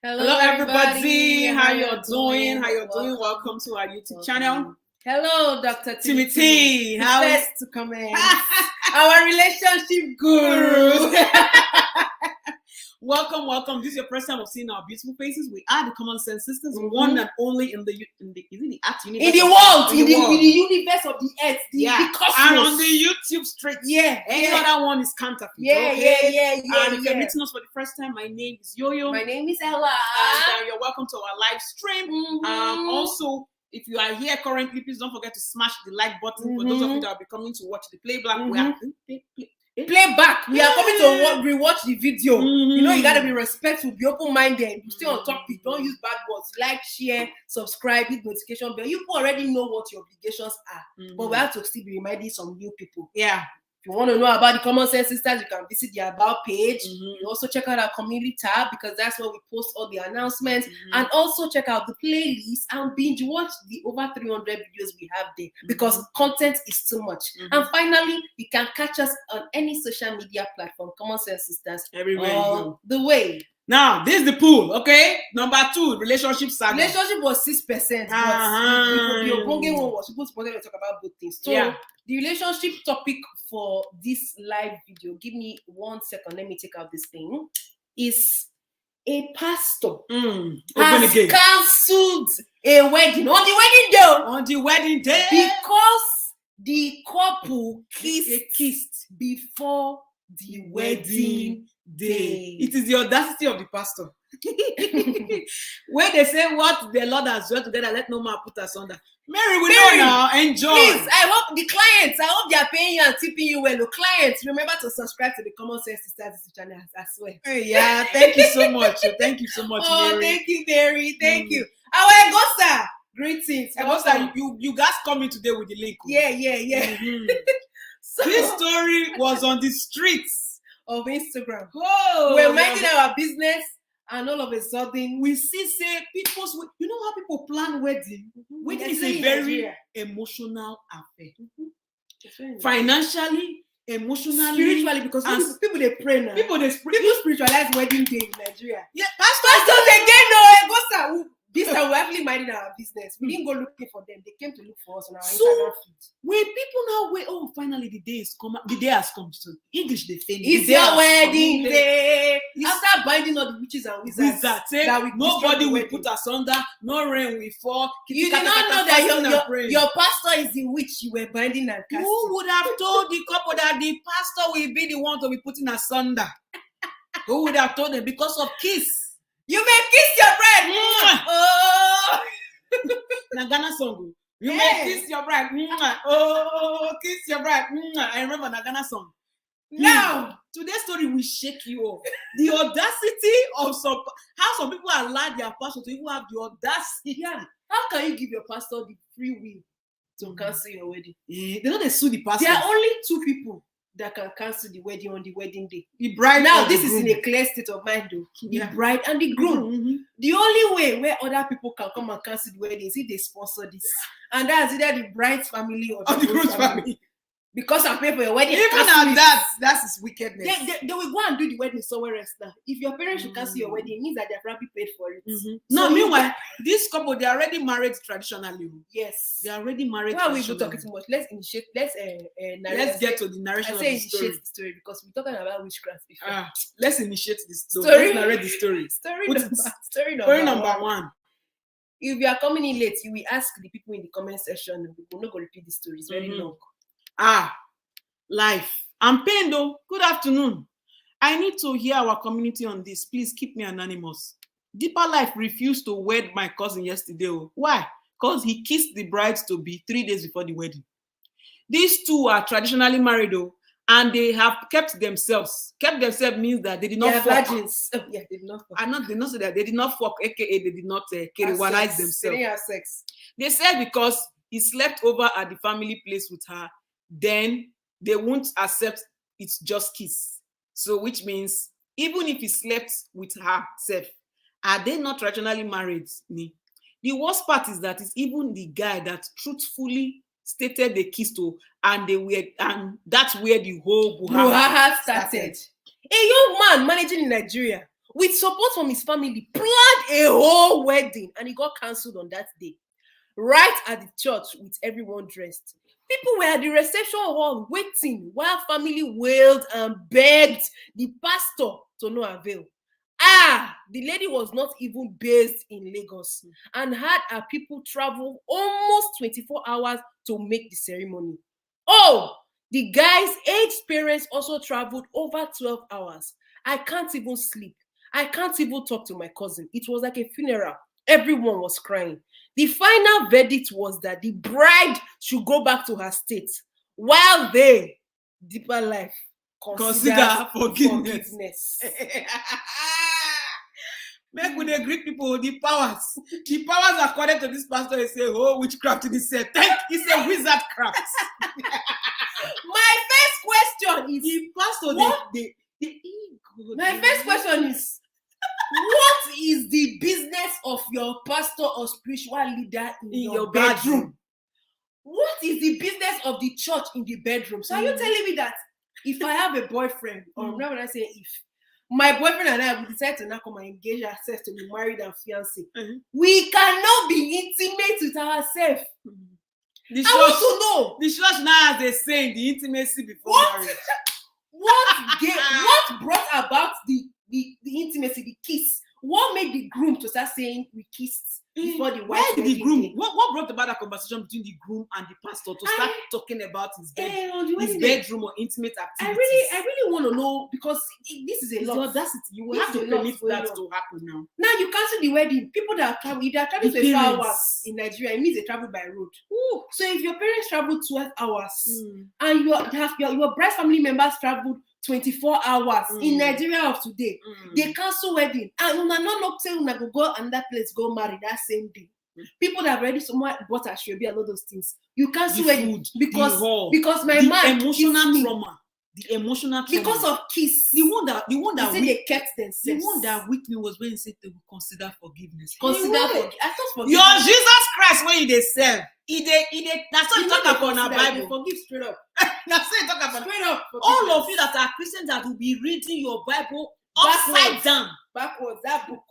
Hello everybody. How you're doing? Welcome to our YouTube channel. Hello, Dr. Timothy. How is to comment? Our relationship guru. Welcome. This is your first time of seeing our beautiful faces. We are the Common Sense Sisters, one and only in the universe, in the universe of the earth, the cosmos. And on the YouTube street. Any other one is counterfeit. And if you're meeting us for the first time, my name is Yo-Yo. My name is Ella. And you're welcome to our live stream. Also, if you are here currently, please don't forget to smash the like button. For those of you that will be coming to watch the playback, Playback. We are coming to rewatch the video. You know, you gotta be respectful, be open-minded. You stay on topic. Don't use bad words. Like, share, subscribe, hit notification bell. You already know what your obligations are, but we have to still be reminding some new people. If you want to know about the Common Sense Sisters, you can visit the About page. You also check out our community tab because that's where we post all the announcements. And also check out the playlist and binge watch the over 300 videos we have there because content is too much. And finally, you can catch us on any social media platform, Common Sense Sisters, everywhere all the way. Now, this is the pool, okay? Number 2, relationship saga. Relationship was 6%, but the Ogbonge one was supposed to talk about both things. So, the relationship topic for this live video, give me 1 second, let me take out this thing, is a pastor has cancelled a wedding on the wedding day because the couple kissed before the wedding day. It is the audacity of the pastor. Where they say what the Lord has joined together, let no man put asunder. Mary, we know now. Enjoy. Please, I hope the clients, I hope they are paying you and tipping you well. The clients, remember to subscribe to the Common Sense Sisters channel as well. Yeah, thank you so much. Thank you so much, Mary. Thank you, Mary. Thank you. Our Augusta, greetings. Augusta, you guys coming today with the link. So, this story was on the streets of Instagram. We're minding our business, and all of a sudden we see people's. You know how people plan wedding? Wedding is a very emotional affair. Financially, emotionally, spiritually, because people they pray now. People spiritualize wedding day in Nigeria. Pastors again, no. This time we're actually minding our business. We didn't go looking for them. They came to look for us on our Instagram feed. When people now wait, finally the day is come. The day has come. So English they fail. It's your wedding day. After binding all the witches and wizards, nobody will put asunder. No rain will fall. You did not know that your pastor is the witch you were binding and casting. Who would have told the couple that the pastor will be the one to be putting asunder? Who would have told them? Because of kiss. You may kiss your bride. Nagana song. You may kiss your bride. Kiss your bride. I remember Nagana song. Now, today's story will shake you up. The audacity of how some people allow their pastor to even have the audacity. How can you give your pastor the free will to cancel your wedding? They know they sue the pastor. There are only 2 people that can cancel the wedding on the wedding day. The bride. Now, this is in a clear state of mind, though. The bride and the groom. The only way where other people can come and cancel the wedding is if they sponsor this. And that's either the bride's family or the groom's family. Because I pay for your wedding. Even at that's his wickedness. They will go and do the wedding somewhere else now. If your parents should cancel your wedding, it means that their family paid for it. No, meanwhile, this couple, they are already married traditionally. Yes. They are already married. Why are we talking too much? Let's get to the narration of the story. Initiate the story because we're talking about witchcraft before. Let's initiate the story. Let's narrate the story. Story number 1. If you are coming in late, you will ask the people in the comment section. We will not go repeat the story. It's very long. Life. I'm pained though. Good afternoon. I need to hear our community on this. Please keep me anonymous. Deeper Life refused to wed my cousin yesterday. Why? Because he kissed the bride to be 3 days before the wedding. These two are traditionally married though, and they have kept themselves. Kept themselves means that they did not fuck. Virgins. They did not fuck. They did not say that they did not fuck, aka they did not carry-one-ize themselves. They didn't have sex. They said because he slept over at the family place with her, then they won't accept it's just kiss. So which means even if he slept with herself, are they not traditionally married? The worst part is that it's even the guy that truthfully stated they kissed to, and that's where the whole brouhaha started. A young man managing in Nigeria with support from his family, planned a whole wedding, and it got cancelled on that day. Right at the church with everyone dressed. People were at the reception hall waiting while family wailed and begged the pastor to no avail. The lady was not even based in Lagos and had her people travel almost 24 hours to make the ceremony. The guy's aged parents also traveled over 12 hours. I can't even sleep. I can't even talk to my cousin. It was like a funeral. Everyone was crying. The final verdict was that the bride should go back to her state, while they, deeper life, consider forgiveness. Make we dey greet people the powers. The powers according to this pastor, he say, witchcraft. He said, he said wizard craft. My first question is, the pastor, my first question is, what is the business of your pastor or spiritual leader in your bedroom? What is the business of the church in the bedroom? So are you telling me that if I have a boyfriend, or when I say if, my boyfriend and I will decide to now come and engage ourselves to be married and fiancé, we cannot be intimate with ourselves. I want to know. The church now has a saying, the intimacy before marriage. What brought about the intimacy, the kiss? What made the groom to start saying we kissed before the wife? Where did the groom? What brought about that conversation between the groom and the pastor to start talking about his bedroom or intimate activities? I really want to know, because this is a lot. Audacity. You will have to permit that to happen now. Now you cancel the wedding. People that are traveling, if they are traveling 24 hours in Nigeria, it means they travel by road. So if your parents travel 12 hours and your bride family members traveled 24 hours in Nigeria of today, they cancel wedding, and una not say una go another place go marry that same day. People that have already somewhat bought a shobi and all those things, you cancel wedding because my man emotional trauma. The emotional trauma. Because of kiss. The one that they kept themselves. The one that with me was when he said they will consider forgiveness. Forgiveness. Your Jesus Christ, when they serve, that's what you talk about in our Bible. Forgive straight up. That's what you talk about. Straight up. All of you that are Christians that will be reading your Bible upside down. Backwards, that book.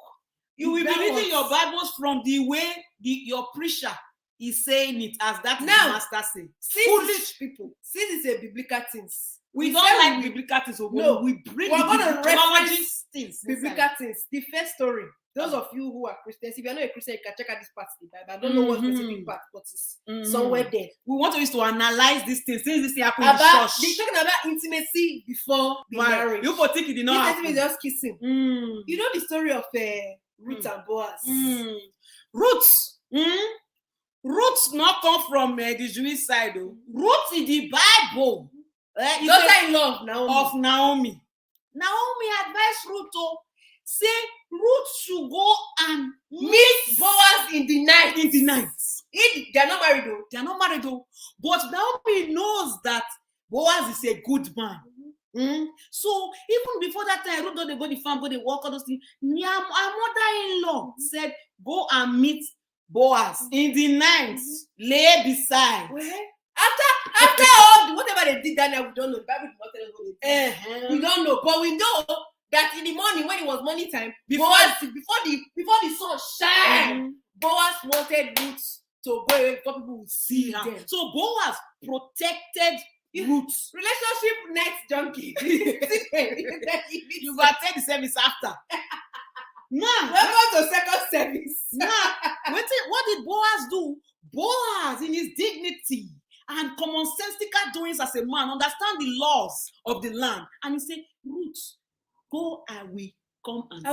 You will be reading your Bibles from the way your preacher is saying it, as that now, master say. Foolish people. Since it's a biblical things. We don't like biblical things. No, we bring the reference things. Biblical things. The first story. Those of you who are Christians, if you're not a Christian, you can check out this part of the Bible. I don't know what specific part, but it's somewhere there. We want to analyze these things. Since this thing happened in the church. They're talking about intimacy before the marriage. You could think it did not happen. Intimacy is just kissing. You know the story of Ruth and Boaz. Ruth not come from the Jewish side. Ruth in the Bible. Daughter-in-law of Naomi. Naomi advised Ruth to say Ruth should go and meet Boaz in the night. They are not married though. But Naomi knows that Boaz is a good man. So even before that time, Ruth don't go to the farm, go to work, all those things. Her mother-in-law said, go and meet Boaz in the night. Lay beside. After all whatever they did that night, we don't know. The Bible did not tell us what they did. We don't know, but we know that in the morning, when it was morning time, before the sun shine, Boaz wanted Ruth to go away before people would see her. So Boaz protected Ruth. Relationship night junkie. You got to take the service after. Now, welcome to second service. Now, what did Boaz do? Boaz, in his dignity and commonsensical doings as a man, understand the laws of the land, and he said, Ruth, go, I will come and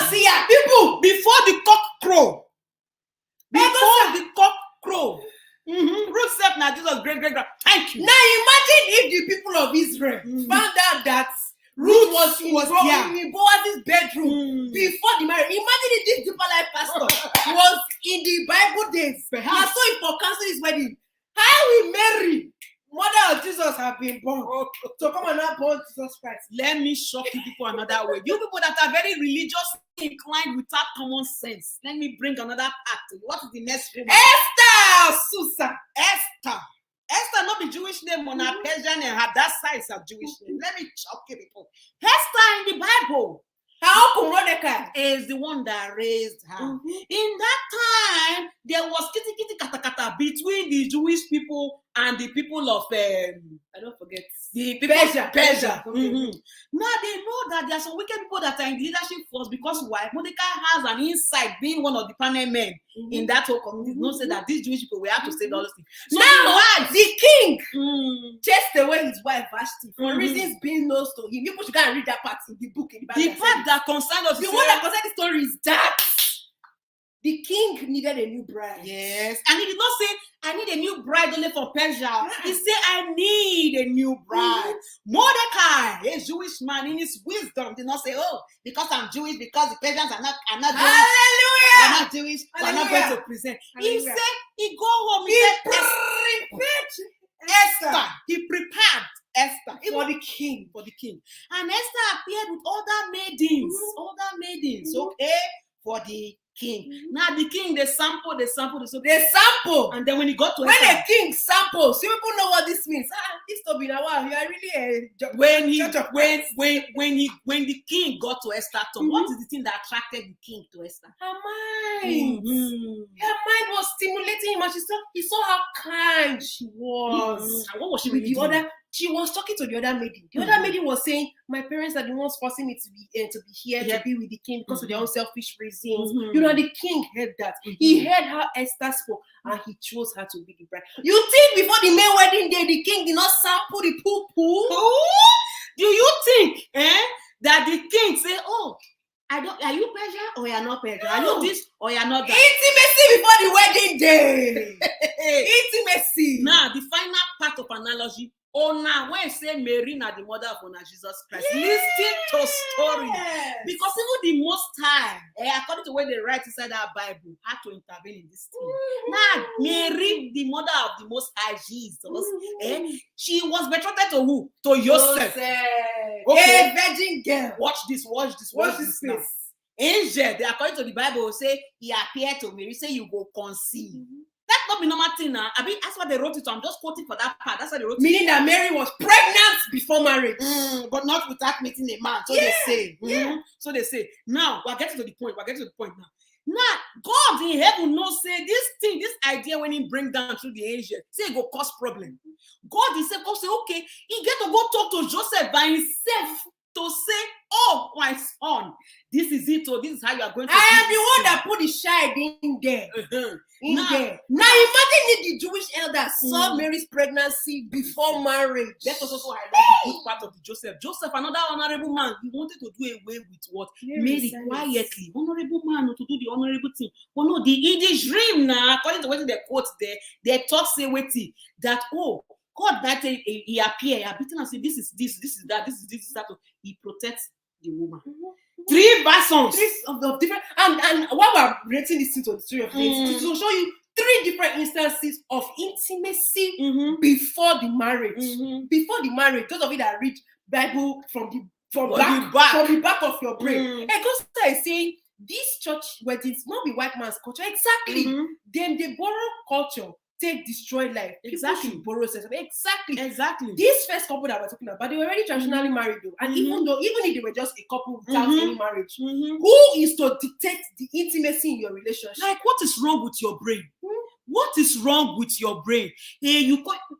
see ya. People, before the cock crow. Ruth said, now Jesus, great. Thank you. Now imagine if the people of Israel found out that Ruth was in Boaz's bedroom before the marriage. Imagine if this deeper life pastor was in the Bible days. I saw him for cancel his wedding. How we Mary, mother of Jesus, have been born. So come on now, born Jesus Christ. Let me shock you people another way. You people that are very religiously inclined without common sense. Let me bring another part. What is the next woman? Esther, Susan. Esther, not the Jewish name on her Persian and her that size of Jewish name. Let me shock you people. Esther in the Bible. How come Mordecai is the one that raised her. Mhm. In that time, there was kitty kata kata between the Jewish people and the people of I don't forget the people Persia. Okay. Mhm. Now they know that there are some wicked people that are in the leadership force because why? Mordecai has an insight, being one of the panel men in that whole community. No, say that these Jewish people we have to say all those things. So Now the king Mm. chased away his wife Vashti for Mhm. reasons being known to him. People should go and read that part in the book. In the Bible The that part said that concerned us, it. The one that concerns the story is that the king needed a new bride. yes, and he did not say, I need a new bride only for Persia. He said, I need a new bride. Mordecai, a Jewish man, in his wisdom, did not say, oh, because I'm Jewish, because the Persians are not Jewish, Hallelujah! are not Jewish, we're not going to present. He Hallelujah. said, he go home, he He said, prepared Esther. He prepared Esther for the king. for the king. And Esther appeared with other maidens, okay, for the king. Now the king, they sample. They sample. And then when he got to When Esther, a king samples, you people know what this means. This to be now. Wow, you are really a when the king got to Esther, what is the thing that attracted the king to Esther? her mind. Her mind was stimulating him, and he saw how kind she was. And what was she With really the doing? other, she was talking to the other maiden. The other maiden was saying, "My parents are the ones forcing me to be here to be with the king because of their own selfish reasons." You know, the king heard that. He heard how Esther spoke, and he chose her to be the bride. You think before the main wedding day, the king did not sample the poo? Do you think that the king say, "Oh, are you Persia or you're not Persia? Are you this or you're not that?" Intimacy before the wedding day. Intimacy. Now, the final part of analogy. Oh, now when say Mary na the mother of Jesus Christ, listen to story. Because even the Most High, according to what they write inside our Bible, had to intervene in this thing. Now, Mary, the mother of the Most High Jesus, she was betrothed to who? To Joseph. Okay, virgin girl. Watch this now. Angel, according to the Bible, say he appeared to Mary, say you go conceive. That's not the normal thing now. I mean, that's what they wrote it. So I'm just quoting for that part. That's what they wrote it. Meaning that Mary was pregnant before marriage. But not without meeting a man. So they say. So they say. Now, we're getting to the point. Now. Now, God in heaven knows, say, this idea when he bring down through the angel, say it go cause problem. God himself go say, okay, he get to go talk to Joseph by himself to say, oh, my son, this is it. So this is how you are going to I am the one that put the child in there. Now imagine if the Jewish elders saw Mary's pregnancy before marriage. Let us also highlight the good part of the Joseph. Joseph, another honorable man, he wanted to do away with what? Mary quietly. Honorable man to do the honorable thing. But no, in the dream now, according to what they quote there, they talk say waiting that God that he appear, and say this is that. He protects the woman. 3 versions. 3 of different and while we're relating this to the story of things, to show you 3 different instances of intimacy before the marriage. Before the marriage, those of you that read Bible from the back of your brain. And God is saying these church weddings not be white man's culture. Exactly. Then they borrow culture. Take destroy life. Exactly. Borrow sense. Exactly. This first couple that we're talking about, they were already traditionally married though. And even if they were just a couple without any marriage, who is to dictate the intimacy in your relationship? Like, what is wrong with your brain? What is wrong with your brain?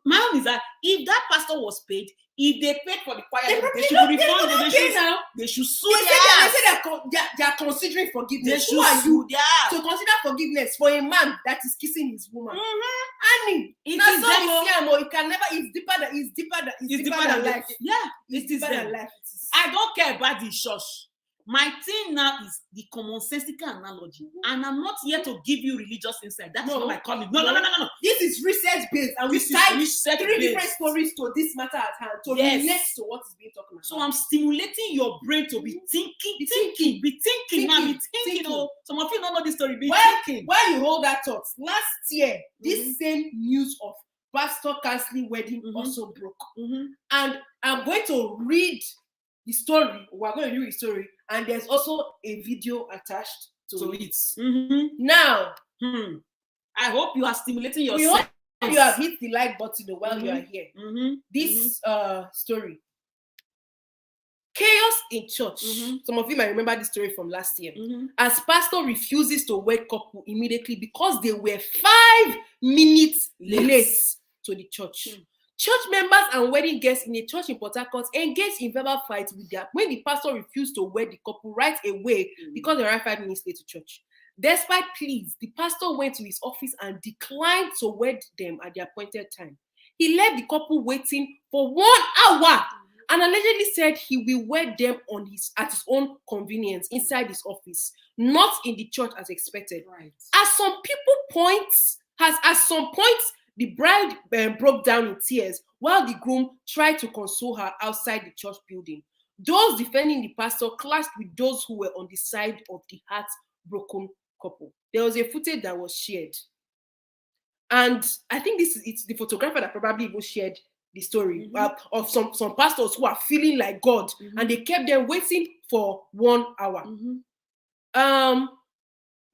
My own is that if that pastor was paid, if they paid for the choir, they should refund them. They should sue They say they are considering forgiveness. Who are you to consider forgiveness for a man that is kissing his woman? Annie, it can never. It's deeper than life. Yeah, it is deeper than life. I don't care about the church. My thing now is the commonsensical analogy, and I'm not here to give you religious insight. That's not my calling. No. This is research based, and we cite 3 different stories to this matter at hand to relate to what is being talked about. So I'm stimulating your brain to be thinking. Oh, some of you don't know this story. Thinking. While you hold that thought, last year this same news of pastor canceling wedding also broke, and I'm going to read the story. We're going to read the story. And there's also a video attached to it. Now, I hope you are stimulating yourself. We hope you have hit the like button while you are here. This story. Chaos in church. Mm-hmm. Some of you might remember this story from last year. Mm-hmm. As pastor refuses to wed couple immediately because they were 5 minutes late to the church. Church members and wedding guests in a church in Port Harcourt engaged in verbal fights with when the pastor refused to wed the couple right away because they arrived 5 minutes late to church. Despite pleas, the pastor went to his office and declined to wed them at the appointed time. He left the couple waiting for 1 hour and allegedly said he will wed them at his own convenience inside his office, not in the church as expected. Right. At some points, the bride broke down in tears while the groom tried to console her outside the church building. Those defending the pastor clashed with those who were on the side of the heartbroken couple. There was a footage that was shared. And I think it's the photographer that probably even shared the story of some pastors who are feeling like God, and they kept them waiting for 1 hour.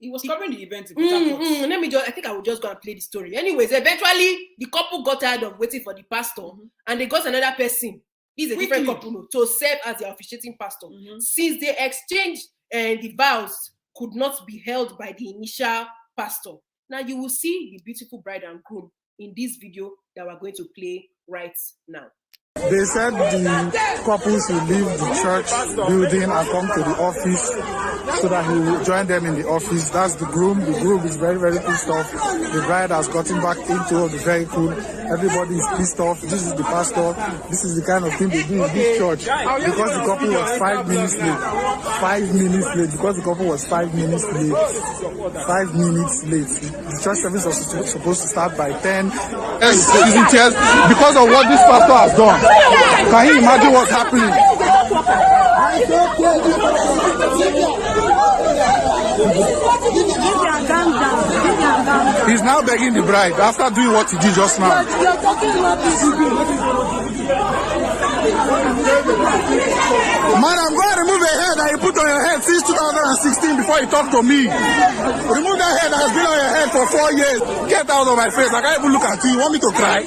He was covering the event. I think I will just go and play the story. Anyways, eventually the couple got tired of waiting for the pastor, and they got another person. He's a different couple to serve as the officiating pastor. Since they exchanged the vows could not be held by the initial pastor. Now you will see the beautiful bride and groom in this video that we're going to play right now. They said the couple should leave the church building and come to the office so that he will join them in the office. That's the groom. The groom is very, very pissed off. The bride has gotten back into the vehicle. Everybody is pissed off. This is the pastor. This is the kind of thing they do in this church. Because the couple was 5 minutes late. 5 minutes late. Because the couple was 5 minutes late. 5 minutes late. The church service was supposed to start by 10. Yes, he's in tears because of what this pastor has done. Can you imagine what's happening? He's now begging the bride after doing what he did just now. Man, I'm going to remove a hair that you put on your head since 2016 before you talk to me. Remove that hair that has been on your head for 4 years. Get out of my face. I can't even look at you. You want me to cry?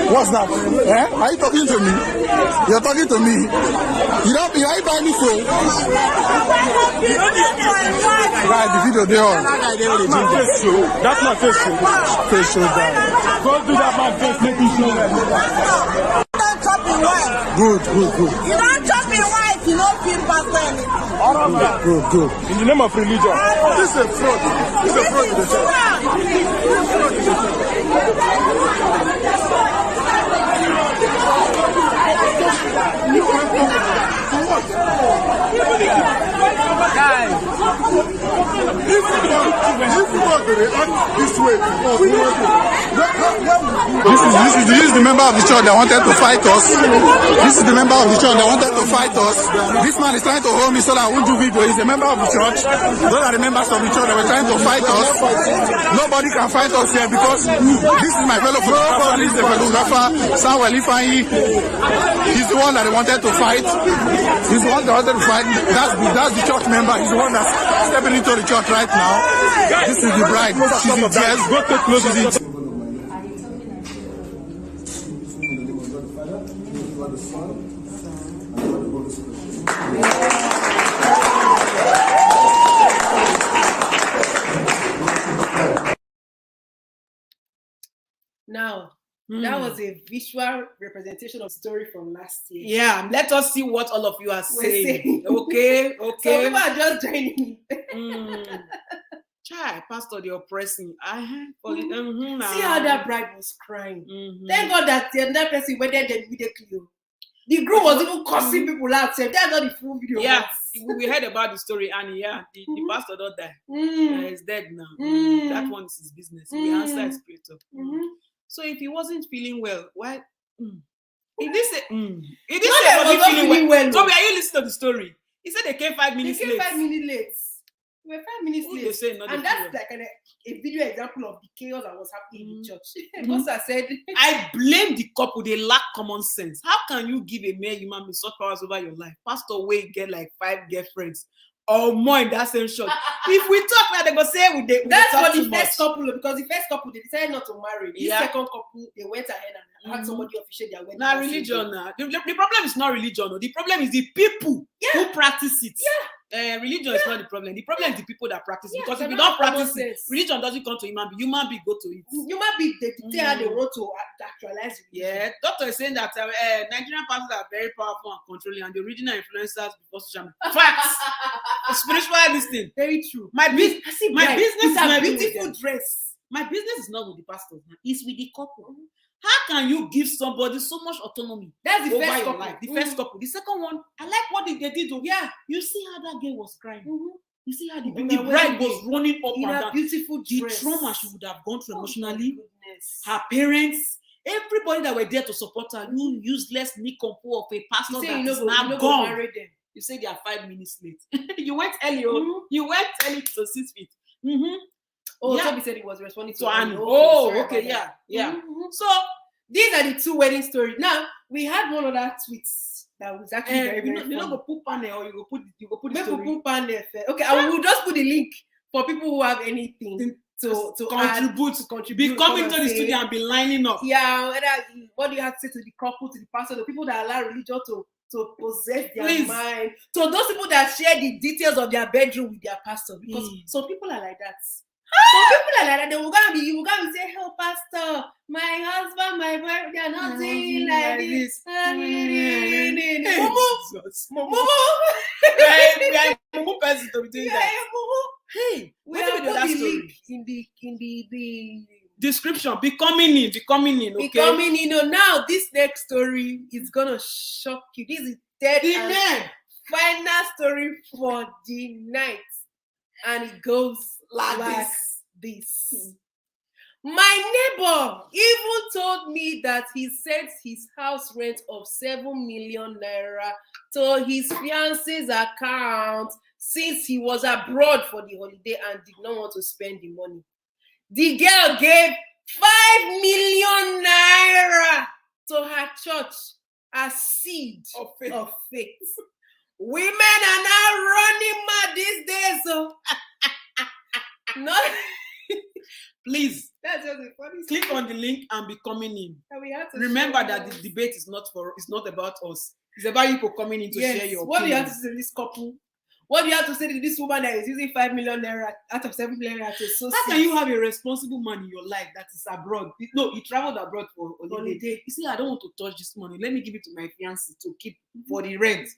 What's that? Eh? Are you talking to me? You're talking to me. You don't be right by me, so. Right, the video there on. That's my face show. Face show down. Go do that man face, make me show them. Don't chop in white. Good. You don't chop in white, you don't feel bad. Good. In the name of religion. This is a fraud. This is a fraud in the church. This is the member of the church that wanted to fight us. This is the member of the church that wanted to fight us. This man is trying to hold me so that I won't do video. He's a member of the church. Those are the members of the church that were trying to fight us. Nobody can fight us here because this is my fellow photographer. This is the photographer, Samuel Ifeanyi. He's the one that they wanted to fight. He's the one that wanted to fight. That's the church member. He's the one that's stepping into the church right now. This is the bride. She's in tears. Go take close to it. Now, that was a visual representation of the story from last year. Yeah, let us see what all of you are saying. Okay. So people are just joining. Child, pastor, they're oppressing. See how that bride was crying. Thank God that that person went there immediately. The group was even cursing people out. So that's not the full video. Yeah, we heard about the story, and the pastor don't die. He's dead now. That one is his business. The answer is spiritual. So if he wasn't feeling well, why? He didn't say feeling well. So are you listening to the story? He said they came 5 minutes late. 5 minutes late. We were 5 minutes late. And that's like a video example of the chaos that was happening in the church. Pastor said, I blame the couple. They lack common sense. How can you give a mere human being such powers over your life? Pastor Way get like 5 girlfriends. or more in that same church. If we talk now, they go say that's talk for the too first much. couple, because the first couple they decided not to marry. The Yeah. second couple they went ahead and had somebody officiate their wedding. Now religion now. The problem is not religion. No. The problem is the people who practice it. Religion is not the problem. The problem is the people that practice it. Because if you don't practice it, religion doesn't come to human being. Human being go to it. Human being they dictate how they want to actualize it. Yeah, doctor is saying that Nigerian pastors are very powerful and controlling, and the original influencers before social media. Facts. Spiritual this thing. Very true. My business is a not beautiful dress. My business is not with the pastors. It's with the couple. How can you give somebody so much autonomy? That's the over first your couple. life? The first couple. The second one, I like what they did. Yeah, you see how that girl was crying. You see how the bride was running up in and a down. beautiful The dress. trauma she would have gone through emotionally. Goodness. Her parents, everybody that were there to support her. You useless nincompoop of a pastor that is now gone. You say they are 5 minutes late. You went early. You went early to 6 feet. Oh, yeah. Toby said he was responding to Annie. Okay, yeah. So these are the two wedding stories. Now we had one other tweets that was actually very funny. You know, go put panel or you go put the story. Put panel. Okay, I will just put the link for people who have anything to contribute. Be coming to the studio and be lining up. Yeah, what do you have to say to the couple, to the pastor, the people that allow religion to possess their mind? So those people that share the details of their bedroom with their pastor, because some people are like that. Some people are like that. You will go and say, "Oh, pastor, my husband, my wife, they are not doing like this." Hey, we have put the link in the description. Be coming in. Okay? Be coming in. Now this next story is gonna shock you. This is the final story for the night, and it goes like this. My neighbor even told me that he sent his house rent of 7 million naira to his fiance's account since he was abroad for the holiday and did not want to spend the money. The girl gave 5 million naira to her church as seed of faith. Women are now running mad these days. So no. Please, that's just a funny click story. on the link and be coming in. And we have to remember that the debate is not about us. It's about you coming in to share your What opinion. do you have to say to this couple? What do you have to say to this woman that is using 5 million naira out of 7 million naira to source? How can you have a responsible man in your life that is abroad? No, he traveled abroad for holiday. You see, I don't want to touch this money. Let me give it to my fiancé to keep for the rent.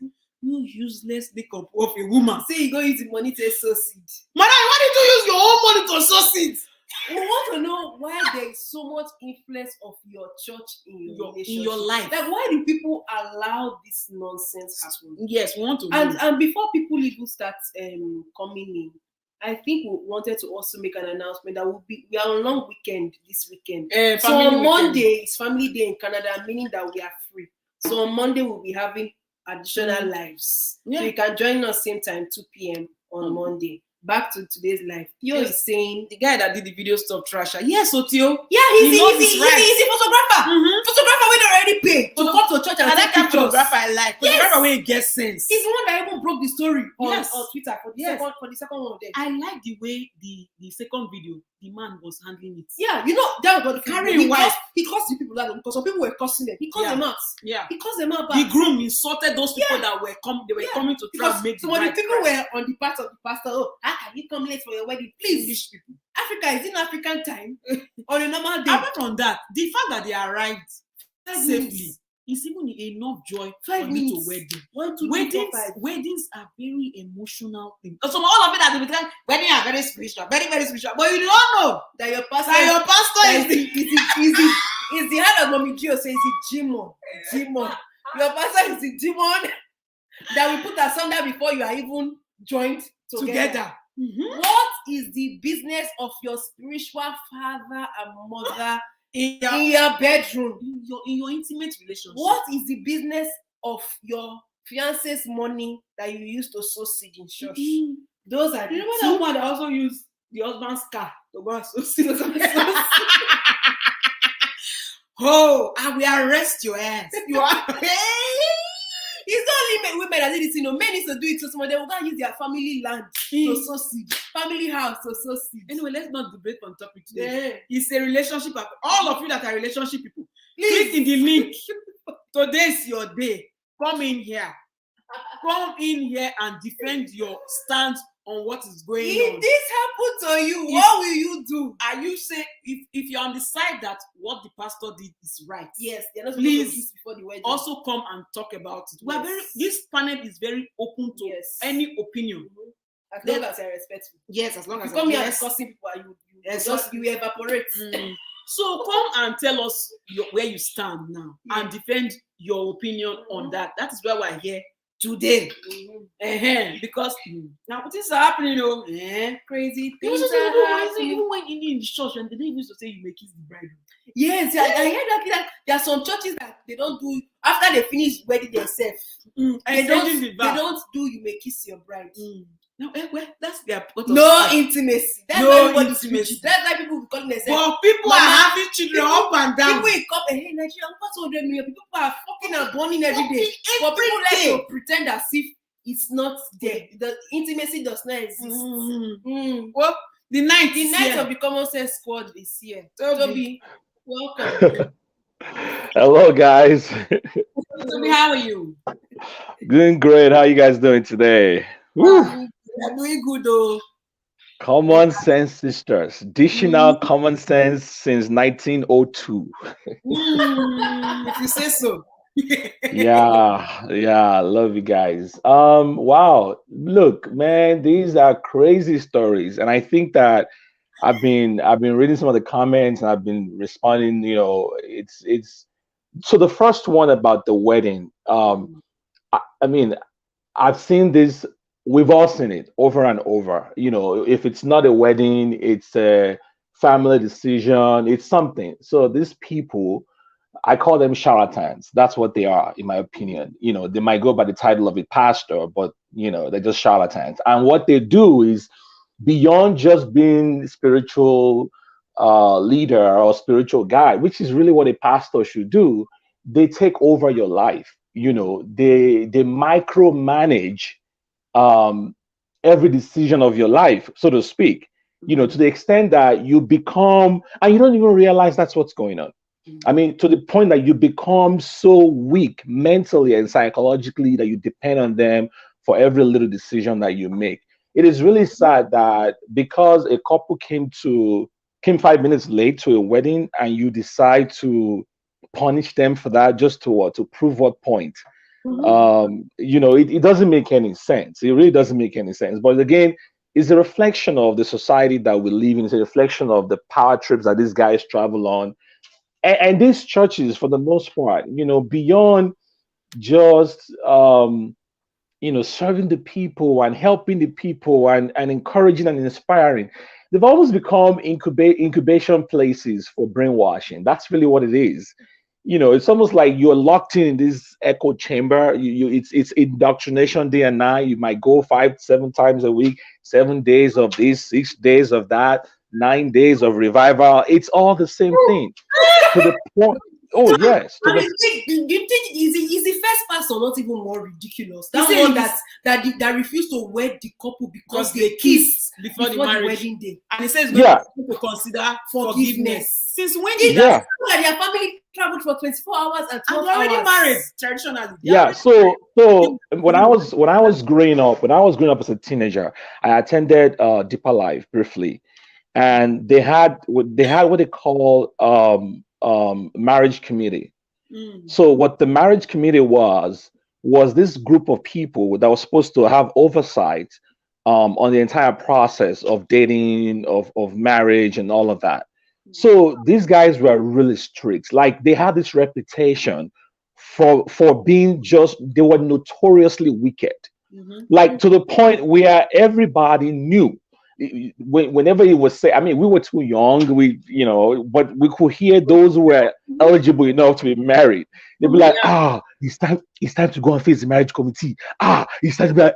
You useless nincompoop of a woman. Say you go use the money to sow seed. Madam, why did you use your own money to sow seed? We want to know why there is so much influence of your church in your life. Like, why do people allow this nonsense happen? Yes, we want to know. And before people even start coming in, I think we wanted to also make an announcement that we are on long weekend this weekend. So on Monday is family day in Canada, meaning that we are free. So on Monday we'll be having additional lives. So you can join us same time, 2 p.m. on Monday. Back to today's life. Theo is saying, the guy that did the video stop trasher. Yes, Otio. Yeah, he's a photographer. Photographer we already pay to come to church and take pictures. Photographer I like. Photographer where it gets sense. He's the one that even broke the story on Twitter for the second one there. I like the way the second video, the man was handling it. Yeah, you know, that was carrying wife. He cursed the people out because some people were cursing them. He cursed them out. Yeah. He cursed them out back. The groom insulted those people that were coming to try and make some of the people were on the part of the pastor. Oh, how can you come late for your wedding? Please, English people. Africa is in African time on a normal day. Apart from that, the fact that they arrived safely is even enough joy for you to wedding. 1, 2, 3, 4, 5. Weddings are very emotional things. So all of it that they be like, weddings are very spiritual, very, very spiritual. But you don't know that your pastor is the head of Mommy Gio, so it's a demon. Your pastor is the demon that we put asunder before you are even joined together. What is the business of your spiritual father and mother in your bedroom? In your intimate relationship. What is the business of your fiance's money that you use to sow seed in church? Those are the two one that also use the husband's car to go and sow seed. Oh, I will arrest your ass. You are. It's women as it is, men need to do it so small. They will go and use their family land to sow seed, family house to sow seed. Anyway, let's not debate on topic today. Yeah. It's a relationship. All of you that are relationship people, Please. click in the link. Today's your day. Come in here. Come in here and defend your stance on what is going on. If this happened to you, what will you do? Are you saying if you're on the side that what the pastor did is right? Yes, they're not supposed to kiss before the wedding. Also come and talk about it. Yes. This panel is very open to any opinion. As long as they're respectful. Yes, as long as you come here discussing people and you evaporate. So come and tell us where you stand now and defend your opinion on that. That is why we're here today. Because now things are happening, crazy things are happening. Even when in the church and they didn't used to say you may kiss the bride. Yes, I hear that there are some churches that they don't do after they finish wedding themselves. They don't do you may kiss your bride. No, that's their intimacy. That's why intimacy. That's why people be calling themselves. Well, people are having children up and down. People in Nigeria, what's 100 million? People are fucking and burning every day. But people like to pretend as if it's not there. The intimacy does not exist. Well, the night of the Common Sense Squad is here. Toby, welcome. Hello, guys. Toby, how are you? Doing great. How you guys doing today? Woo. You're doing good, though. Common Sense Sisters, dishing out common sense since 1902. If you say so. Yeah, love you guys. Wow, look, man, these are crazy stories, and I think that I've been reading some of the comments and I've been responding. It's so the first one about the wedding. I mean, I've seen this. We've all seen it over and over. If it's not a wedding, it's a family decision, it's something. So these people, I call them charlatans. That's what they are, in my opinion. They might go by the title of a pastor, but they're just charlatans. And what they do is, beyond just being spiritual leader or spiritual guide, which is really what a pastor should do, they take over your life. They micromanage every decision of your life, so to speak, to the extent that you become, and you don't even realize that's what's going on. I mean, to the point that you become so weak mentally and psychologically that you depend on them for every little decision that you make. It is really sad that because a couple came 5 minutes late to a wedding and you decide to punish them for that just to prove what point. It doesn't make any sense. It really doesn't make any sense. But again, it's a reflection of the society that we live in. It's a reflection of the power trips that these guys travel on. And these churches, for the most part, beyond just serving the people and helping the people and encouraging and inspiring, they've always become incubation places for brainwashing. That's really what it is. It's almost like you're locked in this echo chamber. It's indoctrination day and night. You might go 5-7 times a week, 7 days of this, 6 days of that, 9 days of revival. It's all the same thing. To the point. Oh yes. Do you think is the first pastor not even more ridiculous? That one that refused to wed the couple because they kissed before the wedding day, and he says to consider forgiveness. Since when did that? Their family traveled for 24 hours and they're already married traditionally. Yeah. So when I was growing up as a teenager, I attended Deeper Life briefly, and they had what they call marriage committee. So what the marriage committee was this group of people that was supposed to have oversight on the entire process of dating, of marriage, and all of that. So these guys were really strict. Like, they had this reputation for being they were notoriously wicked. Like, to the point where everybody knew. Whenever he was say, I mean, we were too young, but we could hear those who were eligible enough to be married. They'd be like, it's time to go and face the marriage committee. It's time to be like,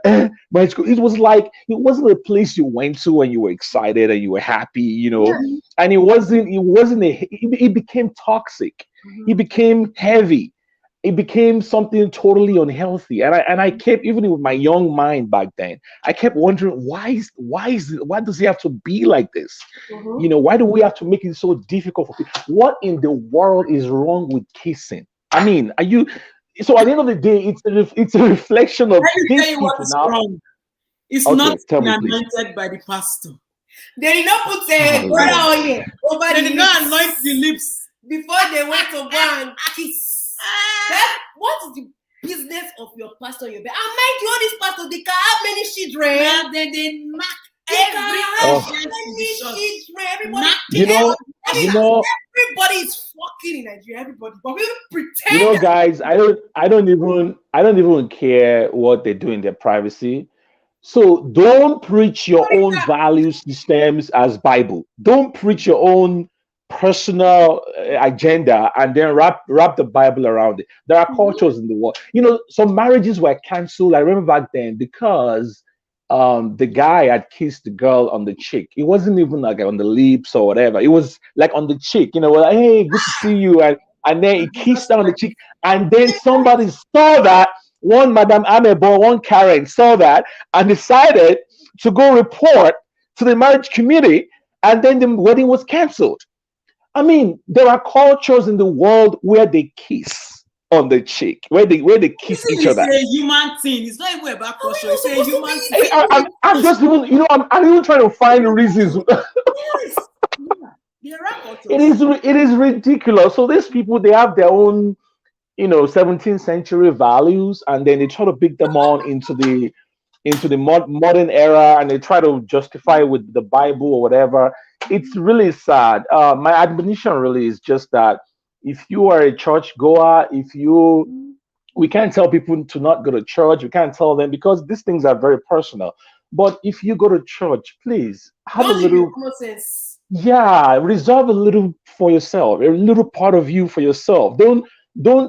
marriage committee. It was like, it wasn't a place you went to and you were excited and you were happy, and it became toxic. It became heavy. it became something totally unhealthy. And I kept, even with my young mind back then, I kept wondering, why does it have to be like this? Why do we have to make it so difficult for people? What in the world is wrong with kissing? I mean, are you? So at the end of the day, it's a reflection of Let me these tell you people what is now. wrong. It's Okay, not tell been me, please. anointed by the pastor. They did not put Oh, water Lord. oil over They the did not lips anoint the lips. before they went to go and kiss. What is the business of your pastor? Your bed? And mind you, all these pastors, they can have many children. Well, then they knock They can every have conscience in many the church. children. Everybody, You know, you know, everybody is fucking in Nigeria. Everybody, but we pretend. guys, I don't even care what they do in their privacy. So don't preach your own value systems as Bible. Don't preach your own personal agenda and then wrap the Bible around it. There are cultures in the world. Some marriages were canceled. I remember back then because the guy had kissed the girl on the cheek. It wasn't even like on the lips or whatever. It was like on the cheek. Like, hey, good to see you. And then he kissed her on the cheek. And then somebody saw that. One Madame Amebo, one Karen saw that and decided to go report to the marriage committee, and then the wedding was canceled. I mean, there are cultures in the world where they kiss on the cheek, where they kiss each other. It's a human thing. It's not even about culture. It's a human thing. I'm just even, I'm even trying to find reasons. Yes. Yeah. There are cultures. It is ridiculous. So these people, they have their own 17th century values, and then they try to pick them on into the modern era, and they try to justify it with the Bible or whatever. It's really sad. My admonition really is just that if you are a church goer, we can't tell people to not go to church. We can't tell them, because these things are very personal. But if you go to church, please have Don't a leave your little, common sense. reserve a little for yourself, a little part of you for yourself. Don't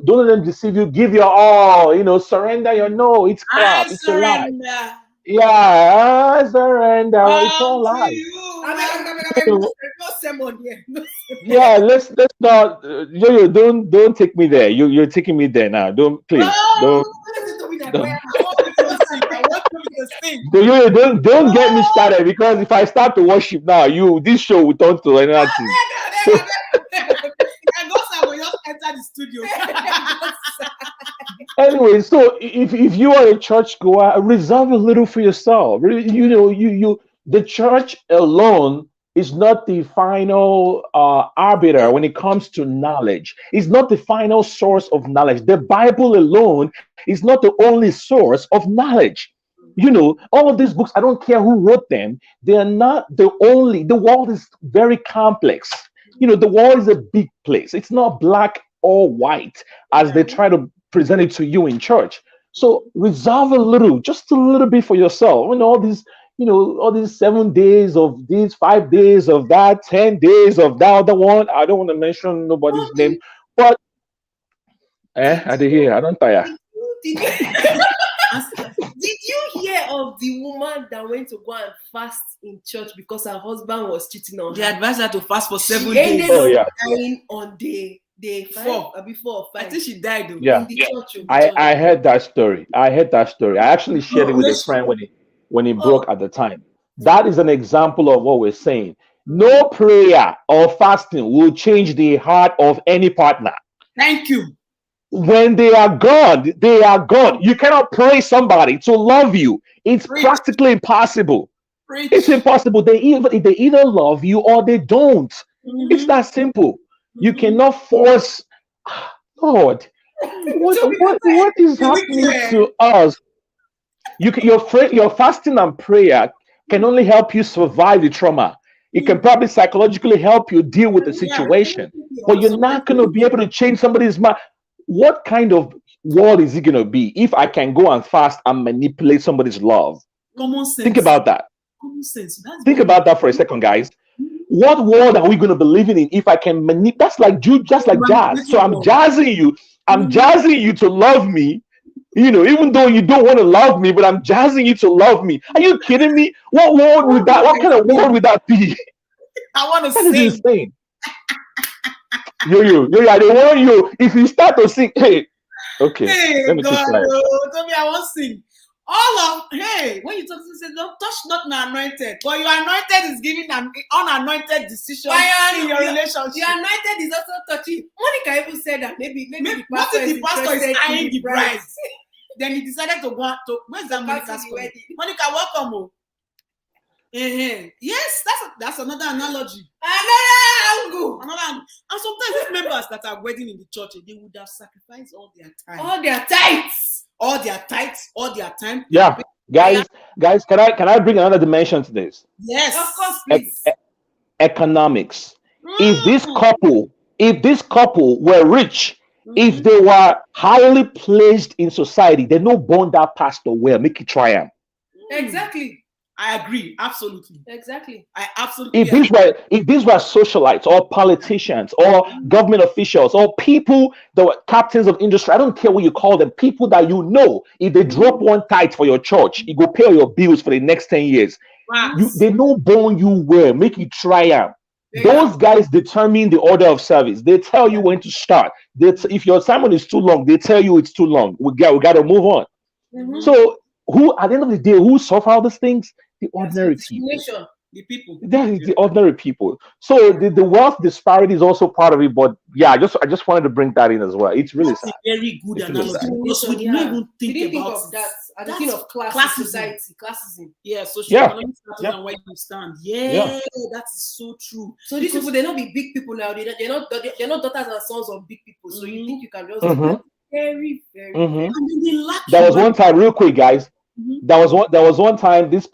let them deceive you. Give your all, surrender your no. It's crap. It's a lie. Surrender. Yeah, I surrender. It's all lies. No sermon here. No sermon. Yeah, let's not. Yo, don't take me there. You're taking me there now. Don't, please, don't. Don't. Yo, don't get me started, because if I start to worship now, this show will turn to another thing. Enter the studio. Anyway, so if you are a church goer, reserve a little for yourself. The church alone is not the final arbiter when it comes to knowledge. It's not the final source of knowledge. The Bible alone is not the only source of knowledge. All of these books, I don't care who wrote them, they are not the only. The world is very complex. The world is a big place. It's not black or white as they try to present it to you in church. So reserve a little, just a little bit for yourself. All these 7 days of this, 5 days of that, 10 days of that other one. I don't want to mention nobody's name, but I did hear. I don't tire. Did you hear of the woman that went to go and fast in church because her husband was cheating on her? They advised her to fast for 7 She days. ended up dying on day 4 or before 5. I think she died though. Yeah. In the church. I heard that story. I actually shared it with a friend when he broke at the time. That is an example of what we're saying. No prayer or fasting will change the heart of any partner. Thank you. When they are gone, they are gone. You cannot pray somebody to love you. It's Preach. practically impossible. Preach. It's impossible. They either love you or they don't. It's that simple. You cannot force. Lord, what is happening to us? Your fasting and prayer can only help you survive the trauma. It can probably psychologically help you deal with the situation, but you're not going to be able to change somebody's mind. What kind of world is it going to be if I can go and fast and manipulate somebody's love? Common sense. Think about that. Common sense. Think about that for a second, guys. What world are we going to be living in if I can manipulate? That's like jazz. So I'm jazzing you. I'm jazzing you to love me. Even though you don't want to love me, but I'm jazzing you to love me. Are you kidding me? What world would that? What kind of world would that be? I want to That is sing. insane. Yo, I don't want you. If you start to sing, hey, Okay, Hey, let me keep God, quiet. Tommy, I want to sing. All of, hey, when you talk to say, don't touch not anointed, but your anointed is giving an unanointed decision in your relationship. The anointed is also touching. Monica even said that maybe the What pastor if the pastor is interested eyeing in the bride? Then he decided to go to, where's that Monica's wedding? Monica, welcome. Oh. Yes, that's another analogy. Another angle. And sometimes these members that are wedding in the church, they would have sacrificed all their time. All their tithes. All their tithes, all their time. Yeah, guys, can I bring another dimension to this? Yes, of course, please. Economics. If this couple were rich, if they were highly placed in society, they no bond that pastor well, make it triumph. Exactly. I agree, absolutely. Exactly. I absolutely If these were socialites or politicians or government officials or people that were captains of industry, I don't care what you call them, people that you know, if they drop one tithe for your church, it go pay all your bills for the next 10 years. They no bond you well, make it triumph. Those guys determine the order of service. They tell you when to start. If your assignment is too long, they tell you it's too long. We got to move on. So who, at the end of the day, who suffer all these things? The ordinary people. The people. That is the ordinary people. So the wealth disparity is also part of it. But yeah, I just wanted to bring that in as well. It's really sad. A very good analogy. Because we didn't even think about that. And thinking of class, society, classism. Yeah, social-economic status and where you stand. Yeah, that is so true. So these people, they're not be big people now. They're not daughters and sons of big people. So you think you can just do that? Very, very. I mean, There was one time, real quick, guys. There was one time this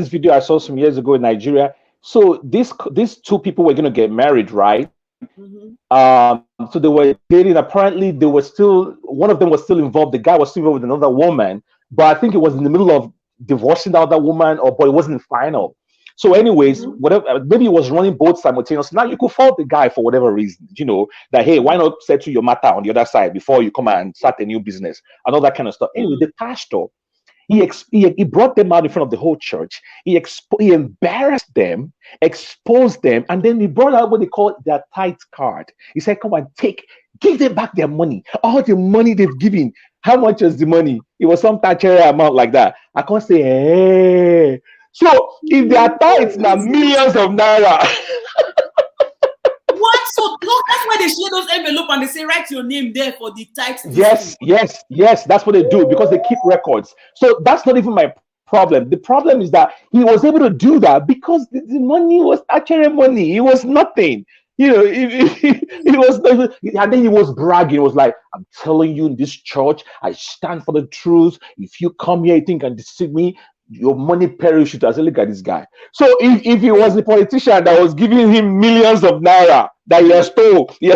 video I saw some years ago in Nigeria. So these two people were going to get married, right? So they were dating. Apparently, one of them was still involved. The guy was still involved with another woman, but I think it was in the middle of divorcing the other woman, but it wasn't final. So, anyways, whatever, maybe it was running both simultaneously. Now you could fault the guy for whatever reason, that hey, why not settle your matter on the other side before you come and start a new business and all that kind of stuff. Anyway, the pastor, he brought them out in front of the whole church. He embarrassed them, exposed them, and then he brought out what they call their tithe card. He said, come and give them back their money. All the money they've given. How much was the money? It was some tantary amount like that. I can't say, hey. So if their tithes now millions of naira. What? So that's why they share those envelope and they say write your name there for the tithes. Yes. That's what they do because they keep records. So that's not even my problem. The problem is that he was able to do that because the money was actually money. It was nothing. It was, and then he was bragging. He was like, I'm telling you, in this church, I stand for the truth. If you come here, you think and deceive me, your money parachute. I said, look at this guy. So if he was a politician that was giving him millions of naira that he has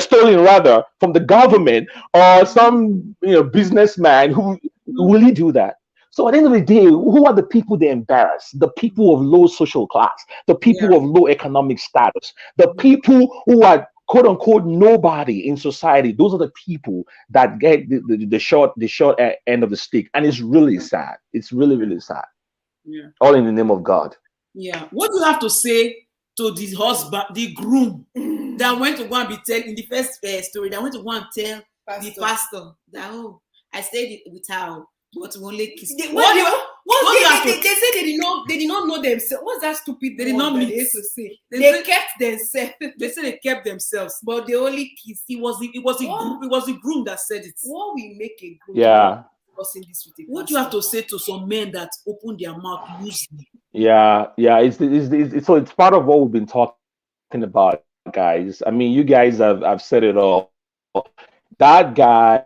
stolen rather from the government or some businessman, who will he do that? So at the end of the day, who are the people they embarrass? The people of low social class, the people of low economic status, the people who are quote unquote nobody in society. Those are the people that get the short end of the stick, and it's really sad. It's really, really sad. Yeah. All in the name of God. Yeah. What do you have to say to the husband, the groom that went to go and be telling in the first story, that went to go and tell the pastor that, oh, I stayed with her, but we only kissed. They say they did not know themselves. What's that stupid? They did not meet. They to say they kept themselves. They say they kept themselves, but they only kissed. It was the groom that said it. What we make a groom? Yeah. What do you have to say to some men that open their mouth loosely? Yeah. It's part of what we've been talking about, guys. I mean, you guys have said it all. That guy,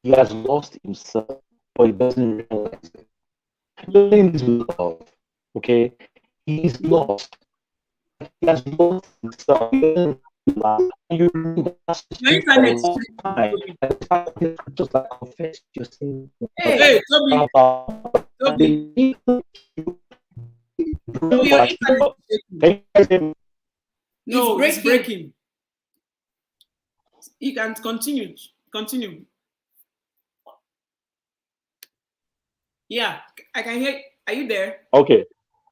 he has lost himself, but he doesn't realize it. Learning is love, okay? He's lost. He has lost himself. You internet just like confess your sin. Hey, Toby. No, it's breaking. You can continue. Yeah, I can hear. Are you there? Okay.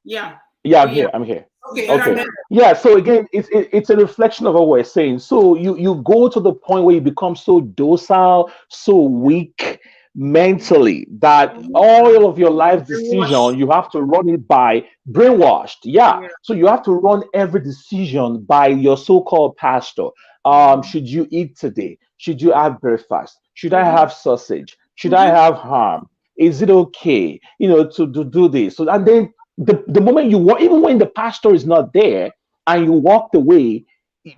Yeah. Yeah, I'm here. Okay. Okay. Yeah. So again, it's a reflection of what we're saying. So you go to the point where you become so docile, so weak mentally that all of your life decision you have to run it by brainwashed. Yeah. Yeah. So you have to run every decision by your so-called pastor. Should you eat today? Should you have breakfast? Should I have sausage? Should I have ham? Is it okay, to do this? So, and then the moment you walk, even when the pastor is not there and you walked away,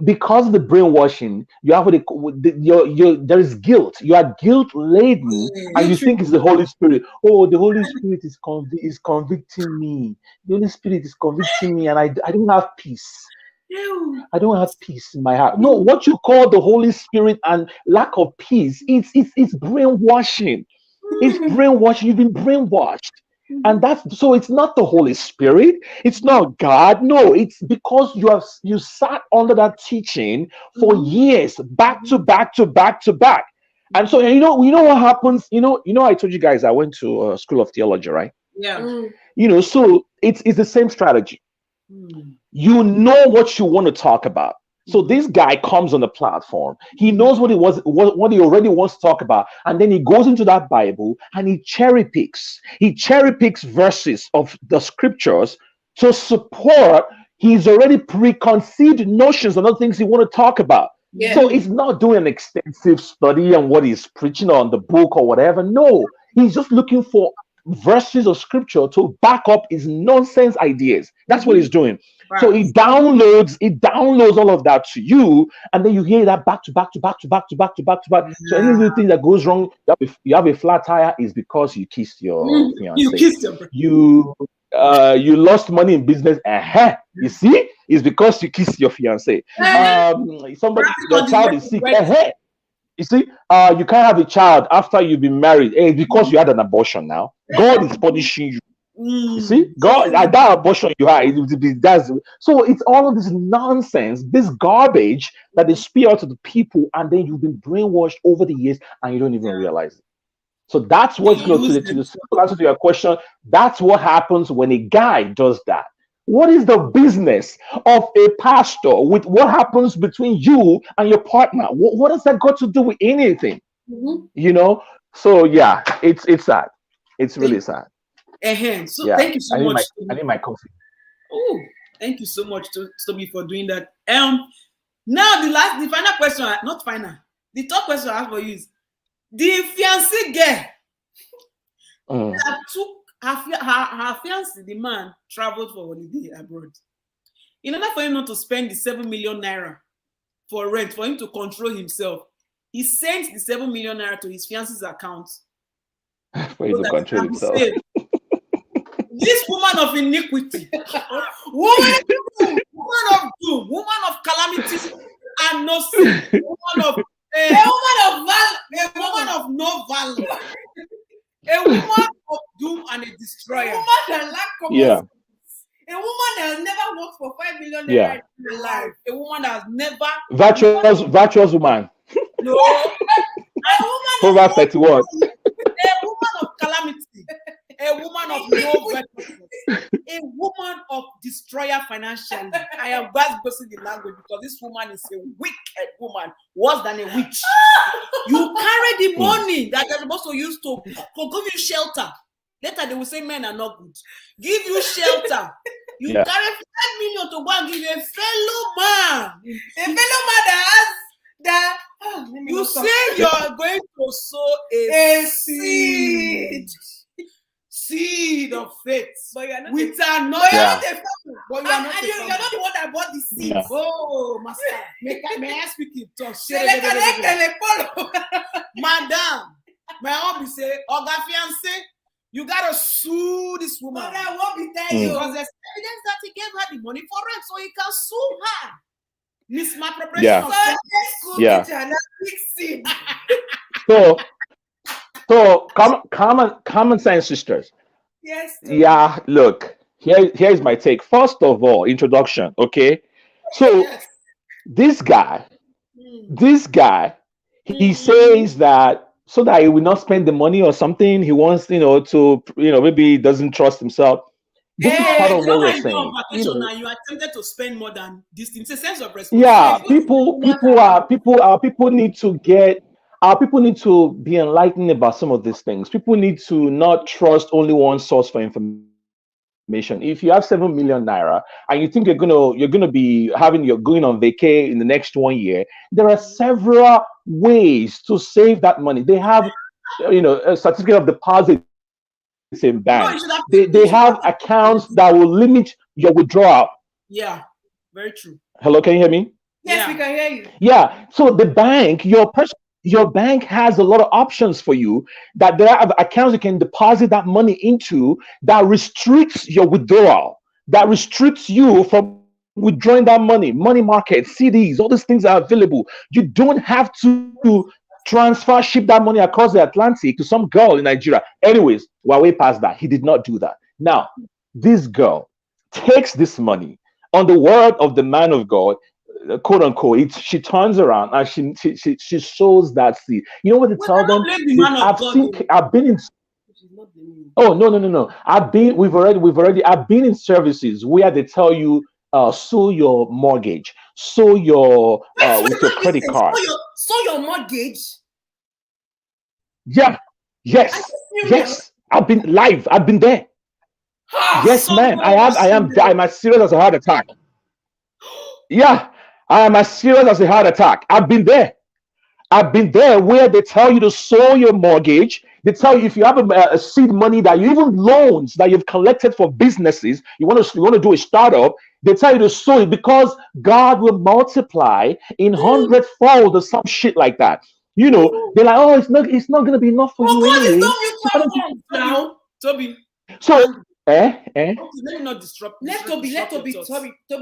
because of the brainwashing, you have there is guilt. You are guilt laden, and you think it's the Holy Spirit. Oh, the Holy Spirit is convicting me. The Holy Spirit is convicting me, and I don't have peace. I don't have peace in my heart. No, what you call the Holy Spirit and lack of peace, it's brainwashing. It's brainwashing. You've been brainwashed. And that's so it's not the Holy Spirit, it's not God. No, it's because you sat under that teaching for years, back to back to back to back. And so, and you know what happens? I told you guys I went to a school of theology, right? Yeah. So it's the same strategy. You know what you want to talk about. So this guy comes on the platform. He knows what he already wants to talk about, and then he goes into that Bible and he cherry picks. He cherry picks verses of the scriptures to support his already preconceived notions and other things he want to talk about. Yeah. So he's not doing an extensive study on what he's preaching on the book or whatever. No, he's just looking for verses of scripture to back up his nonsense ideas. That's what he's doing. So it downloads all of that to you, and then you hear that back to back to back to back to back to back to back. So any little thing that goes wrong, you have a flat tire, is because you kissed your fiance. You kissed your you lost money in business. You see, it's because you kissed your fiance. Your child is sick. You see, you can't have a child after you've been married. Because you had an abortion now. God is punishing you. You see, God, that abortion you had, so it's all of this nonsense, this garbage that they spew out to the people, and then you've been brainwashed over the years and you don't even realize it. So that's what's going to answer to your question. That's what happens when a guy does that. What is the business of a pastor with what happens between you and your partner? What has that got to do with anything? So yeah, it's sad. It's really sad. So thank you so much. I need my coffee. Oh, thank you so much, Toby, for doing that. Now the final question, not final. The third question I have for you is the fiancé girl that took her fiancé, the man, traveled for holiday abroad. In order for him not to spend the 7 million naira for rent, for him to control himself, he sent the 7 million naira to his fiancé's account. For him to control himself. This woman of iniquity, woman of doom, woman of calamity and no sin, woman of no value, a woman of doom and a destroyer, a woman that lack common sense. A woman that has never worked for 5 million naira in her life. A woman that has never virtuous woman. No, a woman Proverbs 31. A woman of calamity, a woman of no virtuousness, a woman of destroyer financially. I am bossing the language because this woman is a wicked woman, worse than a witch. You carry the money that you're supposed to use to give you shelter. Later they will say men are not good. Give you shelter. You carry 5 million to go and give a fellow man. A fellow man that you say you're going to sow a seed of faith, but you're not with you're not the one that bought the seed. Yeah. Oh, master, may I speak in tongues? Madam, may I be say, Oga fiancé, you gotta sue this woman. But I won't be telling you because there's evidence that he gave her the money for rent, so he can sue her. Misappropriation of So common sense sisters. Yes. Yeah, look, here's my take. First of all, introduction. Okay. So this guy, he says that so that he will not spend the money or something. He wants, to, maybe he doesn't trust himself. This is part of what we're When you go on saying. vacation and you attempted to spend more than this thing, it's a sense of Yeah, responsibility. people need to get people need to be enlightened about some of these things. People need to not trust only one source for information. If you have 7 million naira and you think you're gonna be you're going on vacay in the next 1 year, there are several ways to save that money. They have a certificate of deposit in No, banks. They have accounts that will limit your withdrawal. Yeah, very true. Hello, can you hear me? Yes, Yeah. we can hear you. Yeah. So the bank, your bank has a lot of options for you, that there are accounts you can deposit that money into that restricts your withdrawal, that restricts you from withdrawing that money market, CDs, all these things are available. You don't have to ship that money across the Atlantic to some girl in Nigeria. Anyways, we're way past that. He did not do that. Now, this girl takes this money on the word of the man of God, quote unquote. She turns around and she sows that seed. You know what to tell them? I've been in. Oh, no. I've been in services where they tell you, sow your mortgage, sow your with your credit card. So your mortgage. Yeah. Yes. I've been live. I've been there. Yes, man. I'm as serious as a heart attack. Yeah, I am as serious as a heart attack. I've been there. Where they tell you to sow your mortgage. They tell you if you have a seed money that you even loans that you've collected for businesses, you want to do a startup. They tell you to sow it because God will multiply in 100-fold or some shit like that. They're like, oh, it's not gonna be enough for you anyway. Now, Toby. So, Okay, let me not disrupt. Let Toby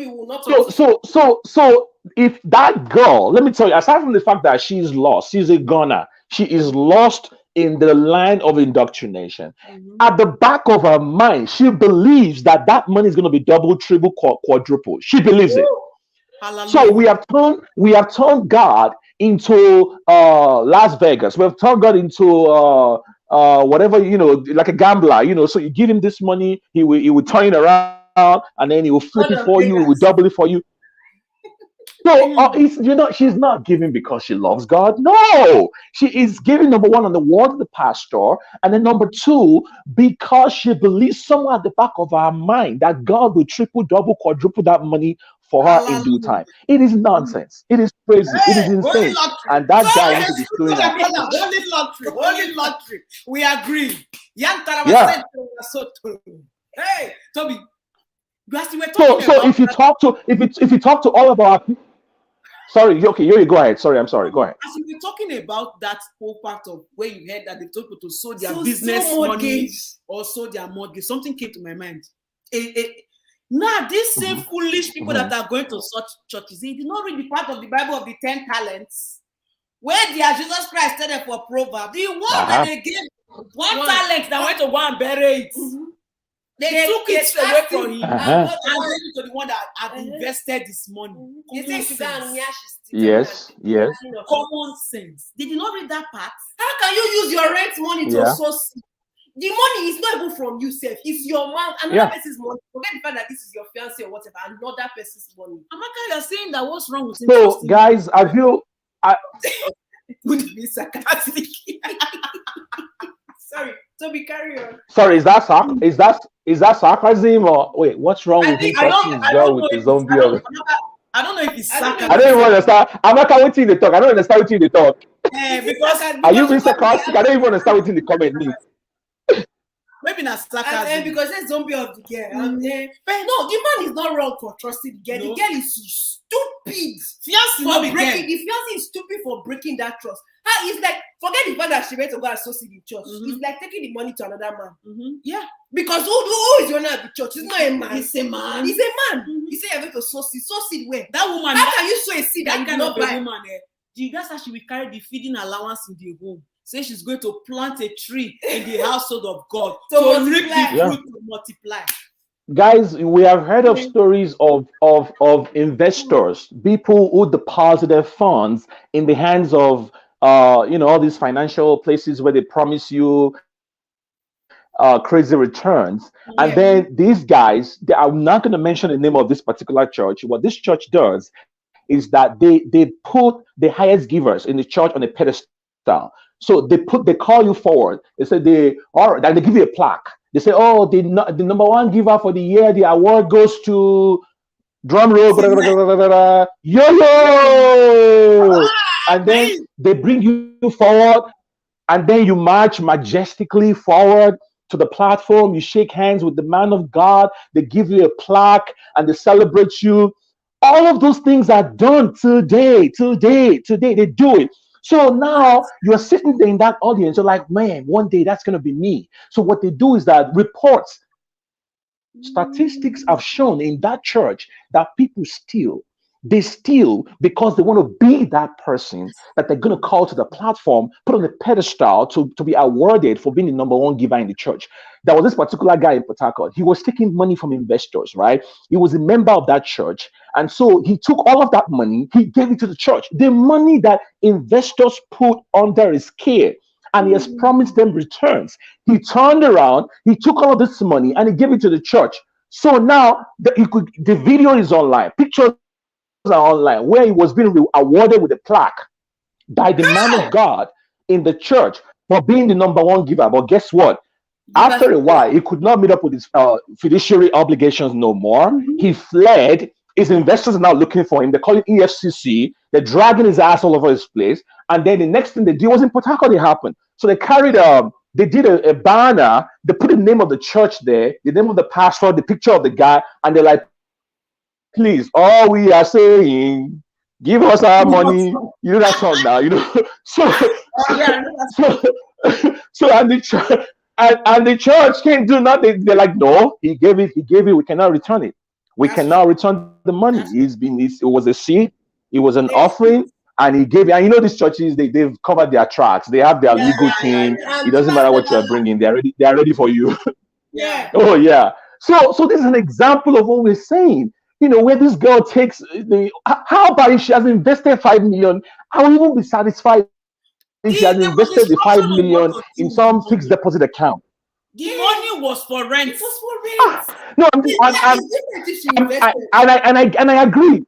will not. So if that girl, let me tell you, aside from the fact that she's lost, she's a goner, she is lost in the line of indoctrination. Mm-hmm. At the back of her mind, she believes that money is going to be double, triple, quadruple. She believes it. Hallelujah. So we have turned God into Las Vegas. We have turned God into whatever, like a gambler, so you give him this money, he will turn it around and then he will flip it for you, he will double it for you. So she's not giving because she loves God. No, she is giving, number one, on the word of the pastor, and then number two, because she believes somewhere at the back of her mind that God will triple, double, quadruple that money for her in due time. It is nonsense. It is crazy. It is insane. And that guy needs to be doing that. Holy lottery. We agree. Yeah. Hey, Toby. So if you talk to all of our people. Sorry, okay, you go ahead. Sorry, I'm sorry. Go ahead. As we were talking about that whole part of where you heard that they told people to sow their business money or sow their mortgage, something came to my mind. Now, these same foolish people that are going to such churches, they did not read the part of the Bible of the 10 talents, where Jesus Christ said it for proverb. The one that they gave one talent that went to go and bury it. Mm-hmm. They took it away from him and gave it to the one that had invested this money. Yes. Common sense. They did not read that part. How can you use your rent money to source? The money is not even from you, self. It's your man, another person's money. Forget the fact that this is your fiancé or whatever, another person's money. Amaka, you're saying that what's wrong with him? So, guys, have you? Would be sarcastic. Sorry, Toby, carry on. Sorry, is that sarcasm or wait? What's wrong with him trusting his girl with the zombie? I don't know if it's sarcasm. I don't even understand. Amaka, what's in the talk? I don't understand what's in the talk. Because are you being sarcastic? I don't even understand what's in the comment means. Maybe not sarcasm. And because it's zombie of the girl. No, the man is not wrong for trusting the girl. No. The girl is stupid. The fiancé is stupid for breaking that trust. It's like, forget the fact that she went to go associate in church. Mm-hmm. It's like taking the money to another man. Mm-hmm. Yeah. Because who is the owner of the church? It's not a man. It's a man. He's a man. Mm-hmm. He said you're going to sow seed where? That woman. How can you sow a seed that you cannot buy? Woman, that's how she will carry the feeding allowance in the home. Say she's going to plant a tree in the household of God to reap the fruit to multiply. Guys, we have heard of stories of investors, people who deposited funds in the hands of all these financial places where they promise you crazy returns. And Yeah. then these guys, I'm not going to mention the name of this particular church. What this church does is that they put the highest givers in the church on a pedestal. So they call you forward. They say then they give you a plaque. They say, oh, the number one giver for the year, the award goes to drum roll, blah, blah, blah, blah, blah, blah, yo yo, and then they bring you forward, and then you march majestically forward to the platform. You shake hands with the man of God. They give you a plaque and they celebrate you. All of those things are done today, today, today. They do it. So now you're sitting there in that audience. You're like, man, one day that's going to be me. So what they do is that statistics have shown in that church that people steal. They steal because they want to be that person that they're going to call to the platform, put on a pedestal to be awarded for being the number one giver in the church. There was this particular guy in Port Harcourt. He was taking money from investors, right? He was a member of that church. And so he took all of that money, he gave it to the church. The money that investors put under his care, and he has promised them returns. He turned around, he took all of this money and he gave it to the church. So now the video is online, pictures are online, where he was being awarded with a plaque by the man of God in the church for being the number one giver. But guess what? After a while, he could not meet up with his fiduciary obligations no more. He fled. His investors are now looking for him. They call it EFCC. They're dragging his ass all over his place. And then the next thing they did was in Port Harcourt. It happened. So they carried they did a banner. They put the name of the church there, the name of the pastor, the picture of the guy, and they're like, please, all we are saying, give us our money. You know that song now, you know. So and the church and the church can't do nothing. They're like, no, he gave it, we cannot return it. We cannot return the money. It was a seed, it was an offering, and he gave it. And you know these churches, they've covered their tracks. They have their legal team. It doesn't matter what you're bringing, they're ready for you. Yeah. Oh yeah. So this is an example of what we're saying. You know, where this girl takes how about if she has invested 5 million? I will even be satisfied if she has invested the 5 million in some fixed deposit account. The money was for rent. It was for rent. No, I agree.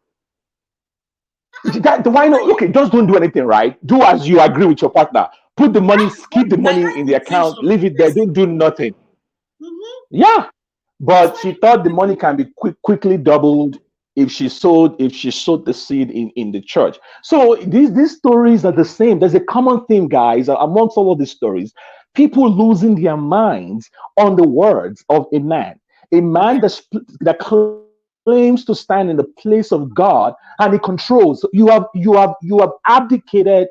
Why not? Okay, just don't do anything, right? Do as you agree with your partner. Put the money, keep the money in the account, leave it there, don't do nothing. Yeah. But she thought the money can be quickly doubled if she sowed the seed in the church. So these stories are the same. There's a common theme, guys, amongst all of these stories. People losing their minds on the words of a man that claims to stand in the place of God, and he controls. You have abdicated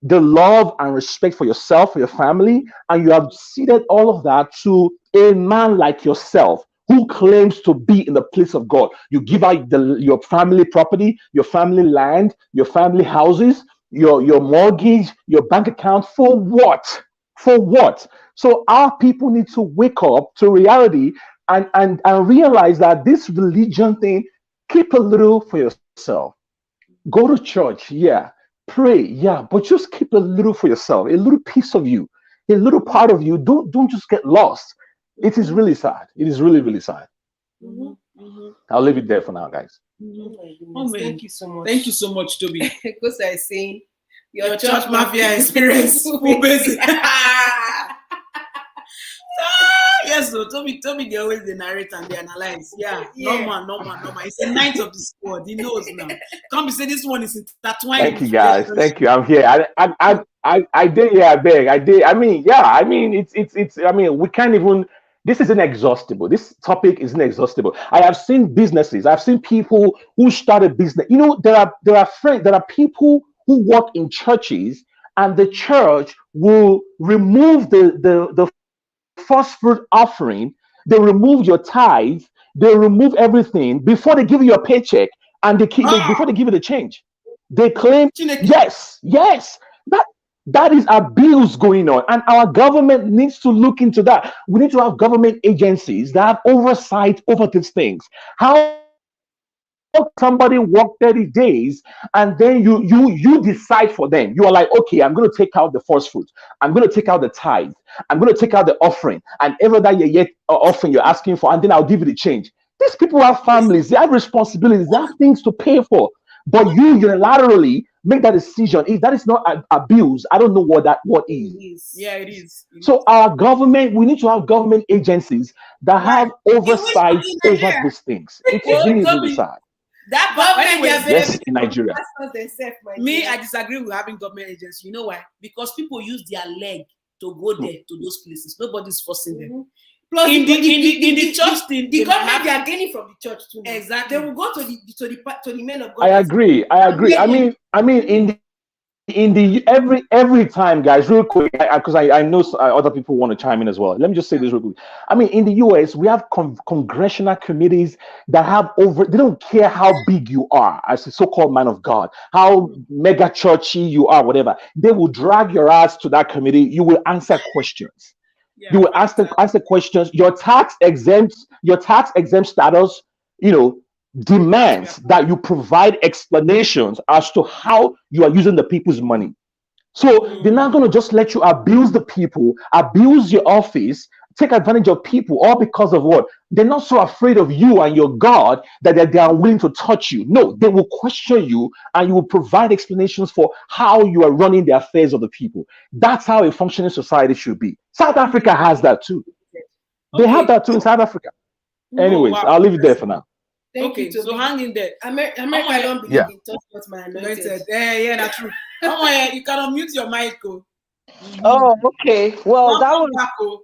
the love and respect for yourself, for your family, and you have ceded all of that to a man like yourself who claims to be in the place of God. You give out your family property, your family land, your family houses, your mortgage, your bank account. For what? For what? So our people need to wake up to reality and realize that this religion thing, keep a little for yourself. Go to church, yeah. Pray, yeah, but just keep a little for yourself, a little piece of you, a little part of you. Don't just get lost. It is really sad. It is really, really sad. I'll leave it there for now, guys. Oh, thank you so much. Thank you so much, Toby. Because I saying your church mafia experience. Yes, so Toby, they always they narrate and they analyze. Yeah. Normal. It's the ninth of the squad. He knows now. Can't be say this one is intertwined. Thank you, guys. Thank you. I'm here. I did. Yeah, I beg. I did. I mean, it's. I mean, we can't even. This is inexhaustible. This topic is inexhaustible. I have seen businesses. I've seen people who start a business. You know, there are people who work in churches, and the church will remove the first fruit offering. They remove your tithe. They remove everything before they give you a paycheck, and before they give you the change. They claim yes. That is abuse going on, and our government needs to look into that. We need to have government agencies that have oversight over these things. How somebody work 30 days and then you decide for them. You are like, okay, I'm going to take out the first fruit. I'm going to take out the tithe. I'm going to take out the offering. And ever that you yet offering you're asking for, and then I'll give you the change. These people have families. They have responsibilities. They have things to pay for. But you unilaterally make that decision. If that is not abuse, I don't know what is. Yeah, it is. So our government, we need to have government agencies that have oversight over these things. It's really, really sad. That government, yes, in Nigeria. Me, I disagree with having government agencies. You know why? Because people use their leg to go there to those places. Nobody's forcing them. Plus, in the church thing, the government they are gaining from the church too. Exactly. They will go to the men of God. I agree. I mean, in the every time, guys, real quick, because I know other people want to chime in as well. Let me just say this real quick. I mean, in the US, we have congressional committees that have they don't care how big you are as a so-called man of God, how mega churchy you are, whatever. They will drag your ass to that committee. You will answer questions. You will answer questions. Your tax exempt status, demands that you provide explanations as to how you are using the people's money. So they're not going to just let you abuse the people, abuse your office, take advantage of people, all because of what? They're not so afraid of you and your God that they are willing to touch you. No, they will question you and you will provide explanations for how you are running the affairs of the people. That's how a functioning society should be. South Africa has that too. They have that too in South Africa. Anyways, I'll leave it there for now. Okay, so hang in there. America don't believe in touch what my anointed. Yeah, that's true. You can unmute your mic. Oh, okay. Well, that was.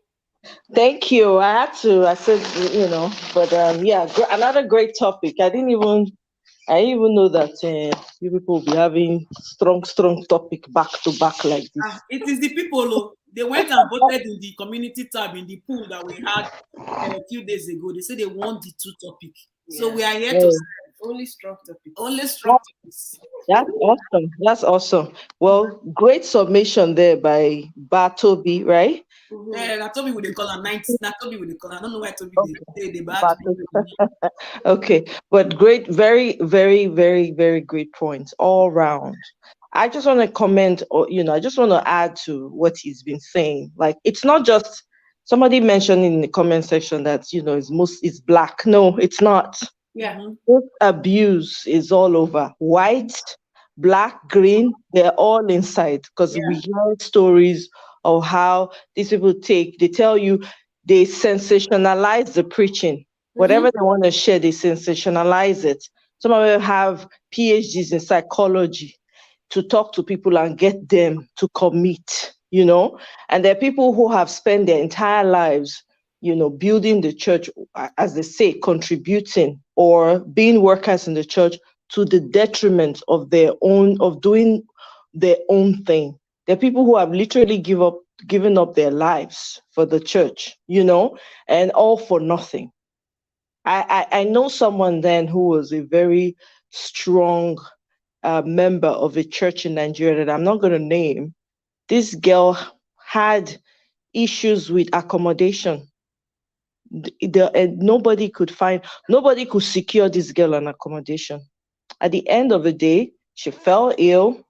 Thank you. I said, but another great topic. I didn't even know that you people will be having strong topic back to back like this. It is the people. They went and voted in the community tab in the pool that we had a few days ago. They said they want the two topics. Yeah. So we are here to only strong topics. Only strong topics. That's awesome. Well, great submission there by Batobi, right? Mm-hmm. Yeah, Toby would call her 90. Toby would call her. I don't know why Toby did the Okay, but great, very, very, very, very great points all round. I just want to comment, I just want to add to what he's been saying. Like, it's not just somebody mentioned in the comment section that it's black. No, it's not. Yeah. This abuse is all over. White, black, green, they're all inside because we hear stories of how these people they tell you they sensationalize the preaching. Whatever they want to share, they sensationalize it. Some of them have PhDs in psychology to talk to people and get them to commit, and there are people who have spent their entire lives, building the church, as they say, contributing or being workers in the church to the detriment of doing their own thing. There are people who have literally given up their lives for the church, and all for nothing. I know someone then who was a very strong member of a church in Nigeria that I'm not going to name. This girl had issues with accommodation. Nobody could secure this girl an accommodation. At the end of the day, she fell ill.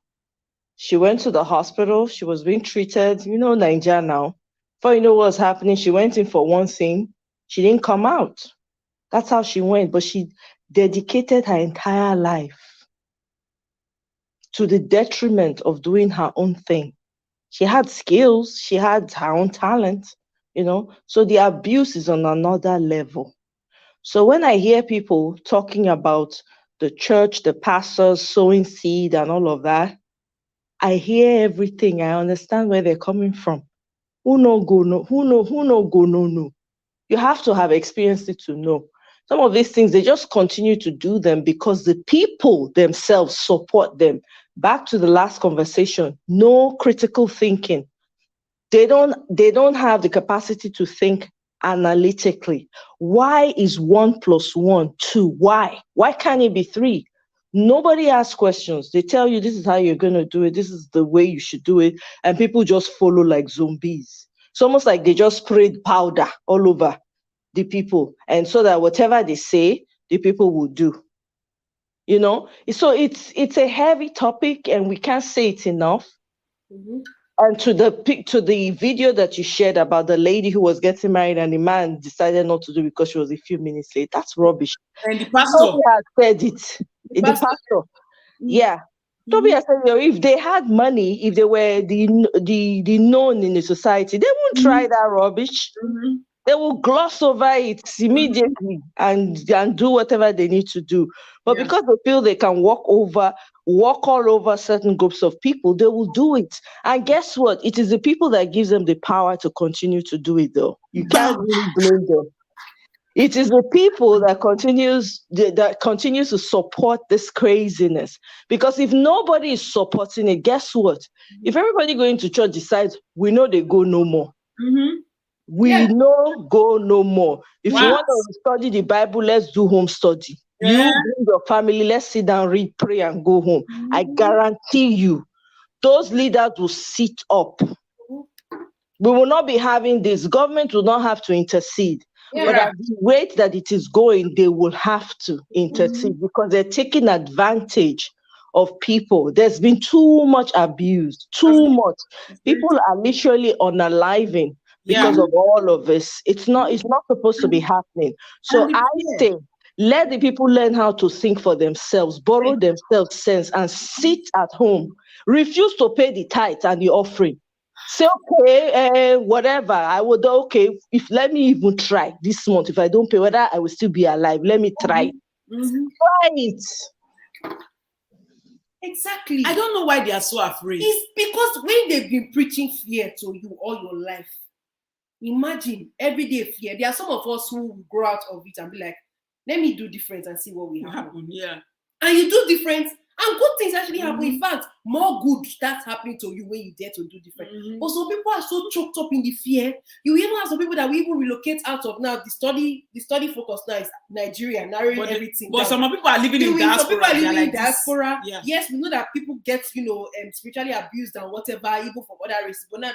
She went to the hospital. She was being treated. Nigeria now. Before you know what was happening, she went in for one thing. She didn't come out. That's how she went. But she dedicated her entire life to the detriment of doing her own thing. She had skills. She had her own talent, So the abuse is on another level. So when I hear people talking about the church, the pastors sowing seed and all of that, I hear everything. I understand where they're coming from. Who no go no. You have to have experienced it to know. Some of these things, they just continue to do them because the people themselves support them. Back to the last conversation, no critical thinking. They don't have the capacity to think analytically. Why is 1 + 1 2? Why? Why can't it be 3? Nobody asks questions. They tell you this is how you're going to do it. This is the way you should do it. And people just follow like zombies. It's almost like they just sprayed powder all over the people. And so that whatever they say, the people will do. You know, so it's a heavy topic, and we can't say it enough. Mhm. And to the video that you shared about the lady who was getting married and the man decided not to do because she was a few minutes late, that's rubbish. And the pastor. Toby has said it. The pastor. pastor. Yeah. Toby has said, if they had money, if they were the known in the society, they won't try that rubbish. They will gloss over it immediately and do whatever they need to do. But because they feel they can walk all over certain groups of people, they will do it. And guess what? It is the people that gives them the power to continue to do it, though. You can't really blame them. It is the people that continues to support this craziness. Because if nobody is supporting it, guess what? If everybody going to church decides, we know they go no more. We know go no more. If you want to study the Bible, let's do home study. You bring your family, let's sit down, read, pray, and go home. I guarantee you, those leaders will sit up. We will not be having this. Government will not have to intercede. But at the rate that it is going, they will have to intercede because they're taking advantage of people. There's been too much abuse, too much. People are literally unaliving because of all of this. It's not supposed to be happening. So I say, let the people learn how to think for themselves, borrow themselves sense, and sit at home. Refuse to pay the tithe and the offering. Say, okay, whatever. I would, if let me even try this month. If I don't pay, whether I will still be alive, let me try. Try it. Exactly. I don't know why they are so afraid. It's because when they've been preaching fear to you all your life, imagine everyday fear. There are some of us who will grow out of it and be like, let me do different and see what will happen. Yeah. And you do different, and good things actually happen. In fact, more good starts happening to you when you dare to do different. But some people are so choked up in the fear. You even have some people that we even relocate out of now. The study focus now is Nigeria, narrowing everything. But some people are living in diaspora. Some people are living in diaspora. Yeah. Yes, we know that people get spiritually abused and whatever, even from other races. But now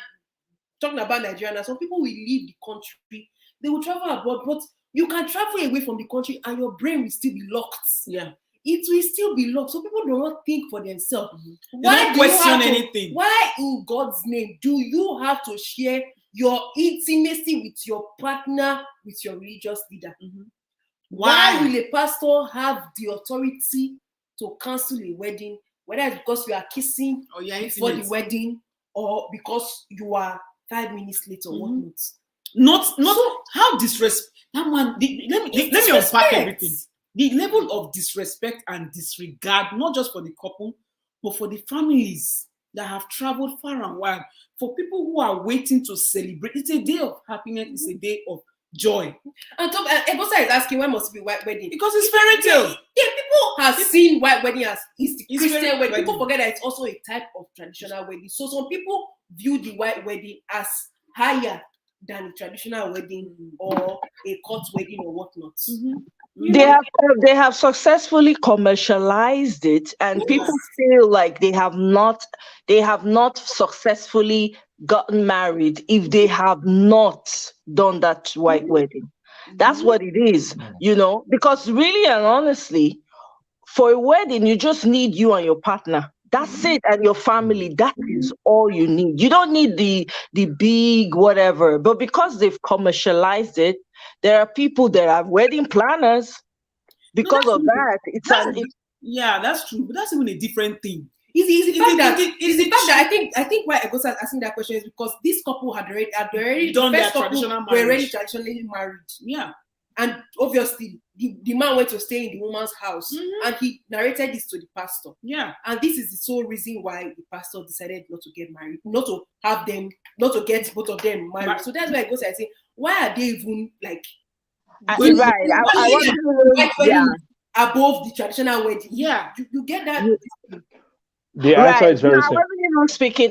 talking about Nigeria now, some people will leave the country. They will travel abroad, but you can travel away from the country and your brain will still be locked. Yeah. It will still be locked. So people do not think for themselves. Why don't question anything? Why in God's name do you have to share your intimacy with your partner, with your religious leader? Why will a pastor have the authority to cancel a wedding, whether it's because you are kissing before the wedding or because you are 5 minutes late or whatnot? Not so, how disrespect that man. Let me unpack everything. The level of disrespect and disregard, not just for the couple, but for the families that have traveled far and wide, for people who are waiting to celebrate. It's a day of happiness. It's a day of joy. And Egosa is asking, why must it be white wedding? Because it's fairy tale. Yeah, people have seen white wedding as the Christian wedding. People forget that it's also a type of traditional wedding. So some people view the white wedding as higher than a traditional wedding or a court wedding or whatnot. They have successfully commercialized it, and people feel like they have not successfully gotten married if they have not done that white wedding. That's what it is, because really and honestly, for a wedding, you just need you and your partner. That's it, and your family. That is all you need. You don't need the big whatever. But because they've commercialized it, there are people that are wedding planners. Because of that, that's true. But that's even a different thing. It's the fact that I think why Egosa is asking that question is because this couple had already done their traditional marriage. Were already traditionally married. Yeah. And obviously, the man went to stay in the woman's house, and he narrated this to the pastor. Yeah. And this is the sole reason why the pastor decided not to get married, not to get both of them married. So that's why Egosa is saying, why are they even like right? I want to know above the traditional wedding. Yeah, you get that. The answer is very simple.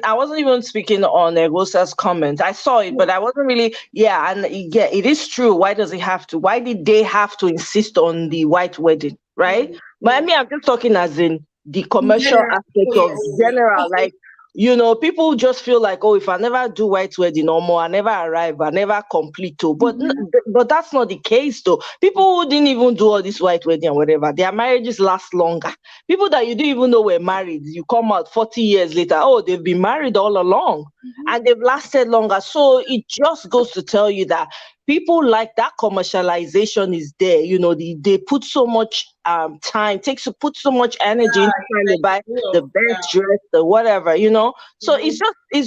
I wasn't even speaking on Egosa's comment. I saw it, but I wasn't really. It is true. Why does it have to? Why did they have to insist on the white wedding? Right? But I mean, I'm just talking as in the commercial aspect of general, like. People just feel like, if I never do white wedding no more, I never arrive, I never complete. But but that's not the case though. People who didn't even do all this white wedding and whatever, their marriages last longer. People that you didn't even know were married, you come out 40 years later, oh, they've been married all along, and they've lasted longer. So it just goes to tell you that people like that commercialization is there. You know, they put so much time, put so much energy into trying to buy the best dress, the whatever, you know. So it's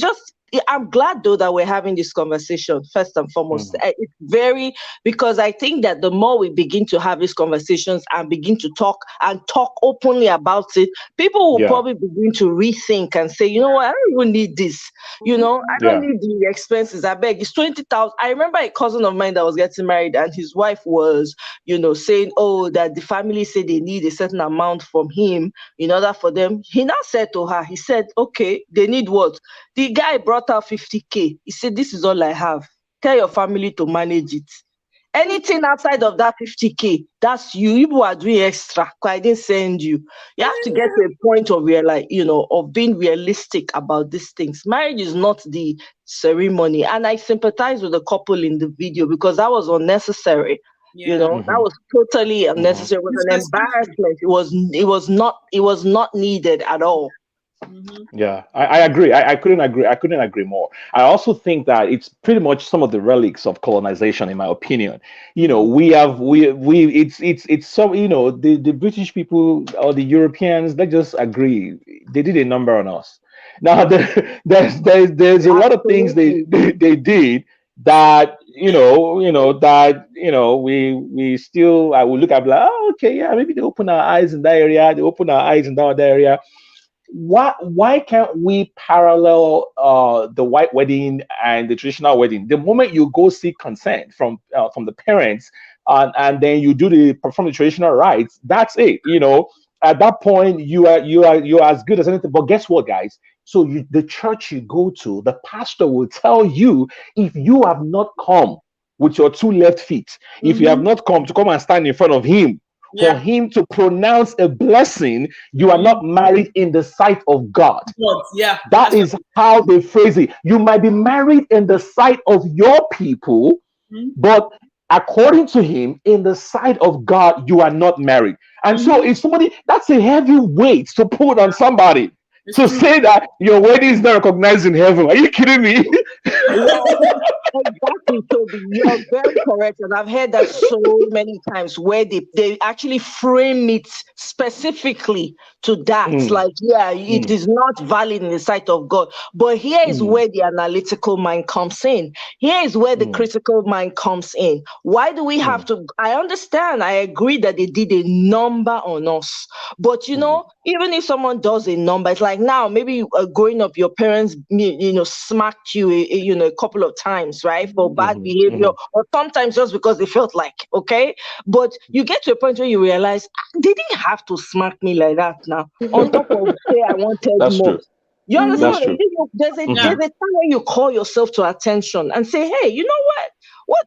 just I'm glad though that we're having this conversation first and foremost. It's very, because I think that the more we begin to have these conversations and begin to talk openly about it, people will probably begin to rethink and say, you know what, I don't even need this. You know, I don't need the expenses. I beg, it's 20,000. I remember a cousin of mine that was getting married, and his wife was, you know, saying, oh, that the family said they need a certain amount from him in order for them. He now said to her, he said, okay, they need what? The guy brought out 50K. He said, this is all I have. Tell your family to manage it. Anything outside of that 50K, that's you. You are doing extra. I didn't send you. You have to get to a point of of being realistic about these things. Marriage is not the ceremony. And I sympathize with the couple in the video because that was unnecessary. You know, that was totally unnecessary. It was an embarrassment. It was not needed at all. Yeah, I agree. I couldn't agree more. I also think that it's pretty much some of the relics of colonization, in my opinion. You know, it's some, you know, the British people or the Europeans, they just agree. They did a number on us. Now there's a lot of things they did that we still, I will look at like, oh, okay, yeah, maybe they open our eyes in that area, they open our eyes in that area. Why can't we parallel the white wedding and the traditional wedding? The moment you go seek consent from the parents, and then you perform the traditional rites, that's it. You know, at that point you are as good as anything. But guess what, guys? So the church you go to, the pastor will tell you, if you have not come with your two left feet, if you have not come and stand in front of him, for him to pronounce a blessing, you are not married in the sight of God. Yeah, that is how they phrase it. You might be married in the sight of your people, but according to him, in the sight of God, you are not married. And so if somebody, that's a heavy weight to put on somebody. To say that your wedding is not recognized in heaven. Are you kidding me? Exactly, Toby. You're very correct. And I've heard that so many times where they actually frame it specifically to that. Like, it is not valid in the sight of God. But here is where the analytical mind comes in. Here is where the critical mind comes in. Why do we have to? I understand. I agree that they did a number on us. But, you know, even if someone does a number, it's like now, maybe growing up, your parents, smacked you, a couple of times, right, for bad behavior, or sometimes just because they felt like, okay. But you get to a point where you realize they didn't have to smack me like that now. On top of say I wanted That's more. True. You understand That's what I mean? There's a time when you call yourself to attention and say, hey, you know what?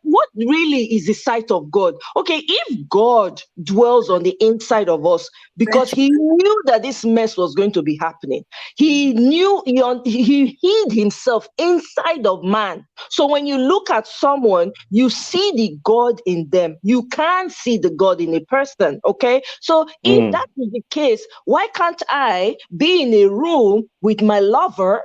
What really is the sight of God? Okay, if God dwells on the inside of us, because he knew that this mess was going to be happening. He knew he hid himself inside of man. So when you look at someone, you see the God in them. You can't see the God in a person, okay? So if that is the case, why can't I be in a room with my lover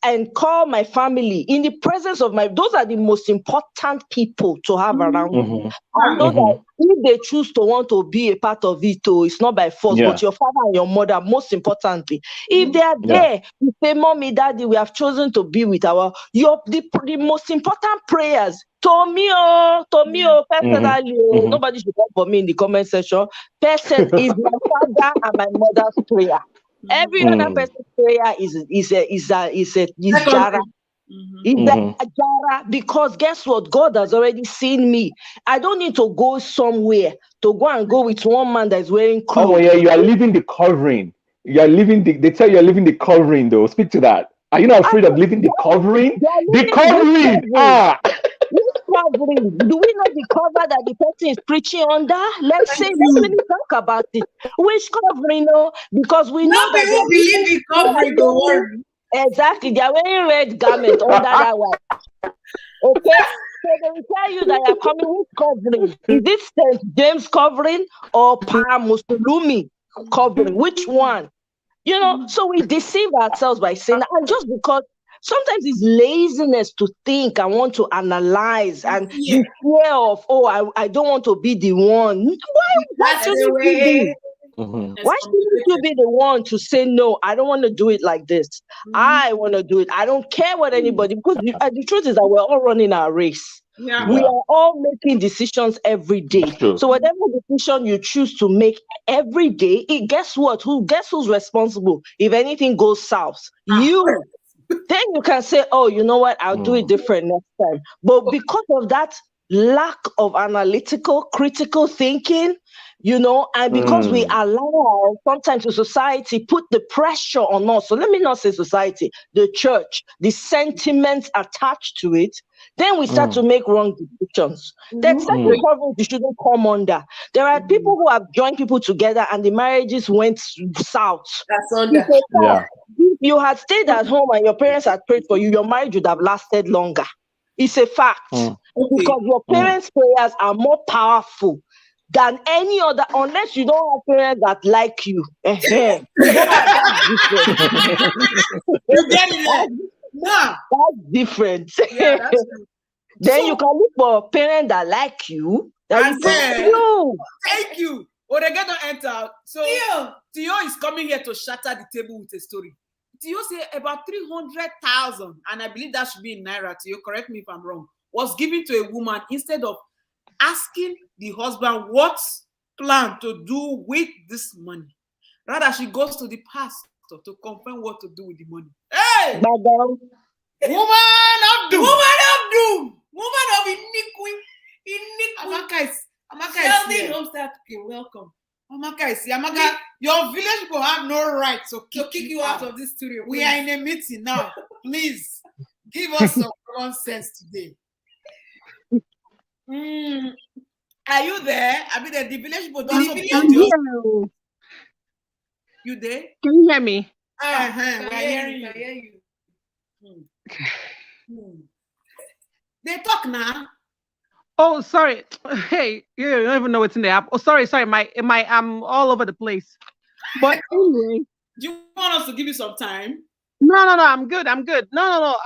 and call my family in the presence of those are the most important people to have around you. And those are, if they choose to want to be a part of it, it's not by force, but your father and your mother, most importantly, if they are there, you say, Mommy, Daddy, we have chosen to be with the most important prayers. To me, personally, nobody should come for me in the comment section. Person is my father and my mother's prayer. Every other person's prayer is jara. It's a jara, because guess what? God has already seen me. I don't need to go somewhere to go with one man that's wearing clothes. Oh yeah, you are leaving the covering. You are leaving they tell you are leaving the covering though. Speak to that. Are you not afraid of leaving the covering? The covering! Which covering? Do we know the cover that the person is preaching under? Let's talk about it. Which covering? No, because we know that people believe the covering. Don't worry. Exactly, they are wearing red garment under that one. Okay, they will tell you that you're coming with covering. Is it St. James covering or Pa Musulumi covering? Which one? You know, so we deceive ourselves by saying that. And just because sometimes it's laziness to think and want to analyze and the fear of, I don't want to be the one. Why should you be? Why shouldn't you be the one to say, no, I don't want to do it like this. I want to do it. I don't care what anybody, because the truth is that we're all running our race. We are all making decisions every day. So whatever decision you choose to make every day, guess what? Guess who's responsible if anything goes south? You. Then you can say, oh, you know what? I'll do it different next time. But because of that lack of analytical, critical thinking, you know, and because we allow sometimes the society put the pressure on us. So let me not say society, the church, the sentiments attached to it. Then we start to make wrong decisions. That's the problem you shouldn't come under. There are people who have joined people together and the marriages went south. That's under. If you had stayed at home and your parents had prayed for you, your marriage would have lasted longer. It's a fact. Because your parents' prayers are more powerful than any other, unless you don't have parents that like you. You get it? No. That's different. Yeah, that's Then you can look for a parent that like you. That you. Thank you. Or they get to enter. So Theo is coming here to shatter the table with a story. Theo say about 300,000, and I believe that should be in Naira. Theo, correct me if I'm wrong, was given to a woman instead of asking the husband what plan to do with this money. Rather, she goes to the pastor to confirm what to do with the money. Hey! Madam. Woman of doom! Woman of doom! Woman of iniquity! Amaka is Sheldon Homestead, welcome. Amaka is here. Amaka, your village people have no right to kick you out of this studio. We are in a meeting now. Please, give us some common sense today. Are you there? I mean, the village people don't you. You there? Can you hear me? We're hearing you. They talk now. Oh, sorry. Hey, you don't even know what's in the app. Oh, sorry. I'm all over the place. But anyway, do you want us to give you some time? No. I'm good. No.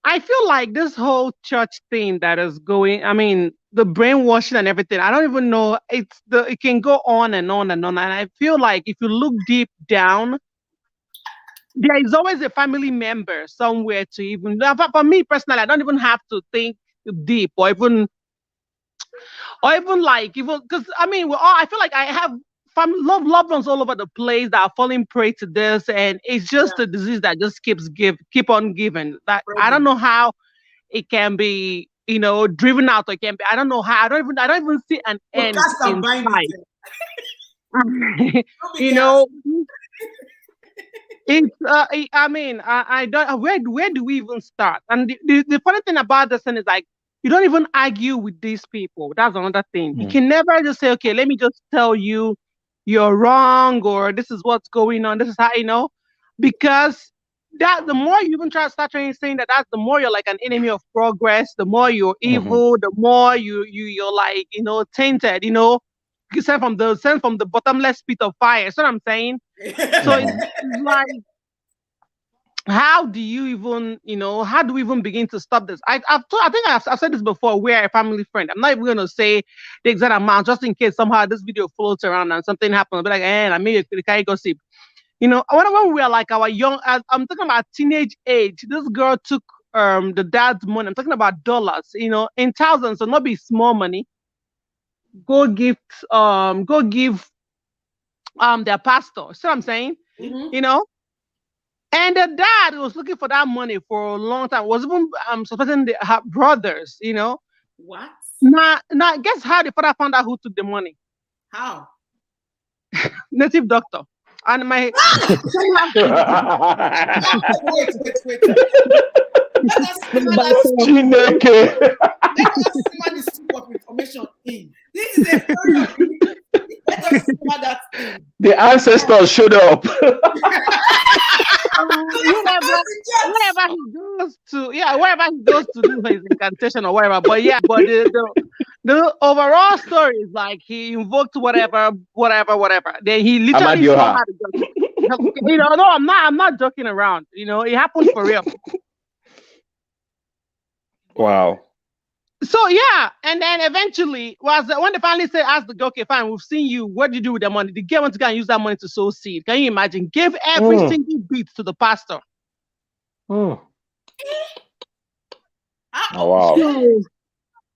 I feel like this whole church thing that is going. I mean, the brainwashing and everything. I don't even know. It can go on and on and on. And I feel like if you look deep down, there is always a family member somewhere to even. For me personally, I don't even have to think deep or even because I mean I feel like I have loved ones all over the place that are falling prey to this, and it's just a disease that just keep on giving. That I don't know how it can be, driven out, or it can be. I don't know how. I don't even see an end in sight. It's I mean I don't where do we even start? And the funny thing about this thing is like you don't even argue with these people. That's another thing. You can never just say, okay, let me just tell you you're wrong, or this is what's going on, this is how because that the more you even try to start saying that's the more you're like an enemy of progress, the more you're evil, the more you're like tainted, sent from the bottomless pit of fire. That's what I'm saying. So it's like, how do you even, how do we even begin to stop this? I think I've said this before. We're a family friend. I'm not even going to say the exact amount, just in case somehow this video floats around and something happens. I'll be like, I made a carry gossip. When we were like our young, I'm talking about teenage age, this girl took the dad's money. I'm talking about dollars, in thousands, so not be small money. Go give their pastor. See what I'm saying? And the dad was looking for that money for a long time. Was even suspecting her brothers, What? Now, guess how the father found out who took the money? How? Native doctor. And my wait. Let us simmer the soup of information in. This is a story of let us simmer that in. The ancestors showed up. You never wherever he goes to do his incantation or whatever. But the overall story is like he invoked whatever. Then he literally saw how to go. No, I'm not joking around. It happened for real. Wow. So yeah, and then eventually when they finally asked the girl, okay, fine, we've seen you. What do you do with the money? The girl wants to go and use that money to sow seed. Can you imagine? Give every single bit to the pastor. Oh wow.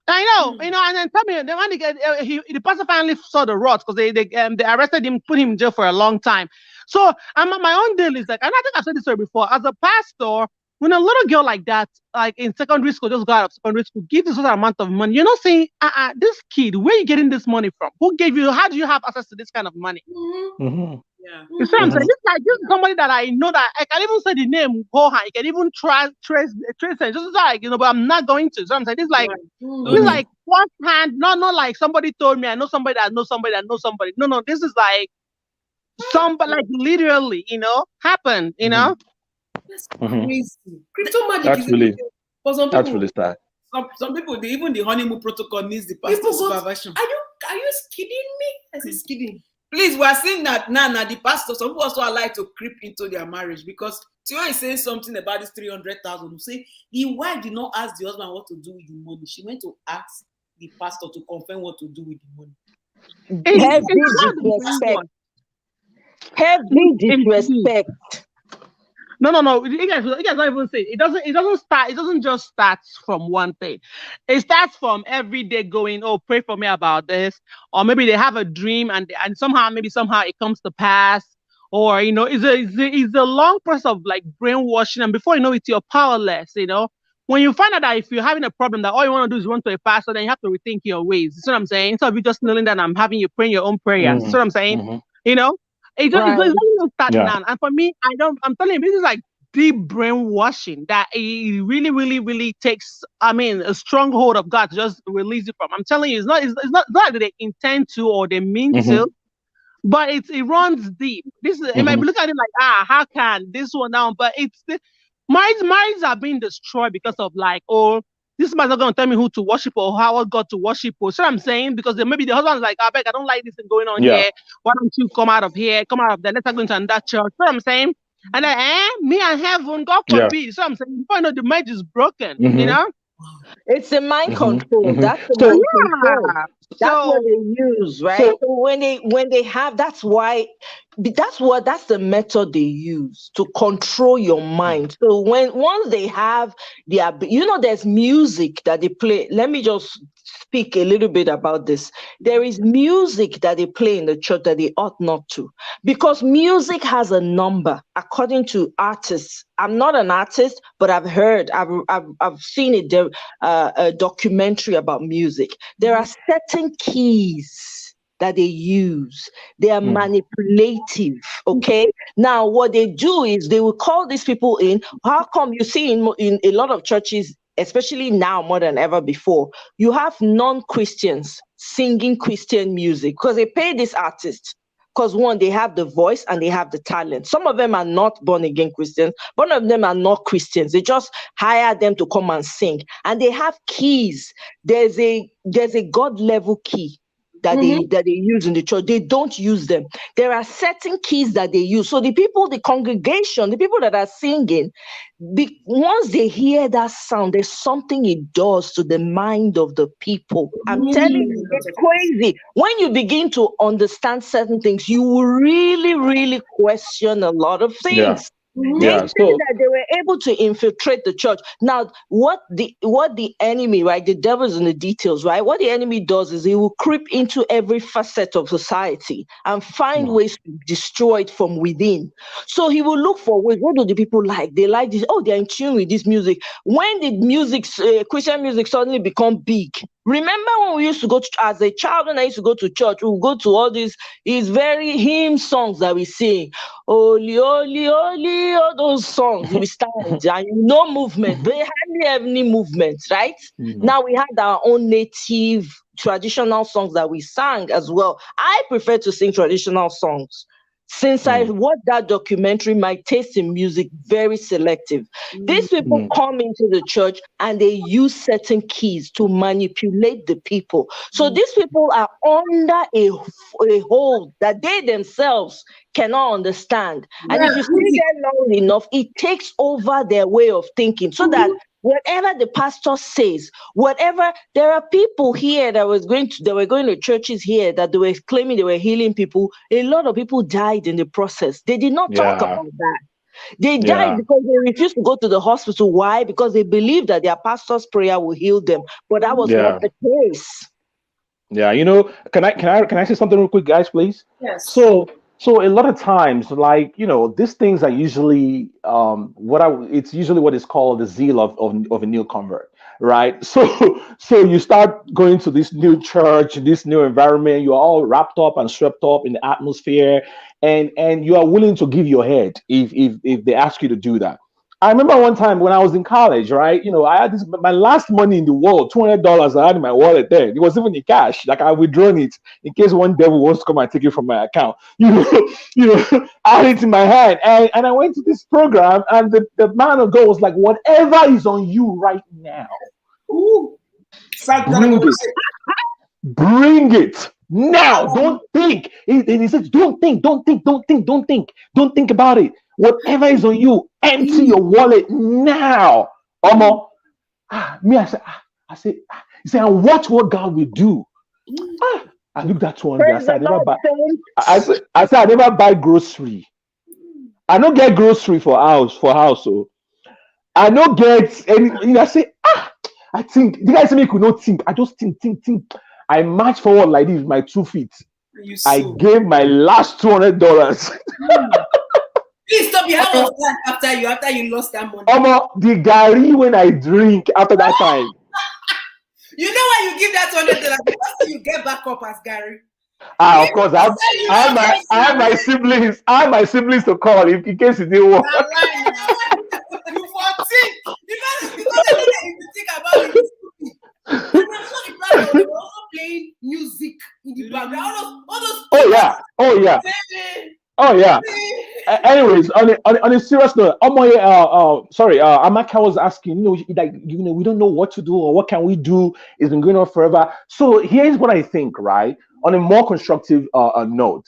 I know, and then tell me, the pastor finally saw the rods because they arrested him, put him in jail for a long time. So my own deal is like, and I think I've said this story before, as a pastor, when a little girl like that, like in secondary school, just got out of secondary school, give this amount of money, you're not saying, this kid, where are you getting this money from? Who gave you? How do you have access to this kind of money? Mm-hmm. Yeah. You see what I'm saying? This is somebody that I know that I can even say the name beforehand. I can even trace it. Just like, but I'm not going to. So I'm saying this like first hand, not like somebody told me, I know somebody that knows somebody that knows somebody. No, this is like somebody like literally, happened, That's crazy. Crypto magic That's really, for some people. that's really sad. Some people, even the honeymoon protocol needs the pastor's supervision. Are you kidding me? This is kidding. Please, we are seeing that now the pastor, some people also are like to creep into their marriage because Tio is saying something about this 300,000. You say the wife did not ask the husband what to do with the money. She went to ask the pastor to confirm what to do with the money. Heavy disrespect. No. You guys don't even say it. It doesn't just start from one thing. It starts from every day going, oh, pray for me about this, or maybe they have a dream and somehow it comes to pass, or it's a long process of like brainwashing, and before you know it, you're powerless. When you find out that if you're having a problem, that all you want to do is run to a pastor, then you have to rethink your ways. You see what I'm saying? Instead of you just kneeling down and having you praying your own prayers. You see what I'm saying? It doesn't start now. And for me, I'm telling you, this is like deep brainwashing that it really, really, really takes, a strong hold of God to just release it from. I'm telling you, it's not that they intend to or they mean to, but it runs deep. This is, you might look at it like, how can this one now? But marriages are being destroyed because of like, this man's not going to tell me who to worship or what God to worship. Or so I'm saying, because maybe the husband's like, I don't like this thing going on here. Why don't you come out of here? Come out of there. Let's go into that church. So I'm saying, and then, me and heaven, God forbid. So I'm saying, before I know, the marriage is broken. It's a mind control. That's the mind control. That's what they use, right? So when they have, that's the method they use to control your mind. So once they have there's music that they play. Let me just speak a little bit about this. There is music that they play in the church that they ought not to, because music has a number according to artists. I'm not an artist, but I've seen a documentary about music. There are certain keys that they use. They are manipulative. Okay. Now, what they do is they will call these people in. How come you see in a lot of churches, especially now more than ever before, you have non-Christians singing Christian music because they pay these artists. Because one, they have the voice and they have the talent. Some of them are not born again Christians. One of them are not Christians. They just hire them to come and sing. And they have keys. There's a God level key that they use in the church. They don't use them. There are certain keys that they use. So the congregation, the people that are singing, once they hear that sound, there's something it does to the mind of the people. I'm telling you, it's crazy. When you begin to understand certain things, you will really, really question a lot of things. They say that they were able to infiltrate the church. Now, what the enemy, right? The devil's in the details, right? What the enemy does is he will creep into every facet of society and find ways to destroy it from within. So he will look for ways. What do the people like? They like this. Oh, they're in tune with this music. When did Christian music suddenly become big? Remember when we used to go to, as a child, when I used to go to church, we would go to all these very hymn songs that we sing. Holy, holy, holy, all those songs. We stand and no movement. They hardly have any movement, right? Now we had our own native traditional songs that we sang as well. I prefer to sing traditional songs Since I watched that documentary, my taste in music very selective. These people come into the church and they use certain keys to manipulate the people. So these people are under a hold that they themselves cannot understand. And if you stay there long enough, it takes over their way of thinking, so that whatever the pastor says, whatever, there are people here that were going to churches here that they were claiming they were healing people. A lot of people died in the process. They did not talk about that. They died because they refused to go to the hospital. Why? Because they believed that their pastor's prayer will heal them. But that was not the case. Yeah, can I say something real quick, guys, please? Yes. So a lot of times, like, these things are usually it's usually what is called the zeal of a new convert, right? So you start going to this new church, this new environment, you're all wrapped up and swept up in the atmosphere, and you are willing to give your head if they ask you to do that. I remember one time when I was in college, right? I had my last money in the world, $200 I had in my wallet then. It was even in cash. Like, I withdrawn it in case one devil wants to come and take it from my account. I had it in my hand. And I went to this program, and the man of God was like, whatever is on you right now, bring it now. Don't think. And he says, don't think about it. Whatever is on you, empty your wallet now. Me, I say, and watch what God will do. I looked at 200. I said, I never buy grocery. I don't get grocery for house. So I don't get any. I say, I think. The guy said me could not think. I just think. I march forward like this with my 2 feet. I gave my last $200. Please stop. You have after you lost that money. The Gary when I drink after that time. You know why you give that $200? Because you get back up as Gary. Of course, I have my siblings. I have my siblings to call in case it didn't work. You 14. Because if you think about it, they were also playing music in the background. All those. Oh yeah. Anyways, on a serious note, Amaka was asking, we don't know what to do or what can we do. It's been going on forever. So here's what I think, right? On a more constructive note,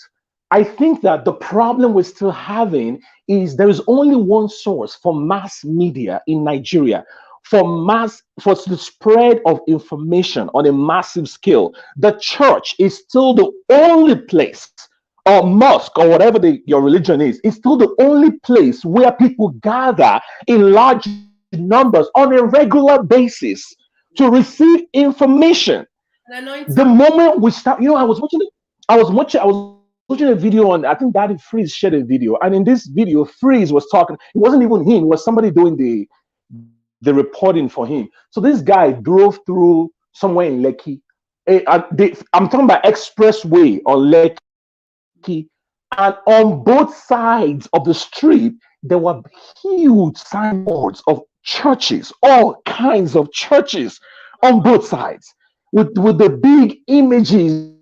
I think that the problem we're still having is there is only one source for mass media in Nigeria, for the spread of information on a massive scale. The church is still the only place, or mosque, or whatever your religion is, it's still the only place where people gather in large numbers on a regular basis to receive information. The moment we start, I was watching a video on, I think Daddy Freeze shared a video, and in this video, Freeze was talking. It wasn't even him; it was somebody doing the reporting for him. So this guy drove through somewhere in Lekki. I'm talking about expressway on Lekki. And on both sides of the street, there were huge signboards of churches, all kinds of churches on both sides, with the big images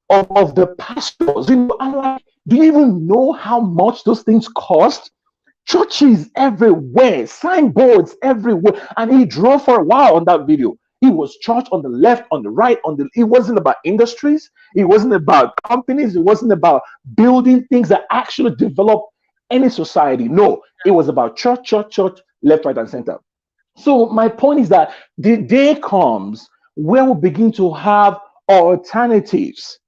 of the pastors. I'm like, do you even know how much those things cost? Churches everywhere, signboards everywhere. And he drove for a while on that video. It was church on the left, on the right, it wasn't about industries. It wasn't about companies. It wasn't about building things that actually develop any society. No, it was about church, left, right, and center. So my point is that the day comes where we begin to have alternatives,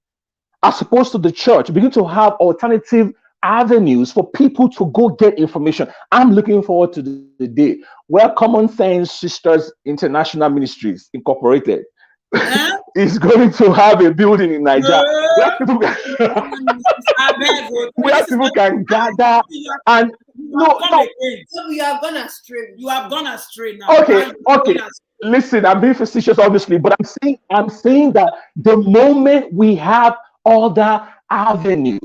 as opposed to the church, begin to have alternative avenues for people to go get information. I'm looking forward to the day where Commonsensesisters International Ministries Incorporated is going to have a building in Nigeria where people can gather and you have gone astray. You have gone astray now. Okay. Listen, I'm being facetious, obviously, but I'm saying that the moment we have other avenues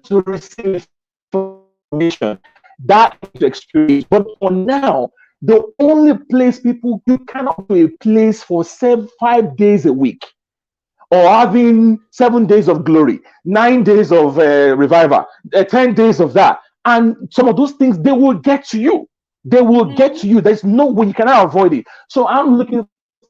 to receive information, that is experience. But for now, the only place you cannot do a place for 5 days a week, or having 7 days of glory, 9 days of revival, 10 days of that. And some of those things, they will get to you. They will get to you. There's no way you cannot avoid it. So I'm looking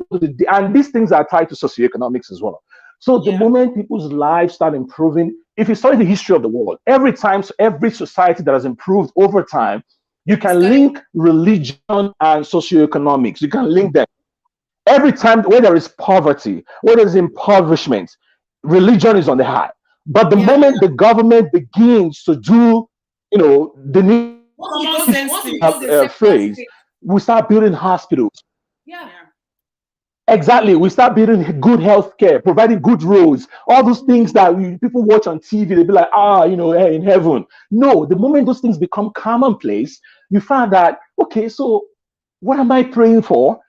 for and these things are tied to socioeconomics as well. So the moment people's lives start improving, if you study the history of the world, every society that has improved over time, you can link religion and socioeconomics. You can link them. Every time where there is poverty, where there is impoverishment, religion is on the high. But the moment the government begins to do, the need phrase, we start building hospitals. Exactly. We start building good health care, providing good roads, all those things that people watch on TV, they'll be like, hey, in heaven. No, the moment those things become commonplace, you find that, okay, so what am I praying for?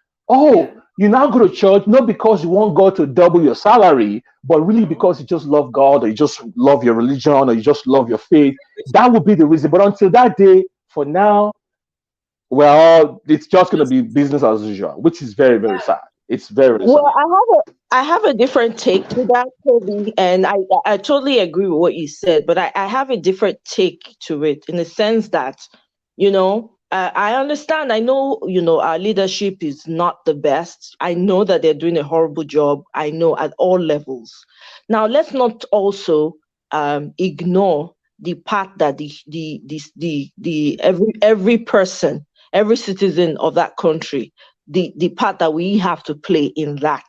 You now go to church, not because you want God to double your salary, but really because you just love God, or you just love your religion, or you just love your faith. That would be the reason. But until that day, for now, well, it's just going to be business as usual, which is very, very sad. It's very, very well. I have a different take to that, Toby, and I totally agree with what you said, but I have a different take to it in the sense that, I understand. I know, our leadership is not the best. I know that they're doing a horrible job. I know at all levels. Now, let's not also ignore the part that every person, every citizen of that country, the part that we have to play in that.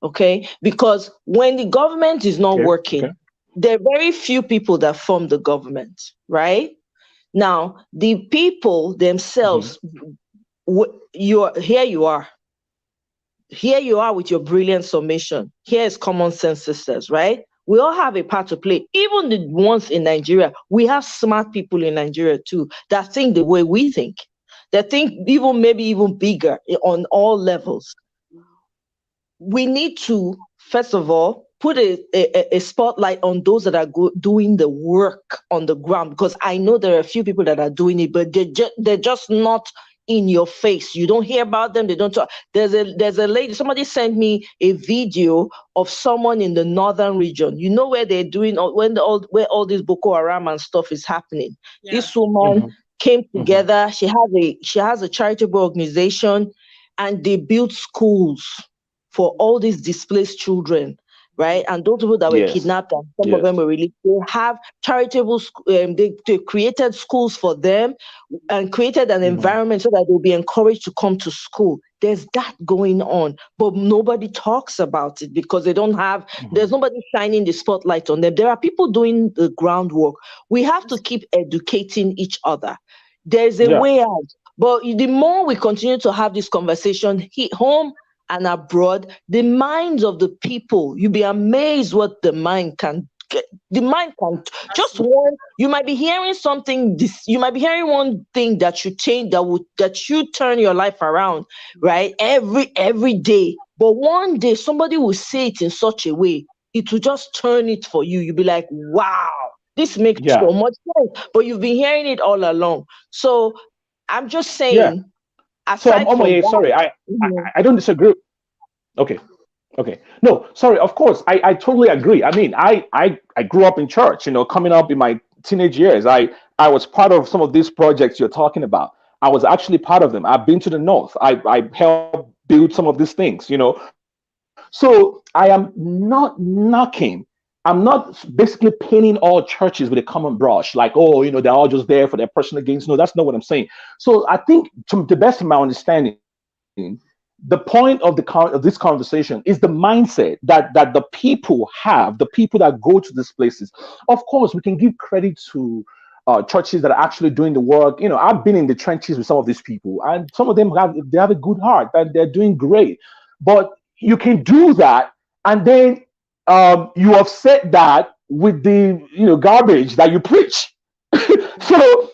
Okay, because when the government is not working, there are very few people that form the government, right? Now, the people themselves, here you are with your brilliant summation. Here is Common Sense Sisters, right? We all have a part to play. Even the ones in Nigeria, we have smart people in Nigeria too that think the way we think. That think maybe even bigger on all levels. We need to, first of all, put a spotlight on those that are doing the work on the ground, because I know there are a few people that are doing it, but they're just not in your face. You don't hear about them. They don't talk. There's a lady, somebody sent me a video of someone in the northern region. You know where they're doing, where all this Boko Haram and stuff is happening. This woman came together. She has a charitable organization, and they built schools for all these displaced children, right? And those people that were kidnapped, and some of them were released. They have charitable, they created schools for them and created an environment so that they'll be encouraged to come to school. There's that going on, but nobody talks about it because they don't have, there's nobody shining the spotlight on them. There are people doing the groundwork. We have to keep educating each other. There's a way out, but the more we continue to have this conversation home and abroad, the minds of the people, you'll be amazed what the mind can get. The mind can just one. You might be hearing something. You might be hearing one thing that should change, that should turn your life around, right? Every day, but one day somebody will say it in such a way, it will just turn it for you. You'll be like, wow, this makes so much sense. But you've been hearing it all along. So I'm just saying. So sorry, I don't disagree. Okay. No, sorry. Of course, I totally agree. I mean, I grew up in church. Coming up in my teenage years, I was part of some of these projects you're talking about. I was actually part of them. I've been to the north. I helped build some of these things. So I am not knocking. I'm not basically painting all churches with a common brush, like, they're all just there for their personal gains. No, that's not what I'm saying. So I think, to the best of my understanding, the point of this conversation is the mindset that the people have, the people that go to these places. Of course, we can give credit to churches that are actually doing the work. I've been in the trenches with some of these people, and some of them have a good heart and they're doing great. But you can do that, and then you offset that with the garbage that you preach.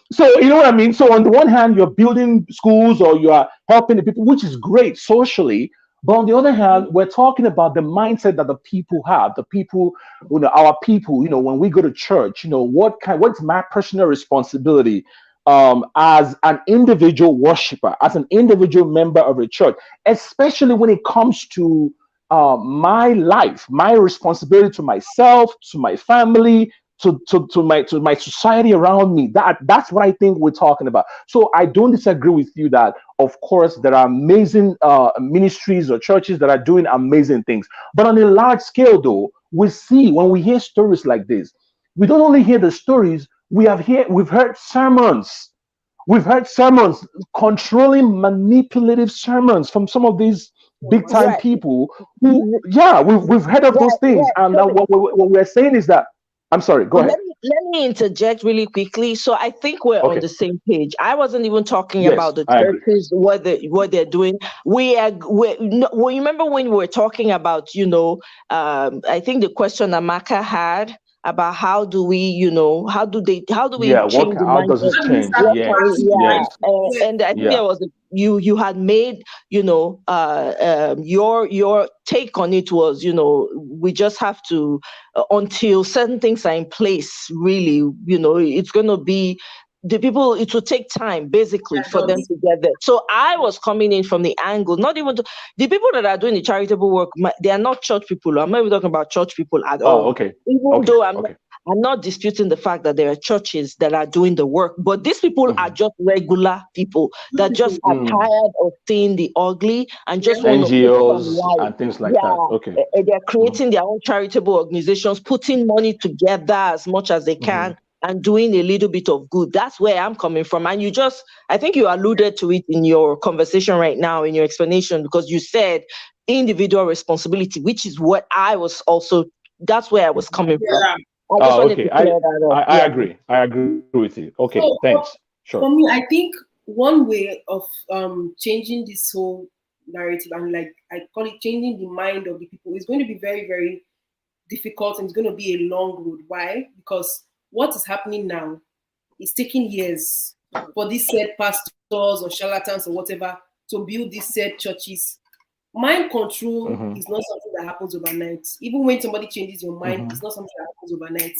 So you know what I mean? So on the one hand, you're building schools or you are helping the people, which is great socially. But on the other hand, we're talking about the mindset that the people have, the people, our people, when we go to church, what's my personal responsibility as an individual worshiper, as an individual member of a church, especially when it comes to my life, my responsibility to myself, to my family, to my society around me. That's what I think we're talking about. So I don't disagree with you that of course there are amazing ministries or churches that are doing amazing things, but on a large scale though, we see when we hear stories like this, we don't only hear the stories, we've heard sermons. We've heard sermons, controlling, manipulative sermons from some of these big time Right. people who, yeah, we've heard of those Right. things. And now what we're saying is that, I'm sorry, go ahead. Let me interject really quickly. So I think we're on Okay. the same page. I wasn't even talking Yes, about the I agree. churches, what they're doing. Well, you remember when we were talking about, I think the question Amaka had about how do we Yeah, change the how does mindset? this change? What Yes, can we, yes, and I think yeah. there was you had made your take on it was we just have to until certain things are in place. Really, it's going to be the people. It will take time basically for them to get there. So I was coming in from the angle, not even the people that are doing the charitable work. They are not church people. I'm not even talking about church people at all. Oh, okay. Even though I'm not disputing the fact that there are churches that are doing the work, but these people are just regular people that just are tired of seeing the ugly and just want to put some NGOs light. and things like that. Okay. They're creating their own charitable organizations, putting money together as much as they can, and doing a little bit of good. That's where I'm coming from. And I think you alluded to it in your conversation right now, in your explanation, because you said individual responsibility, which is what that's where I was coming from. I just wanted to clear that up. I agree. I agree with you. Okay, So, thanks. Sure. For me, I think one way of changing this whole narrative, and like I call it changing the mind of the people, is going to be very, very difficult, and it's going to be a long road. Why? Because what is happening now is taking years for these said pastors or charlatans or whatever to build these said churches. Mind control is not something that happens overnight. Even when somebody changes your mind, it's not something that happens overnight.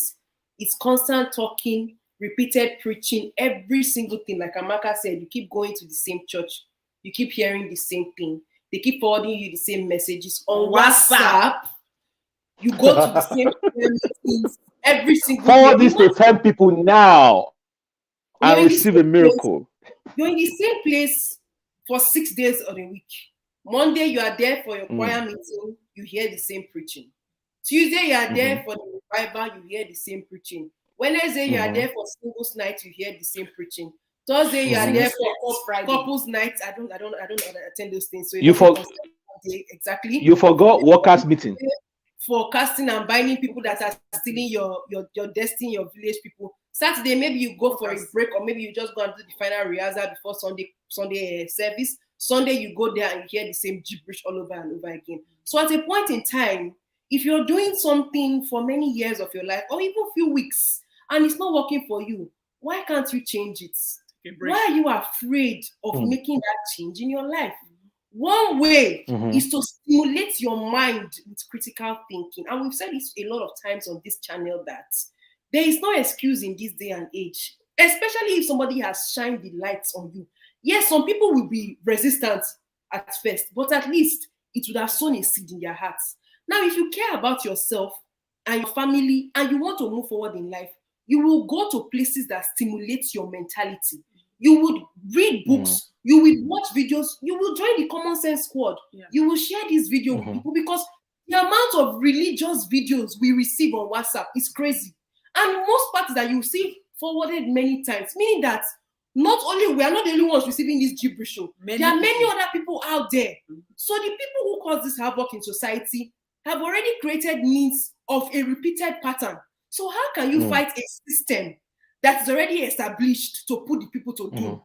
It's constant talking, repeated preaching, every single thing. Like Amaka said, you keep going to the same church, you keep hearing the same thing. They keep forwarding you the same messages on WhatsApp. You go to the same things every single Forward this to 10 people now and receive a miracle. You're in the same place for 6 days of a week. Monday, you are there for your choir meeting, you hear the same preaching. Tuesday, you are there for the revival, you hear the same preaching. Wednesday, you are there for singles night, you hear the same preaching. Thursday, you are there for couples nights. I don't attend those things. So you forgot workers meeting. Forecasting and binding people that are stealing your destiny, your village people. Saturday, maybe you go for a break, or maybe you just go and do the final rehearsal before Sunday service. Sunday, you go there and you hear the same gibberish all over and over again. So at a point in time, if you're doing something for many years of your life, or even a few weeks, and it's not working for you, why can't you change it? Why are you afraid of making that change in your life? One way is to stimulate your mind with critical thinking. And we've said this a lot of times on this channel, that there is no excuse in this day and age, especially if somebody has shined the lights on you. Yes, some people will be resistant at first, but at least it would have sown a seed in their hearts. Now, if you care about yourself and your family and you want to move forward in life, you will go to places that stimulate your mentality. You would read books, you will watch videos, you will join the Common Sense Squad. You will share this video with people, because the amount of religious videos we receive on WhatsApp is crazy. And most parts that you see forwarded many times, meaning that we are not the only ones receiving this gibberish. There are many other people out there. So the people who cause this havoc in society have already created means of a repeated pattern. So how can you fight a system that is already established to put the people to do?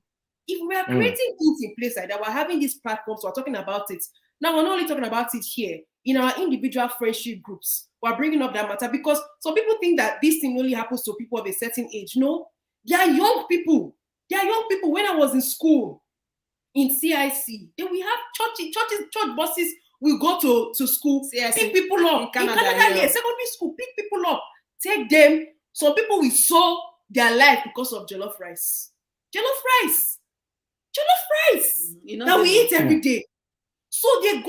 If we are creating things in place like that, we're having these platforms, we're talking about it. Now, we're not only talking about it here, in our individual friendship groups, we're bringing up that matter, because some people think that this thing only happens to people of a certain age. No, they are young people. They are young people. When I was in school, in CIC, then we have church buses. We go to school, CIC, pick people up. In Canada, secondary school, pick people up, take them. Some people will sow their life because of jollof rice. Jollof rice that we eat every day. So they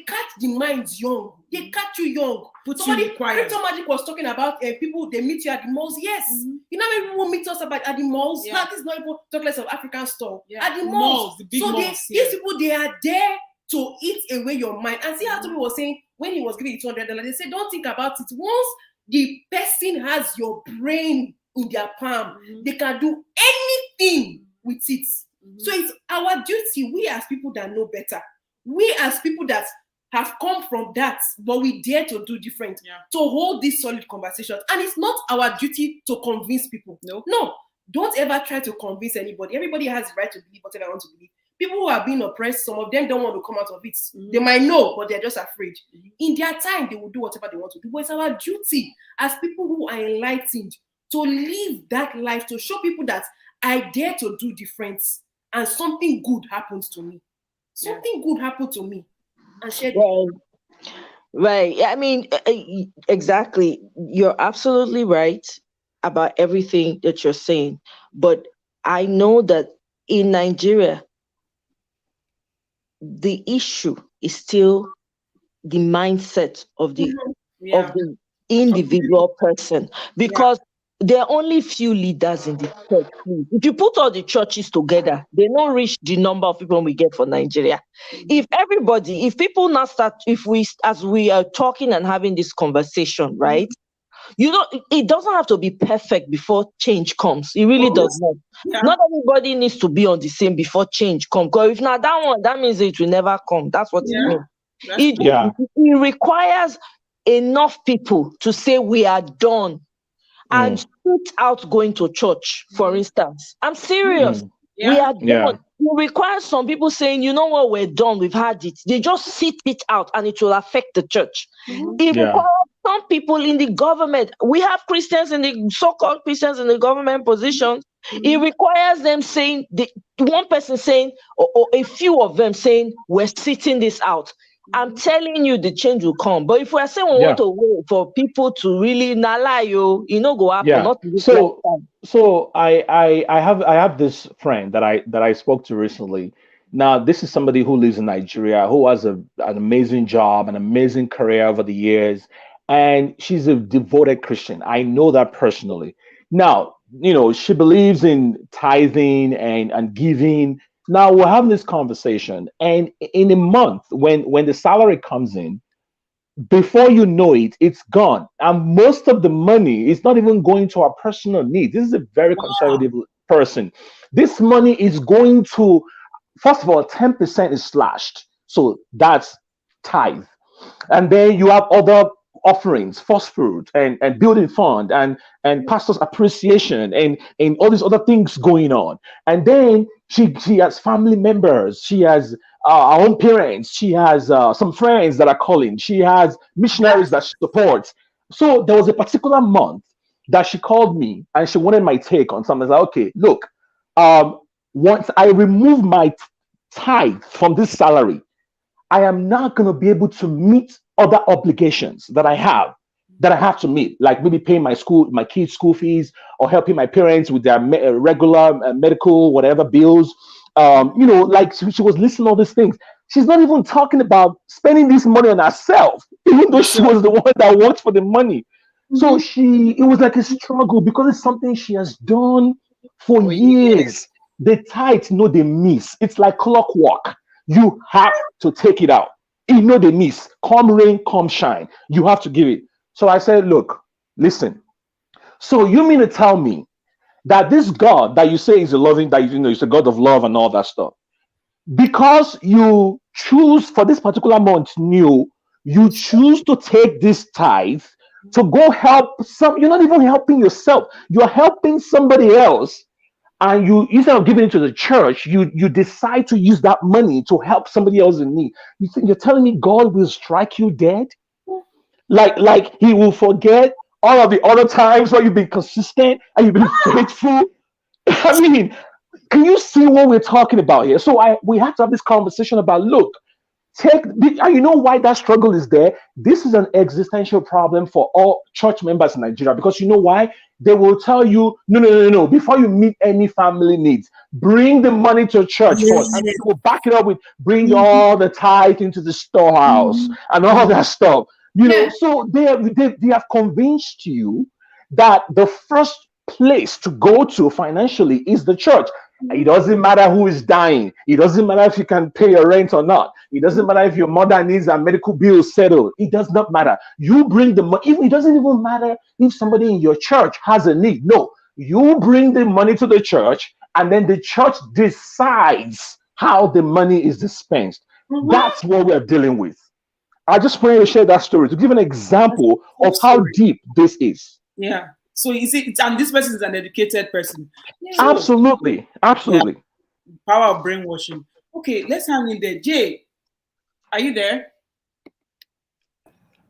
catch the minds young. They catch you young. Somebody, Crypto Magic was talking about people, they meet you at the malls. Yes. You know when people meet us at the malls? Yeah. Now, this is not even talk less of African store. Yeah. At the malls. The big So malls, these people, they are there to eat away your mind. And see how somebody was saying, when he was giving you $200, they said, don't think about it. Once the person has your brain in their palm, they can do anything with it. So it's our duty, we as people that know better, we as people that have come from that, but we dare to do different, to hold these solid conversations. And it's not our duty to convince people. No, don't ever try to convince anybody. Everybody has the right to believe whatever they want to believe. People who are being oppressed, some of them don't want to come out of it. They might know, but they're just afraid. In their time, they will do whatever they want to do. But it's our duty as people who are enlightened to live that life, to show people that I dare to do different, and something good happens to me. Something good happened to me. And share Right. I mean, exactly. You're absolutely right about everything that you're saying. But I know that in Nigeria, the issue is still the mindset of the individual person, because there are only few leaders in the church. If you put all the churches together, they don't reach the number of people we get for Nigeria. If people now start, as we are talking and having this conversation, right? It doesn't have to be perfect before change comes. It really does not. Not everybody needs to be on the same before change comes. Because if not that one, that means it will never come. That's what it means. It requires enough people to say we are done and sit out going to church, for instance. I'm serious. We are done. It requires some people saying, you know what, we're done, we've had it. They just sit it out and it will affect the church. It requires some people in the government. We have Christians in the so-called Christians in the government positions. It requires them saying, one person saying, or a few of them saying, we're sitting this out. I'm telling you, the change will come. But if we're saying we want to wait for people to really not lie, go happen. So I have this friend that I spoke to recently. Now, this is somebody who lives in Nigeria, who has an amazing job, an amazing career over the years, and she's a devoted Christian. I know that personally. Now, she believes in tithing and giving. Now we're having this conversation, and in a month, when the salary comes in, before you know it, it's gone. And most of the money is not even going to our personal needs. This is a very conservative person. This money is going to, first of all, 10% is slashed. So that's tithe. And then you have other offerings, first fruit and building fund and pastor's appreciation and all these other things going on. And then she has family members, she has her own parents, she has some friends that are calling, she has missionaries that she supports. So there was a particular month that she called me and she wanted my take on something. I was like, okay, look, once I remove my tithe from this salary, I am not going to be able to meet other obligations that I have to meet, like maybe paying my kids' school fees, or helping my parents with their regular medical whatever bills. Like she was listing all these things. She's not even talking about spending this money on herself, even though she was the one that worked for the money. So it was like a struggle because it's something she has done for years. The tithe, they miss. It's like clockwork. You have to take it out. They miss. Come rain, come shine. You have to give it. So I said, look, listen. So you mean to tell me that this God that you say is a loving, that is a God of love and all that stuff, because you choose for this particular month, you choose to take this tithe to go help you're not even helping yourself. You're helping somebody else. And you, instead of giving it to the church, you decide to use that money to help somebody else in need. You're telling me God will strike you dead? Like he will forget all of the other times where you've been consistent and you've been faithful? I mean, can you see what we're talking about here? So we have to have this conversation about, look, you know why that struggle is there? This is an existential problem for all church members in Nigeria, because you know why? they will tell you, no. Before you meet any family needs, bring the money to church first. And they will back it up with bring all the tithe into the storehouse and all that stuff. So they have convinced you that the first place to go to financially is the church. It doesn't matter who is dying. It doesn't matter if you can pay your rent or not. It doesn't matter if your mother needs a medical bill settled. It does not matter. You bring the money. It doesn't even matter if somebody in your church has a need. No, you bring the money to the church, and then the church decides how the money is dispensed. That's what we're dealing with. I just wanted to share that story to give an example of how deep this is. Yeah. So you see, and this person is an educated person. So, absolutely. Yeah. Power of brainwashing. Okay, let's hang in there. Jay, are you there?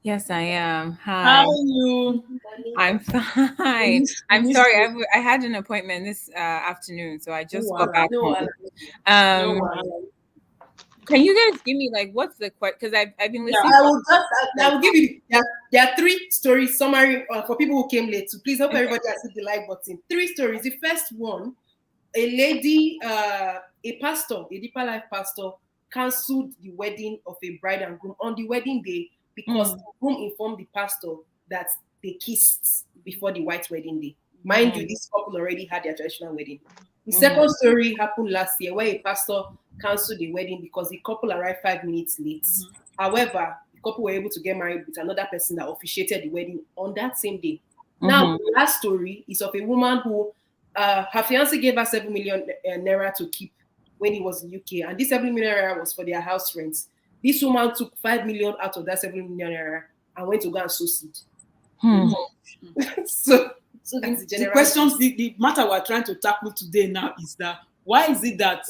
Yes, I am. Hi. How are you? I'm fine. I'm sorry. I had an appointment this afternoon, so I just got back home. Can you guys give me what's the question? Because I've been listening. I will give you. There are 3 stories summary for people who came late. So please hope everybody has hit the like button. 3 stories. The first one, a lady, a pastor, a Deeper Life pastor, cancelled the wedding of a bride and groom on the wedding day because the groom informed the pastor that they kissed before the white wedding day. Mind you, this couple already had their traditional wedding. The second story happened last year where a pastor cancelled the wedding because the couple arrived 5 minutes late. However, the couple were able to get married with another person that officiated the wedding on that same day. Now, the last story is of a woman who her fiance gave her 7 million naira to keep when he was in UK, and this 7 million naira was for their house rent. This woman took 5 million out of that 7 million naira and went to go and sow seed. So the questions, the matter we're trying to tackle today now is that why is it that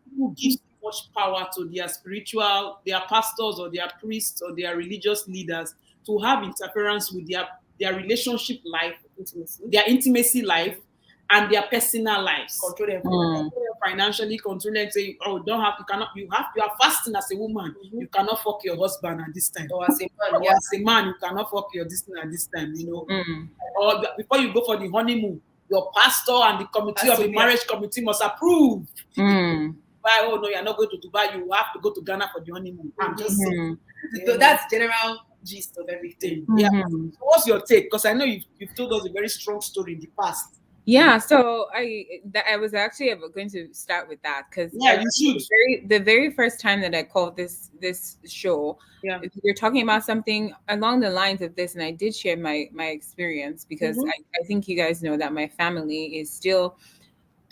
people give so much power to their pastors or their priests or their religious leaders to have interference with their relationship life, their intimacy life, and their personal lives? Control them financially, control them, say, you are fasting as a woman, you cannot fuck your husband at this time. Or as a man, as a man, you cannot fuck your this at this time, Or before you go for the honeymoon, your pastor and the committee of the marriage committee must approve. Oh no, you're not going to Dubai, you have to go to Ghana for the honeymoon. I'm just saying. So that's general gist of everything. Yeah. So what's your take? Because I know you've told us a very strong story in the past. Yeah, so I was actually going to start with that because you should. The very first time that I called this show, you're talking about something along the lines of this, and I did share my experience because I think you guys know that my family is still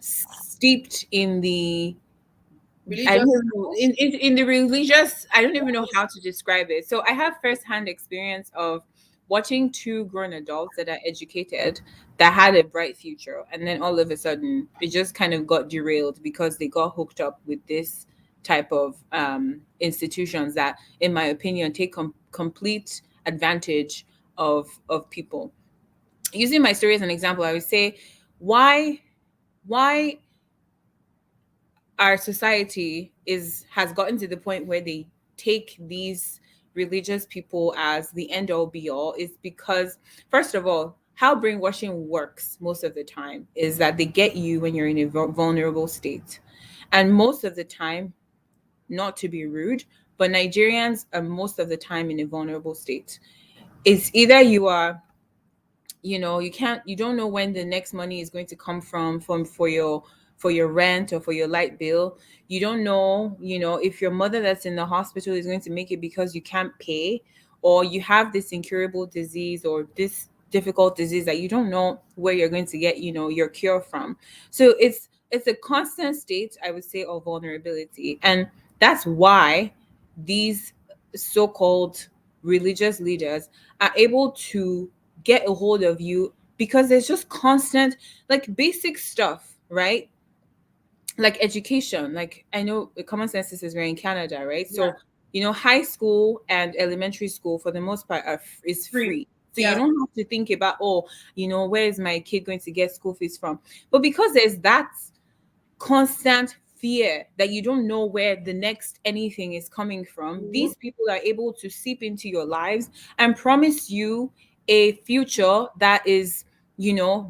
steeped in the in the religious. I don't even know how to describe it. So I have firsthand experience of watching 2 grown adults that are educated that had a bright future, and then all of a sudden it just kind of got derailed because they got hooked up with this type of institutions that, in my opinion, take complete advantage of people. Using my story as an example, I would say why our society has gotten to the point where they take these religious people as the end all be all is because, first of all, how brainwashing works most of the time is that they get you when you're in a vulnerable state. And most of the time, not to be rude, but Nigerians are most of the time in a vulnerable state. It's either you are, you don't know when the next money is going to come from for your rent or for your light bill. You don't know, if your mother that's in the hospital is going to make it because you can't pay, or you have this incurable disease or this difficult disease that you don't know where you're going to get, your cure from. So it's a constant state, I would say, of vulnerability. And that's why these so-called religious leaders are able to get a hold of you because there's just constant, basic stuff, right? Like education, I know commonsensesisters were in Canada, right? So, high school and elementary school for the most part is free. So you don't have to think about, where is my kid going to get school fees from? But because there's that constant fear that you don't know where the next anything is coming from, these people are able to seep into your lives and promise you a future that is,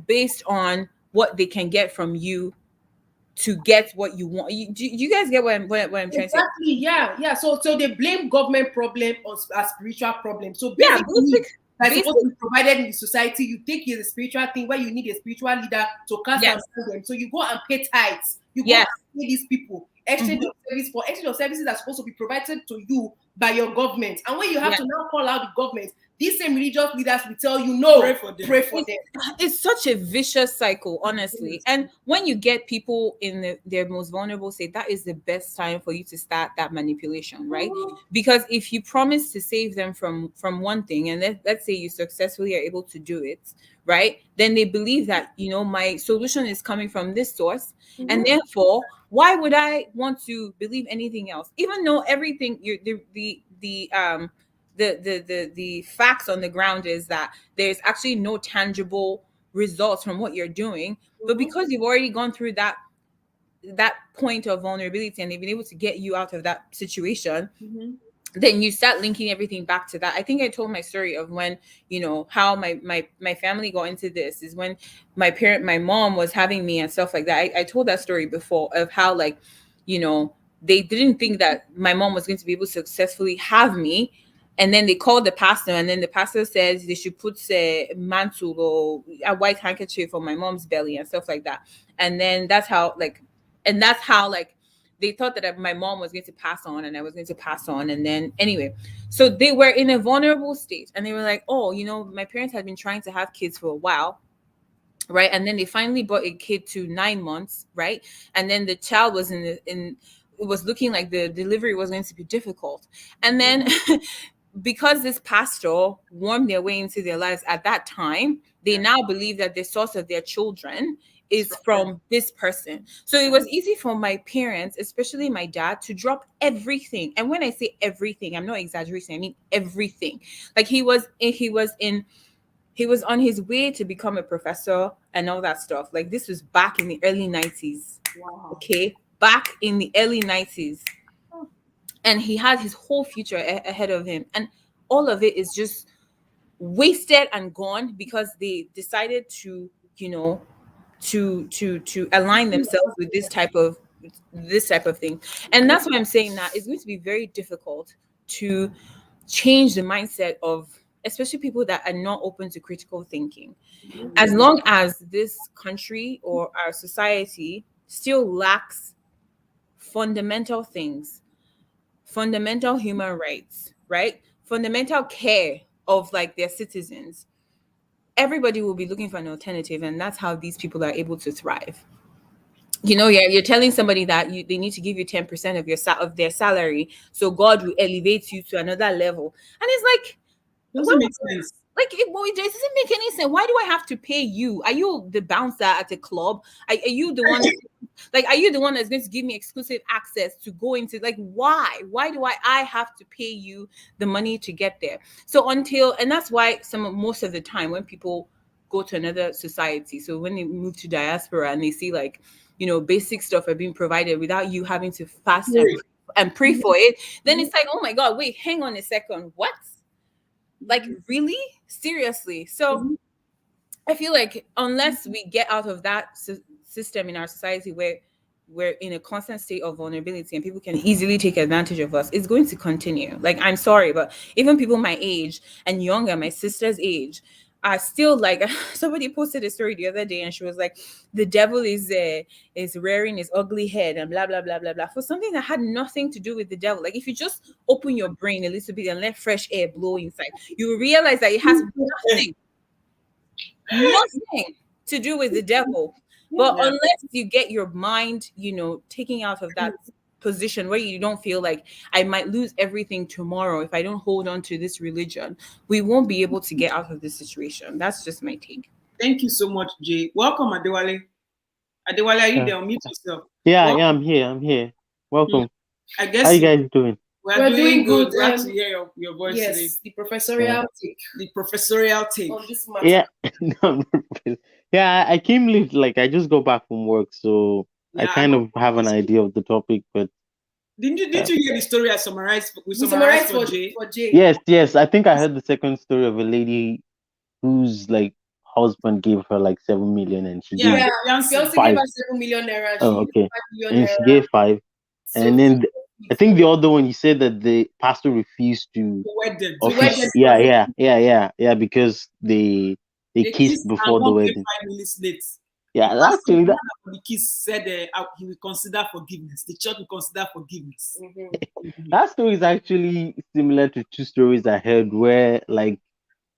based on what they can get from you to get what you want. Do you guys get what I'm trying to say? Exactly. Yeah. So they blame government problem as spiritual problem. So Yeah, basically, that's supposed to be provided in the society. You think it's a spiritual thing where you need a spiritual leader to cast Yes. out them. So you go and pay tithes. You go Yes. and pay these people exchange of service for exchange of services that are supposed to be provided to you by your government. And when you have to now call out the government, these same religious leaders will tell you, no, pray for them. It's such a vicious cycle, honestly. And when you get people in their most vulnerable state, that is the best time for you to start that manipulation, right? Because if you promise to save them from one thing, and let's say you successfully are able to do it, right? Then they believe that, my solution is coming from this source. And therefore, why would I want to believe anything else? Even though everything the facts on the ground is that there's actually no tangible results from what you're doing, but because you've already gone through that point of vulnerability and they've been able to get you out of that situation, then you start linking everything back to that. I think I told my story of when, how my family got into this is when my mom was having me and stuff like that. I told that story before of how, like, they didn't think that my mom was going to be able to successfully have me. And then they called the pastor, and then the pastor says they should put a mantle or a white handkerchief on my mom's belly and stuff like that. And then that's how they thought that my mom was going to pass on and I was going to pass on. And then anyway, so they were in a vulnerable state and they were like, oh, my parents had been trying to have kids for a while. Right. And then they finally brought a kid to 9 months. Right. And then the child was it was looking like the delivery was going to be difficult. And then because this pastor warmed their way into their lives at that time, they now believe that the source of their children is from this person. So it was easy for my parents, especially my dad, to drop everything. And when I say everything, I'm not exaggerating. I mean everything. Like he was on his way to become a professor and all that stuff. Like this was back in the early 90s. Wow. Okay, back in the early 90s. And he had his whole future ahead of him. And all of it is just wasted and gone because they decided to, to align themselves with this type of thing. And that's why I'm saying that it's going to be very difficult to change the mindset of especially people that are not open to critical thinking. As long as this country or our society still lacks fundamental things, fundamental human rights, right? Fundamental care of like their citizens, everybody will be looking for an alternative, and that's how these people are able to thrive. You're telling somebody that they need to give you 10% of their salary, so God will elevate you to another level, and it's like, doesn't make sense. Like it doesn't make any sense. Why do I have to pay you? Are you the bouncer at a club? Are you the one? Like, are you the one that's going to give me exclusive access to go into? Like, why? Why do I have to pay you the money to get there? So and that's why most of the time when people go to another society, so when they move to diaspora and they see like, basic stuff are being provided without you having to fast and pray for it, then it's like, oh my God, wait, hang on a second, what? Like, really? Seriously? So I feel like unless we get out of that system in our society where we're in a constant state of vulnerability and people can easily take advantage of us, it's going to continue. Like, I'm sorry, but even people my age and younger, my sister's age, are still like, somebody posted a story the other day and she was like, the devil is rearing his ugly head and blah, blah, blah, blah, blah, for something that had nothing to do with the devil. Like, if you just open your brain a little bit and let fresh air blow inside, you will realize that it has nothing to do with the devil. But unless you get your mind, taking out of that position where you don't feel like I might lose everything tomorrow if I don't hold on to this religion, we won't be able to get out of this situation. That's just my take. Thank you so much, Jay. Welcome, Adewale. Adewale, are you there? Unmute yourself. Yeah, I'm here. Welcome. I guess how you guys doing? We're doing good. Glad to hear your voice today. The professorial take. The professorial take. On this matter. Yeah. I came late. Like, I just got back from work, so I kind of have an idea of the topic, but didn't you hear the story I summarized? We summarized for Jay? For Jay. Yes. I think I heard the second story of a lady whose like husband gave her like 7 million and she gave Yeah, Beyonce. Beyonce gave five. her 7 million naira. She Oh, used okay. 5 million And she naira. gave five. So And then I think the other one, you said that the pastor refused to To wed them. yeah, because they They kissed kissed and before the one came wedding. 5 minutes late. Yeah, The pastor, actually, the that one that for the kiss, said he will consider forgiveness. The church will consider forgiveness. that story is actually similar to two stories I heard where, like,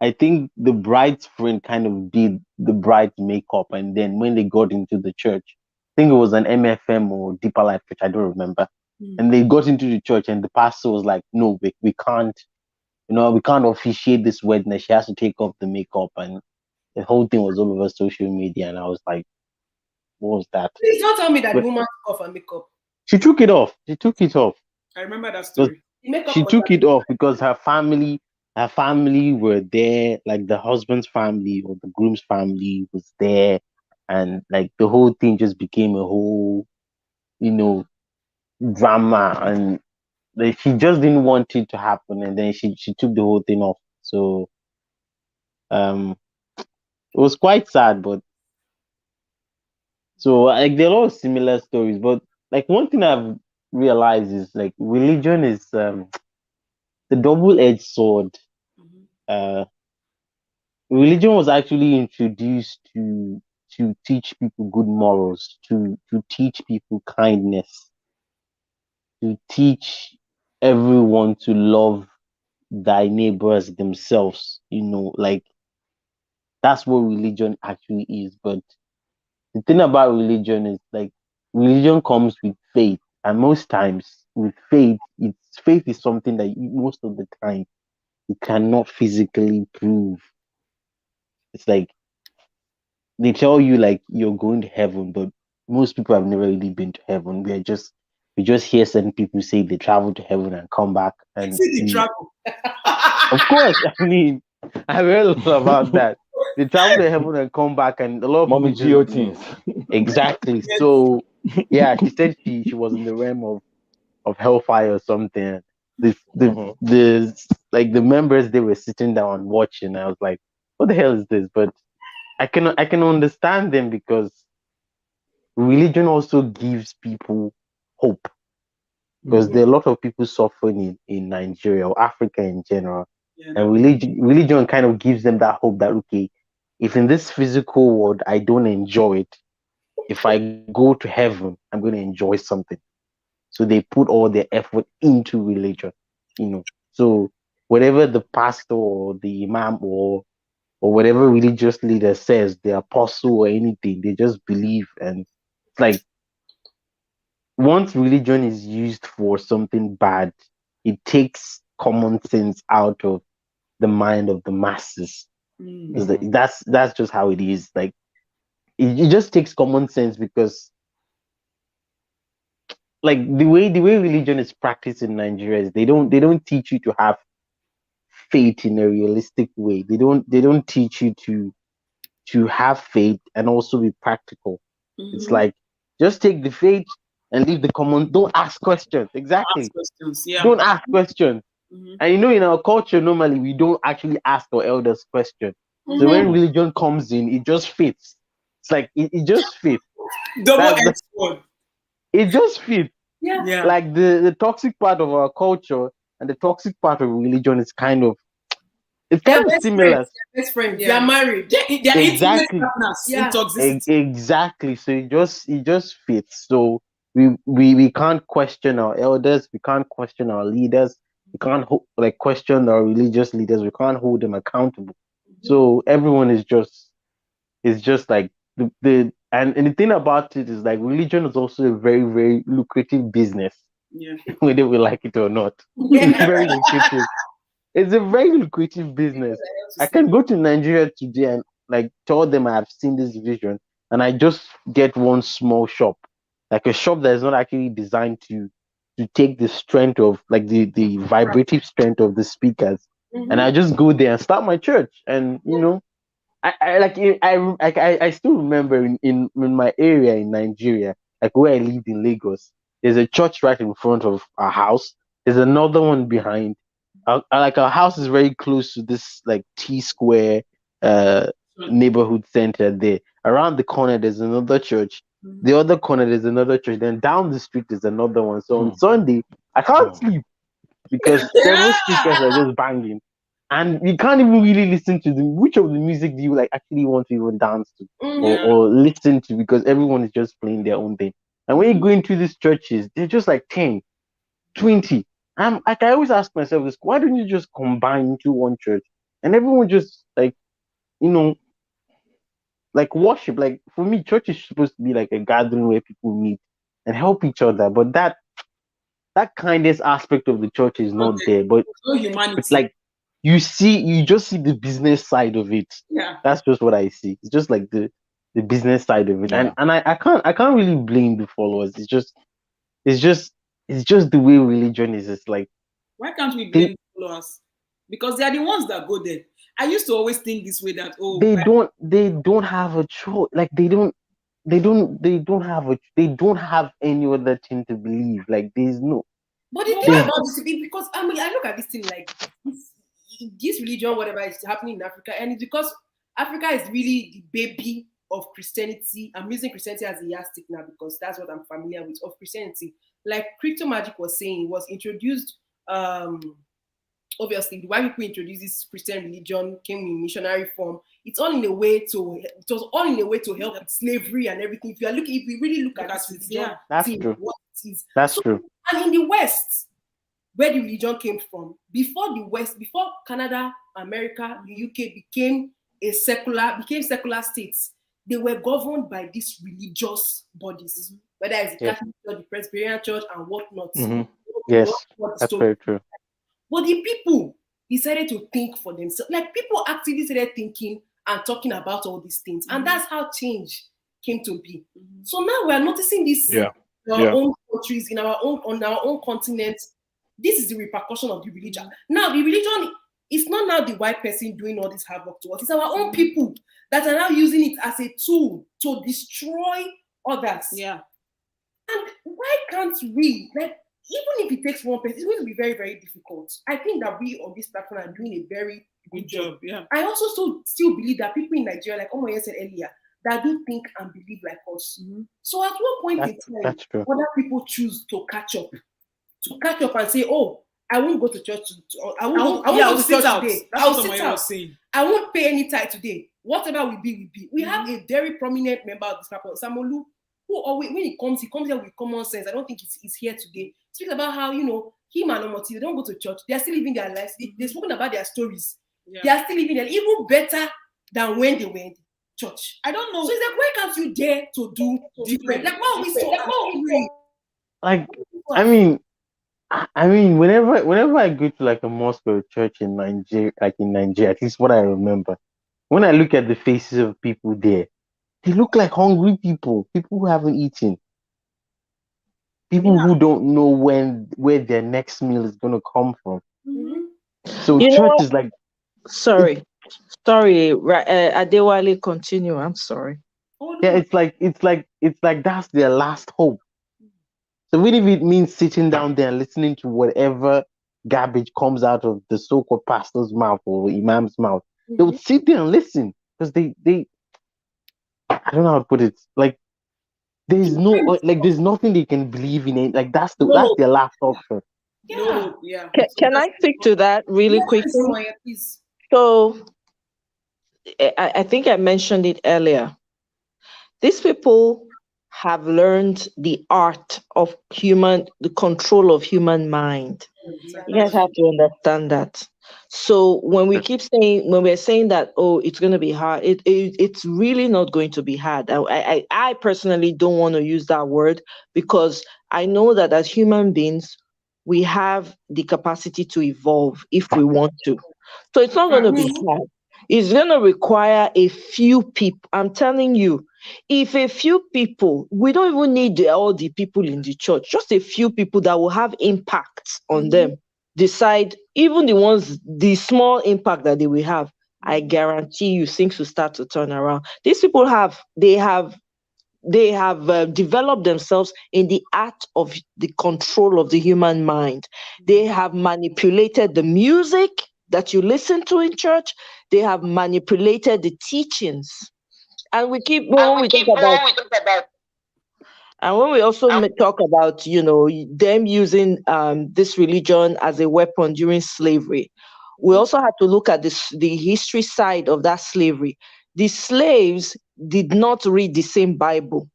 I think the bride's friend kind of did the bride's makeup, and then when they got into the church, I think it was an MFM or Deeper Life Church, I don't remember. And they got into the church, and the pastor was like, "No, we can't, we can't officiate this wedding. She has to take off the makeup." And the whole thing was all over social media, and I was like, "What was that?" Please don't tell me that the But woman took off her makeup. she took it off. She took it off. I remember that But story. The makeup she was took it off because her family were there, like the husband's family or the groom's family was there, and like the whole thing just became a whole, drama, and like, she just didn't want it to happen, and then she took the whole thing off. So um, it was quite sad, but so like there are a lot of similar stories, but like one thing I've realized is like religion is the double-edged sword. Uh, religion was actually introduced to teach people good morals, to teach people kindness, to teach everyone to love thy neighbors themselves. Like that's what religion actually is. But the thing about religion is like religion comes with faith, and most times with faith is something that most of the time you cannot physically prove. It's like they tell you like you're going to heaven, but most people have never really been to heaven. We just hear certain people say they travel to heaven and come back, and See the travel. of course, I mean, I've heard a lot about that. They travel to heaven and come back, and a lot of people Mommy just Geo things. exactly. Yes. So yeah, she said she was in the realm of hellfire or something. The like the members, they were sitting down watching. I was like, what the hell is this? But I can understand them because religion also gives people hope, because there are a lot of people suffering in Nigeria or Africa in general. Yeah, And religion kind of gives them that hope that okay, if in this physical world I don't enjoy it, if I go to heaven, I'm going to enjoy something. So they put all their effort into religion, So whatever the pastor or the imam or whatever religious leader says, the apostle or anything, they just believe. And it's like once religion is used for something bad, it takes common sense out of the mind of the masses. That's just how it is. Like it just takes common sense because like the way religion is practiced in Nigeria is they don't teach you to have faith in a realistic way. They don't teach you to have faith and also be practical. It's like just take the faith and leave the common. Don't ask questions. Exactly. Ask questions. Yeah. Don't ask questions. And in our culture, normally we don't actually ask our elders questions. So when religion comes in, it just fits. It's like it just fits. Double-edged sword. It just fits. Yeah. Like the toxic part of our culture and the toxic part of religion is kind of similar. Best friends. They are married. They're intimate Exactly. partners Yeah. in toxicity. Exactly. So it just fits. So we can't question our elders. We can't question our leaders. We can't question our religious leaders. We can't hold them accountable. So everyone is just like and the thing about it is like religion is also a very, very lucrative business, Yeah. whether we like it or not. It's very lucrative. It's a very lucrative business. I can go to Nigeria today and like tell them I've seen this vision, and I just get one small shop, like a shop that is not actually designed to take the strength of like the vibrative strength of the speakers, and I just go there and start my church. And I still remember in my area in Nigeria, like where I lived in Lagos, there's a church right in front of our house. There's another one behind. Like our house is very close to this like T Square, neighborhood center there. Around the corner, there's another church. The other corner, there's another church. Then down the street, there's another one. So on Sunday, I can't sleep because several speakers are just banging. And you can't even really listen to which of the music do you like actually want to even dance to or listen to, because everyone is just playing their own thing. And when you go into these churches, they're just like 10, 20. I always ask myself this: why don't you just combine into one church and everyone just like, like worship? Like for me, church is supposed to be like a gathering where people meet and help each other. But that kindness aspect of the church is not there. But no humanity. It's like you just see the business side of it. Yeah. That's just what I see. It's just like the business side of it. Yeah. And I can't really blame the followers. It's just the way religion is. It's like, why can't we blame the followers? Because they are the ones that go there. I used to always think this way that they don't have a choice. Like they don't have any other thing to believe. Like there's no. But the thing about this, because I look at this thing like this religion, whatever is happening in Africa, and it's because Africa is really the baby of Christianity. I'm using Christianity as a yardstick now because that's what I'm familiar with of Christianity. Like Crypto Magic was saying, it was introduced. Obviously, the white people introduced this Christian religion, came in missionary form. It was all in a way to help with slavery and everything. If we really look at this religion, that's true. What it is. That's true. And in the West, where the religion came from, before Canada, America, the UK became secular states, they were governed by these religious bodies, whether it's the Catholic Church, the Presbyterian Church, and whatnot. Yes, that's very true. But the people decided to think for themselves. Like people actually started thinking and talking about all these things, and that's how change came to be. So now we are noticing this in our own countries, on our own continent. This is the repercussion of the religion. Now the religion is not now the white person doing all this havoc to us. It's our own people that are now using it as a tool to destroy others. Yeah. And why can't we, like, even if it takes one person, it's going to be very, very difficult. I think that we on this platform are doing a very good job. Yeah. I also still believe that people in Nigeria, like Omoye said earlier, that do think and believe like us. So at one point in time, other people choose to catch up and say, "Oh, I won't go to church. I won't go to church today. I'll sit out. I won't pay any tithe today. Whatever will be, will be." We have a very prominent member of this platform, Samolu, who always, when he comes here with common sense. I don't think he's here today. Speaks about how, him and Omoti, they don't go to church. They're still living their lives. They're spoken about their stories. Yeah. They are still living their even better than when they were in church. I don't know. So it's like, why can't you dare to do different? Like, why are we so angry? Like, I mean, whenever I go to like a mosque or a church in Nigeria, at least what I remember, when I look at the faces of people there, they look like hungry people who haven't eaten. People who don't know where their next meal is going to come from. So church is like... Sorry, Adewale, continue. I'm sorry. Yeah, it's like that's their last hope. So even if it means sitting down there and listening to whatever garbage comes out of the so-called pastor's mouth or imam's mouth, they would sit there and listen because they I don't know how to put it. Like, there's nothing they can believe in it. Like that's their last option. Yeah. Can I speak to that really quickly? So I think I mentioned it earlier. These people have learned the art of the control of human mind. You guys have to understand that. So when we're saying that, oh, it's going to be hard, it's really not going to be hard. I personally don't want to use that word because I know that as human beings, we have the capacity to evolve if we want to. So it's not going to be hard. It's going to require a few people. I'm telling you, if a few people, we don't even need all the people in the church, just a few people that will have impact on them, decide, even the small impact that they will have, I guarantee you things will start to turn around. These people have developed themselves in the art of the control of the human mind. They have manipulated the music that you listen to in church. They have manipulated the teachings. And we keep when we talk about, and when we also talk about, you know, them using this religion as a weapon during slavery, we also have to look at the history side of that slavery. The slaves did not read the same Bible.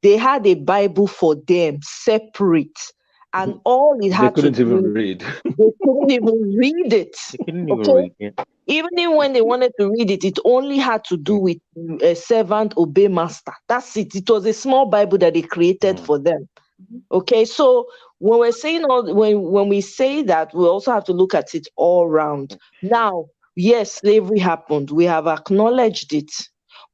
They had a Bible for them, separate, and all it had They couldn't to do, even read. they couldn't even read it. They couldn't even Okay, read it. even when they wanted to read it, it only had to do with a servant obey master. That's it. It was a small Bible that they created for them. Okay, so when we're saying when we say that, we also have to look at it all round. Now, yes, slavery happened. We have acknowledged it.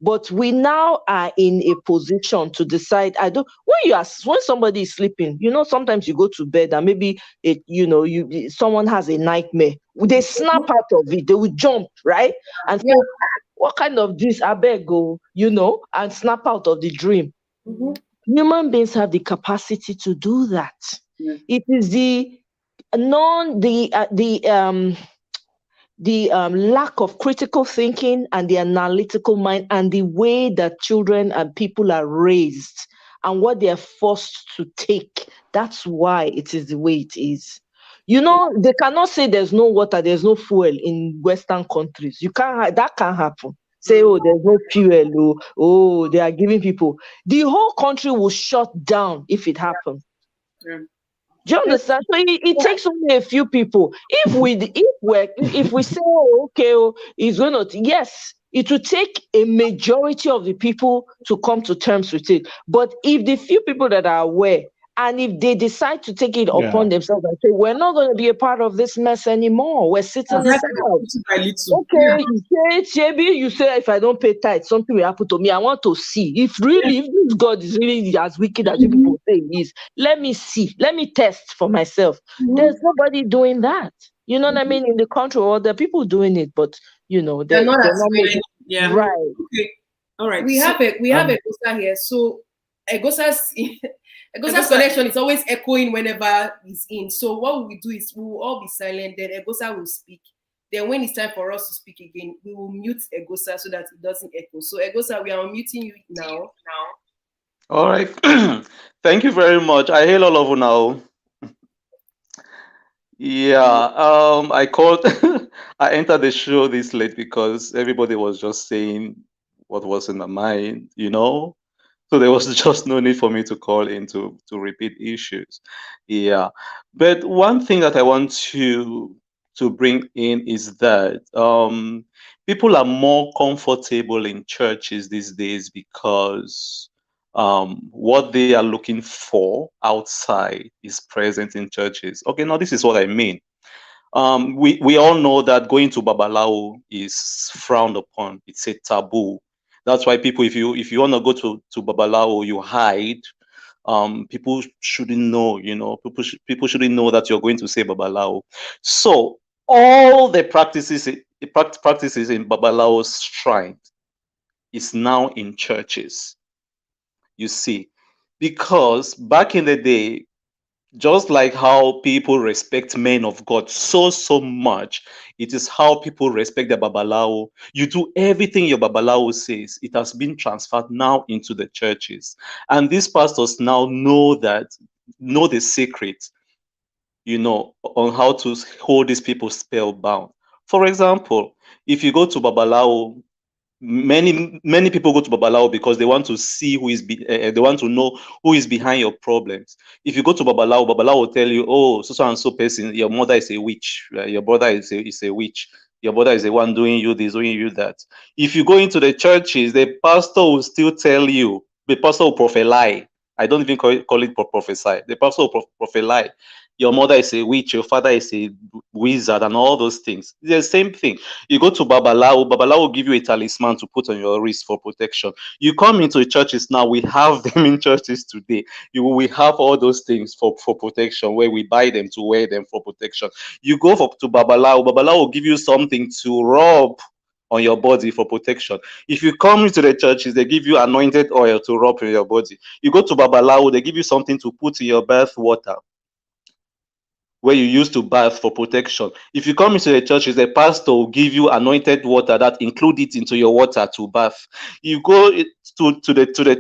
But we now are in a position to decide. When somebody is sleeping, you know, sometimes you go to bed and maybe someone has a nightmare. They snap out of it. They will jump, right? And say, what kind of this? I beg go, and snap out of the dream. Human beings have the capacity to do that. It is the lack of critical thinking and the analytical mind and the way that children and people are raised and what they are forced to take. That's why it is the way it is. You know, they cannot say there's no water, there's no fuel in Western countries. That can't happen. Say, oh, there's no fuel. Oh, they are giving people. The whole country will shut down if it happens. Do you understand? So it takes only a few people. If we say, oh, okay, it's going to, yes, it will take a majority of the people to come to terms with it. But if the few people that are aware, and if they decide to take it upon themselves and say, we're not going to be a part of this mess anymore, we're sitting this out. Okay, you say, if I don't pay tithe, something will happen to me. I want to see. If this God is really as wicked as you people say he is, let me see. Let me test for myself. There's nobody doing that. You know what I mean? In the country, or there are people doing it, but, they're not making, right. Okay. All right. We have Egosa here. So Egosa's connection is always echoing whenever he's in. So what we do is we will all be silent, then Egosa will speak. Then when it's time for us to speak again, we will mute Egosa so that it doesn't echo. So Egosa, we are muting you now. All right. Thank you very much. I hail all of you now. Yeah, I called, I entered the show this late because everybody was just saying what was in my mind, So there was just no need for me to call in to repeat issues. Yeah. But one thing that I want to bring in is that people are more comfortable in churches these days because what they are looking for outside is present in churches. Okay, now this is what I mean. We all know that going to Babalawo is frowned upon. It's a taboo. That's why people, if you want to go to Babalawo, you hide. People shouldn't know, people shouldn't know that you're going to say Babalawo. So all the practices in Babalawo's shrine is now in churches. You see, because back in the day, just like how people respect men of God so much, it is how people respect the Babalawo. You do everything your Babalawo says. It has been transferred now into the churches. And these pastors now know the secret, on how to hold these people spellbound. For example, if you go to Babalawo, many people go to Babalawo because they want to see they want to know who is behind your problems. If you go to Babalawo, Babalawo will tell you, oh, so and so person, your mother is a witch, your brother is a witch, your brother is the one doing you this, doing you that. If you go into the churches, the pastor will still tell you, the pastor will prophesy. I don't even call it prophesy. The pastor will prophesy. Your mother is a witch, your father is a wizard, and all those things. It's the same thing. You go to Babalawo, Babalawo will give you a talisman to put on your wrist for protection. You come into churches now, we have them in churches today. We have all those things for protection, where we buy them to wear them for protection. You go to Babalawo, Babalawo will give you something to rub on your body for protection. If you come into the churches, they give you anointed oil to rub in your body. You go to Babalawo, they give you something to put in your bath water. where you use to bath for protection. If you come into the church, the pastor will give you anointed water that include it into your water to bath. You go to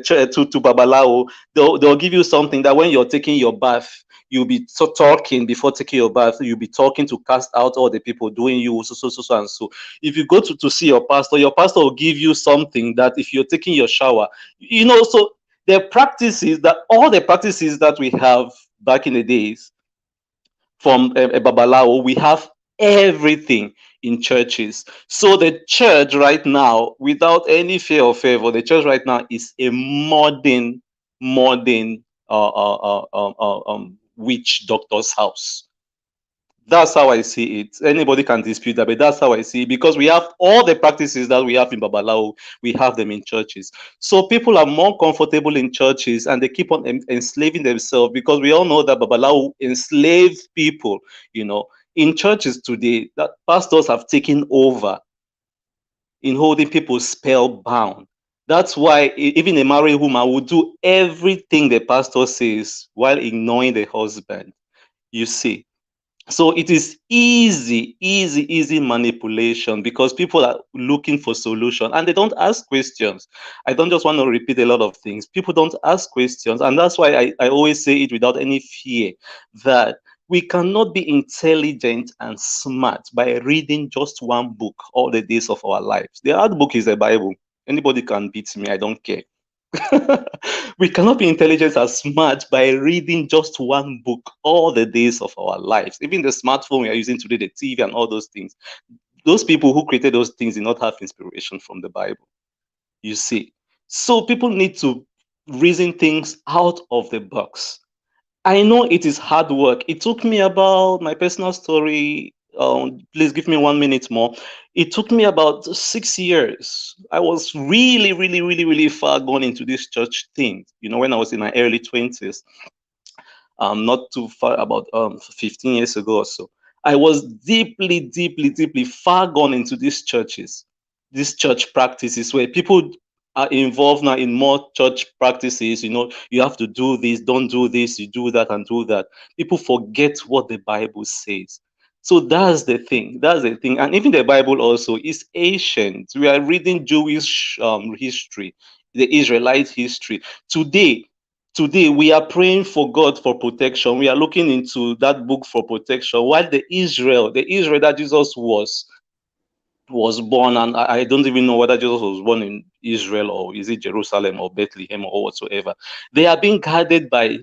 church to Babalao, they'll give you something that when you're taking your bath, you'll be talking before taking your bath. You'll be talking to cast out all the people doing you so and so. If you go to see your pastor will give you something that if you're taking your shower, so all the practices that we have back in the days from a Babalao, we have everything in churches. So the church right now, without any fear or favor, the church right now is a modern witch doctor's house. That's how I see it. Anybody can dispute that, but that's how I see it, because we have all the practices that we have in Babalao, we have them in churches. So people are more comfortable in churches and they keep on enslaving themselves, because we all know that Babalao enslaved people, in churches today, that pastors have taken over in holding people spellbound. That's why even a married woman will do everything the pastor says while ignoring the husband. You see. So it is easy manipulation, because people are looking for solution and they don't ask questions. I don't just want to repeat a lot of things. People don't ask questions. And that's why I always say it without any fear, that we cannot be intelligent and smart by reading just one book all the days of our lives. The other book is the Bible. Anybody can beat me. I don't care. We cannot be intelligent and smart by reading just one book all the days of our lives. Even the smartphone we are using today, the TV and all those things. Those people who created those things did not have inspiration from the Bible. You see. So people need to reason things out of the box. I know it is hard work. It took me about, my personal story, please give me 1 minute more. It took me about 6 years. I was really far gone into this church thing, when I was in my early 20s, not too far, about 15 years ago or so. I was deeply far gone into these churches, these church practices where people are involved now in more church practices. You have to do this, don't do this, you do that and do that. People forget what the Bible says. So that's the thing. And even the Bible also is ancient. We are reading Jewish history, the Israelite history. Today, we are praying for God for protection. We are looking into that book for protection. While the Israel that Jesus was born, and I don't even know whether Jesus was born in Israel or is it Jerusalem or Bethlehem or whatsoever. They are being guarded by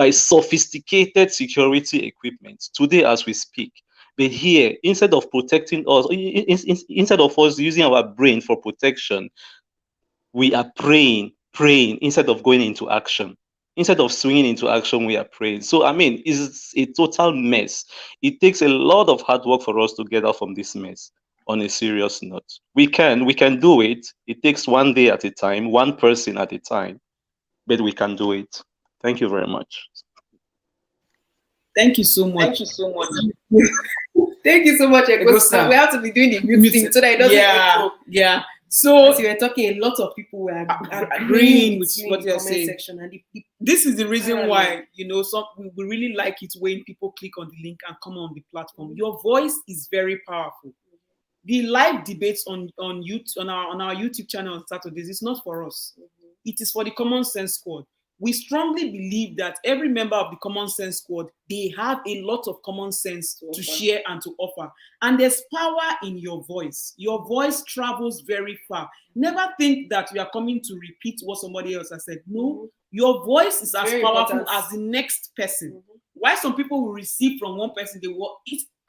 sophisticated security equipment today as we speak. But here, instead of protecting us, instead of us using our brain for protection, we are praying instead of going into action. Instead of swinging into action, we are praying. So, it's a total mess. It takes a lot of hard work for us to get out from this mess. On a serious note, we can do it. It takes one day at a time, one person at a time, but we can do it. Thank you very much. Thank you so much. Thank you so much, Egosa. We have to be doing the mute thing so that it doesn't echo. Yeah. So as you were talking, a lot of people were agreeing with what you're saying. Section, and this is the reason why we really like it when people click on the link and come on the platform. Your voice is very powerful. The live debates on YouTube, on our YouTube channel on Saturdays is not for us. It is for the Common Sense Squad. We strongly believe that every member of the Common Sense Squad, they have a lot of common sense to share and to offer. And there's power in your voice. Your voice travels very far. Never think that you are coming to repeat what somebody else has said. No, your voice is as powerful as the next person. Why some people will receive from one person,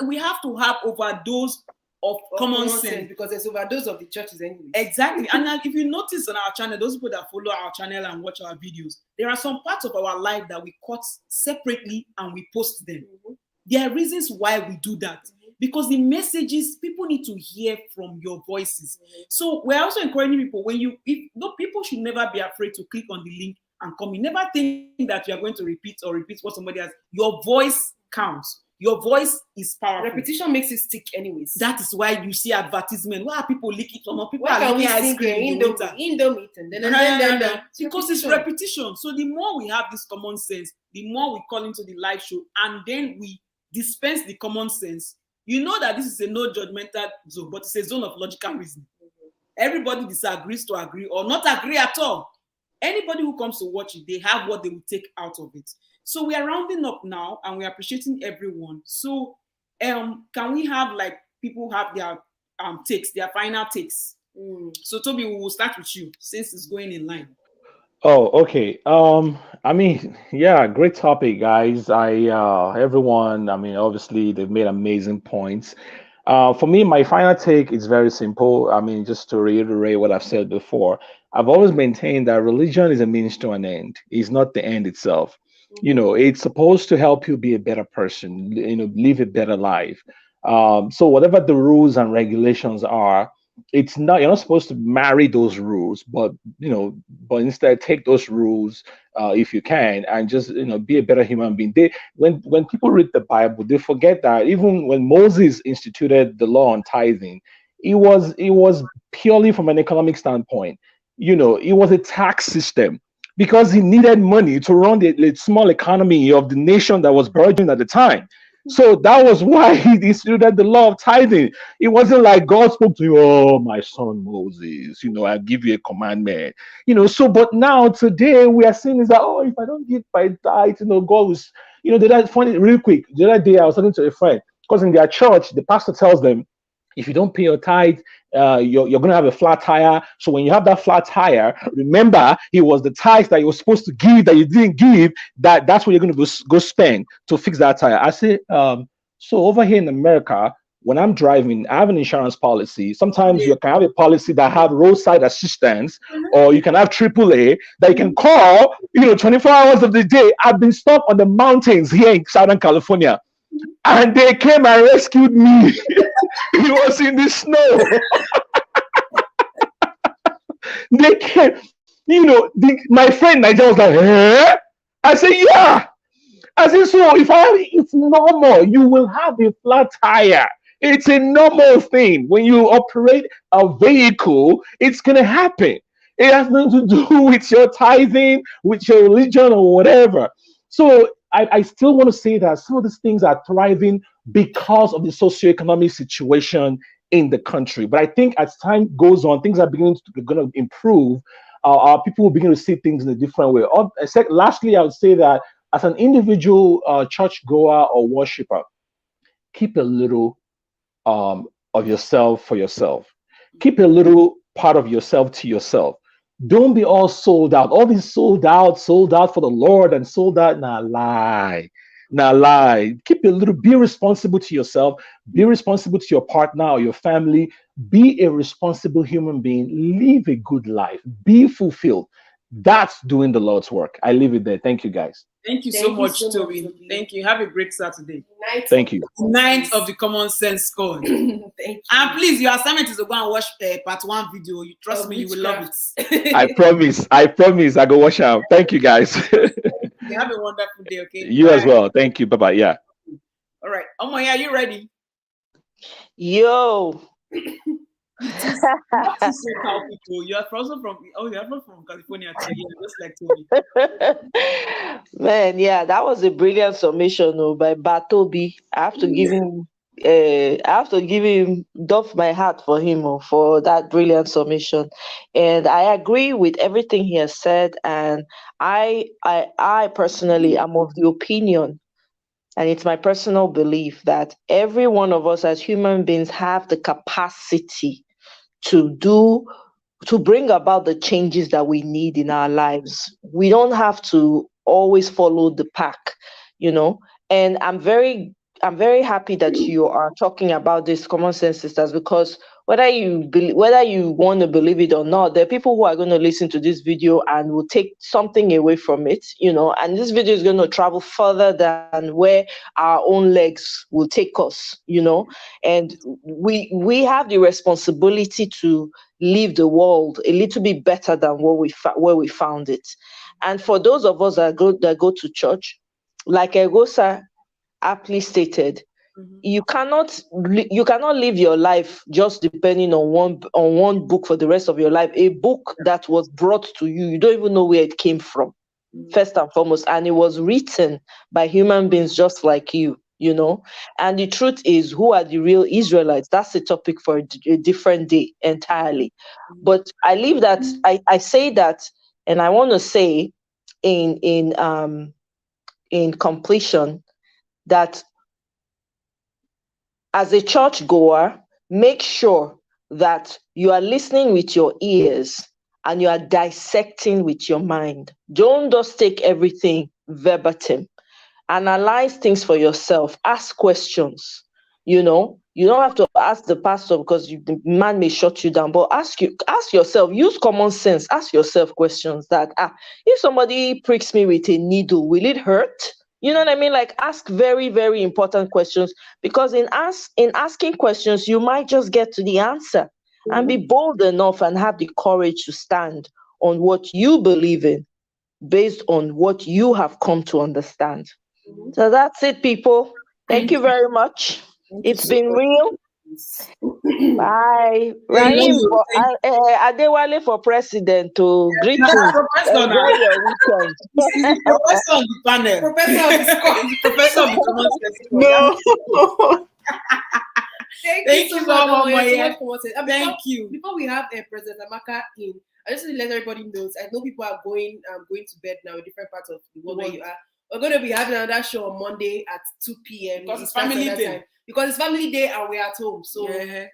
we have to have overdose of common sense, because there's overdose of the churches anyway. Exactly. And if you notice on our channel, those people that follow our channel and watch our videos, there are some parts of our life that we cut separately and we post them. There are reasons why we do that. Because the messages, people need to hear from your voices. So we're also encouraging people, people should never be afraid to click on the link and come in. Never think that you are going to repeat what somebody has. Your voice counts. Your voice is powerful. Repetition makes it stick anyways. That is why you see advertisement. Why are people leaking from? People Why are can we leaking ice sing cream in the winter. Indomie, and then Because it's repetition. So the more we have this common sense, the more we call into the live show, and then we dispense the common sense. You know that this is a no judgmental zone, but it's a zone of logical reason. Everybody disagrees to agree or not agree at all. Anybody who comes to watch it, they have what they will take out of it. So we are rounding up now, and we are appreciating everyone. So can we have like people have their takes, their final takes? So Toby, we will start with you since it's going in line. Oh, okay. I mean, yeah, great topic, guys. Everyone, I mean, obviously they've made amazing points. For me, my final take is very simple. I mean, just to reiterate what I've said before, I've always maintained that religion is a means to an end. It's not the end itself. You know, it's supposed to help you be a better person, you know, live a better life. So whatever the rules and regulations are, it's not, you're not supposed to marry those rules, but instead take those rules if you can, and just be a better human being. When people read the Bible, they forget that even when Moses instituted the law on tithing, it was purely from an economic standpoint. It was a tax system because he needed money to run the small economy of the nation that was burgeoning at the time. So that was why he instituted the law of tithing. It wasn't like God spoke to you, oh, my son Moses, I give you a commandment. But now today we are seeing is that, oh, if I don't give my tithe, God was, that's funny, real quick. The other day I was talking to a friend, because in their church, the pastor tells them, if you don't pay your tithe, you're going to have a flat tire. So when you have that flat tire, remember, it was the tithe that you were supposed to give that you didn't give, that's what you're going to go spend to fix that tire. I say, so over here in America, when I'm driving, I have an insurance policy. Sometimes you can have a policy that have roadside assistance, or you can have AAA that you can call, 24 hours of the day. I've been stuck on the mountains here in Southern California, and they came and rescued me. He was in the snow. They came, my friend Nigel was like, eh? I said, yeah. I said, so it's normal. You will have a flat tire. It's a normal thing. When you operate a vehicle, it's going to happen. It has nothing to do with your tithing, with your religion, or whatever. So I still want to say that some of these things are thriving because of the socioeconomic situation in the country. But I think as time goes on, things are going to improve. People will begin to see things in a different way. Lastly, I would say that as an individual church goer or worshiper, keep a little of yourself for yourself. Keep a little part of yourself to yourself. Don't be all sold out. All these sold out for the Lord and sold out. Nah, lie. Keep a little, be responsible to yourself, be responsible to your partner or your family, be a responsible human being, live a good life, be fulfilled. That's doing the Lord's work. I leave it there. Thank you, guys. Thank you so much, Toby. Thank you. Have a great Saturday. Thank you. Ninth of the Common Sense Squad. Thank you. And please, your assignment is to go and watch part 1 video. You trust me, you will love it. I promise. I go watch out. Thank you, guys. You have a wonderful day, okay? You as well. Thank you. Bye-bye. Yeah. All right. Omoya, are you ready? Yo. You're also from California too, just like Toby. Man, yeah, that was a brilliant summation by Batobi. I have to give him doff my hat for him for that brilliant summation. And I agree with everything he has said. And I personally am of the opinion, and it's my personal belief, that every one of us as human beings have the capacity to bring about the changes that we need in our lives. We don't have to always follow the pack, and I'm very happy that you are talking about this common sense sisters, because whether you want to believe it or not, there are people who are going to listen to this video and will take something away from it, and this video is going to travel further than where our own legs will take us, and we have the responsibility to leave the world a little bit better than where we found it. And for those of us that go to church, like Egosa aptly stated, you cannot live your life just depending on one book for the rest of your life. A book that was brought to you, you don't even know where it came from, first and foremost, and it was written by human beings just like you, you know. And the truth is, who are the real Israelites? That's a topic for a different day entirely. But I leave that, I say that, and I want to say in completion that as a church goer, make sure that you are listening with your ears and you are dissecting with your mind. Don't just take everything verbatim. Analyze things for yourself. Ask questions. You know, you don't have to ask the pastor because the man may shut you down, but ask yourself. Use common sense. Ask yourself questions that, if somebody pricks me with a needle, will it hurt? You know what I mean? Like, ask very, very important questions, because in asking questions, you might just get to the answer. And be bold enough and have the courage to stand on what you believe in based on what you have come to understand. So that's it, people. Thank you very much. It's been real. Bye. Rahim for Adewale for president to greet you. Enjoy your weekend. Professor on the panel. Professor of the common sense. No. Thank you so much. Thank you. Before we have President Amaka in, I just want to let everybody know. I know people are going to bed now in different parts of the world where you are. We're going to be having another show on Monday at 2 p.m. Because it's family day. Because it's family day and we're at home. So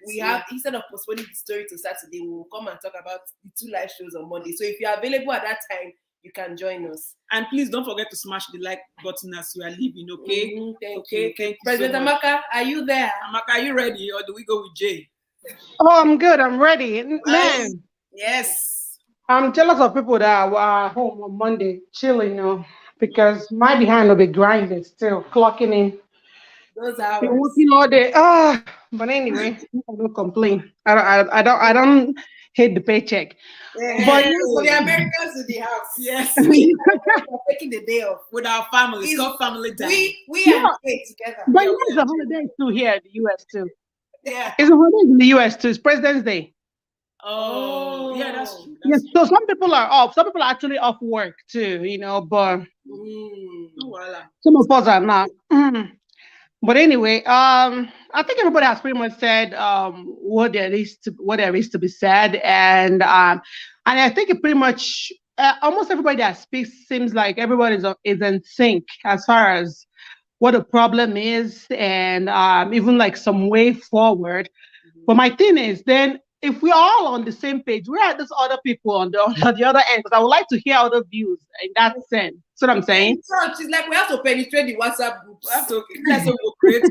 we have, instead of postponing the story to Saturday, we'll come and talk about the 2 live shows on Monday. So if you're available at that time, you can join us. And please don't forget to smash the like button as you are leaving, okay? Thank you. President Amaka, are you there? Amaka, are you ready, or do we go with Jay? Oh, I'm good. I'm ready. Man. Yes. I'm jealous of people that were home on Monday, chilling, because my behind will be grinding still, clocking in. Those hours. Been working all day. But anyway, I don't complain. I don't hate the paycheck. But for the Americans in the house, yes, we're taking the day off with our family. It's called family time. We are together. But it's a holiday too here in the US too. Yeah, it's a holiday in the US too. It's President's Day. Oh, yeah, that's true. Yes, so some people are off. Some people are actually off work too, but some of us are not. But anyway, I think everybody has pretty much said what there is to be said, and I think it pretty much almost everybody that speaks seems like everybody is in sync as far as what the problem is, and even like some way forward. But my thing is, then if we're all on the same page, where are those other people on the other end? Because I would like to hear other views in that sense. That's what I'm saying. It's like we have to penetrate the WhatsApp groups. We have to create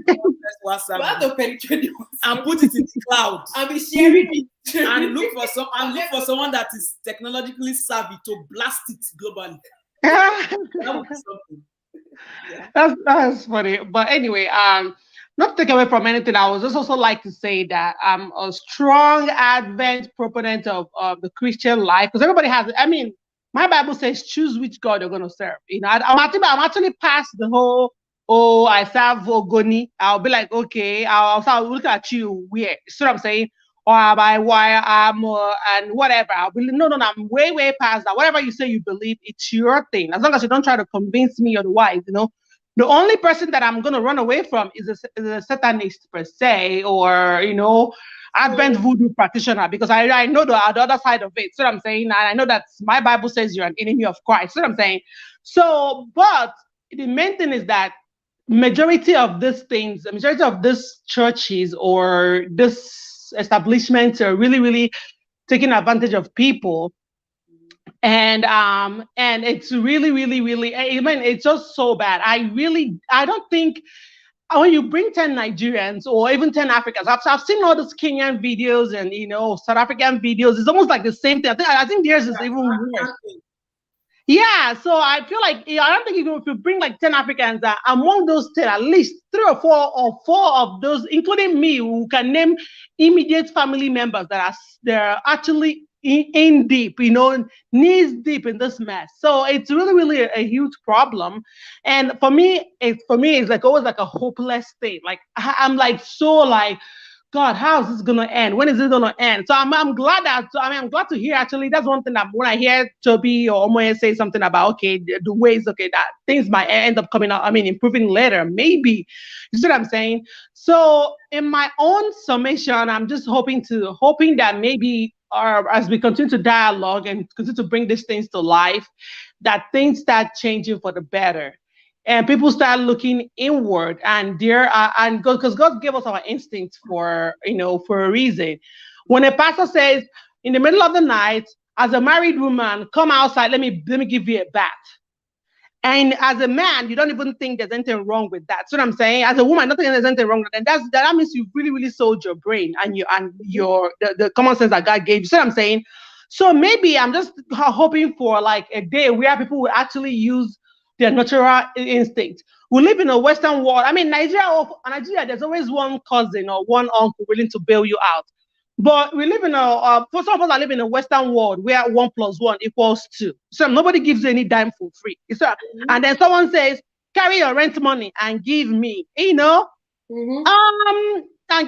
WhatsApp. We have to penetrate the WhatsApp and put it in the cloud. And be sharing it. and look for someone that is technologically savvy to blast it globally. That would be something. Yeah. That's funny. But anyway, not to take away from anything, I would just also like to say that I'm a strong Advent proponent of the Christian life, because everybody has, my Bible says choose which God you're going to serve. I'm actually past the whole, I serve Ogoni. I'll be like, okay, I'll look at you weird. See what I'm saying? Or by why and whatever. I'll be, no, I'm way past that. Whatever you say you believe, it's your thing. As long as you don't try to convince me otherwise, The only person that I'm going to run away from is a Satanist per se, or, Advent voodoo practitioner, because I know the other side of it. So I'm saying, and I know that my Bible says you're an enemy of Christ. So I'm saying, but the main thing is that majority of these churches or this establishments are really, really taking advantage of people. And it's really, really, really, it's just so bad. I don't think when you bring 10 Nigerians or even 10 Africans, I've seen all those Kenyan videos and, South African videos. It's almost like the same thing. I think theirs is even worse. Yeah, so I feel like, I don't think if you bring like 10 Africans, among those 10, at least 3 or 4 of those, including me, who can name immediate family members that are actually in deep, you know, knees deep in this mess. So it's really, really a huge problem. And for me, it's like always like a hopeless thing. Like I'm like so like, God, how is this gonna end? When is it gonna end? So I'm glad that I'm glad to hear actually. That's one thing that when I hear Toby or Omoye say something about the ways that things might end up coming out. I mean, improving later, maybe. You see what I'm saying? So in my own summation, I'm just hoping that maybe as we continue to dialogue and continue to bring these things to life, that things start changing for the better. And people start looking inward, and because God gave us our instincts for a reason. When a pastor says in the middle of the night, as a married woman, come outside, let me give you a bath. And as a man, you don't even think there's anything wrong with that. So what I'm saying, as a woman, I don't think there's anything wrong with that. And that means you really, really sold your brain and the common sense that God gave you. So what I'm saying. So maybe I'm just hoping for like a day where people will actually use their natural instinct. We live in a Western world. I mean, Nigeria, there's always one cousin or one uncle willing to bail you out. But we live in for some of us, I live in a Western world where 1 + 1 = 2. So nobody gives you any dime for free. And then someone says, carry your rent money and give me, and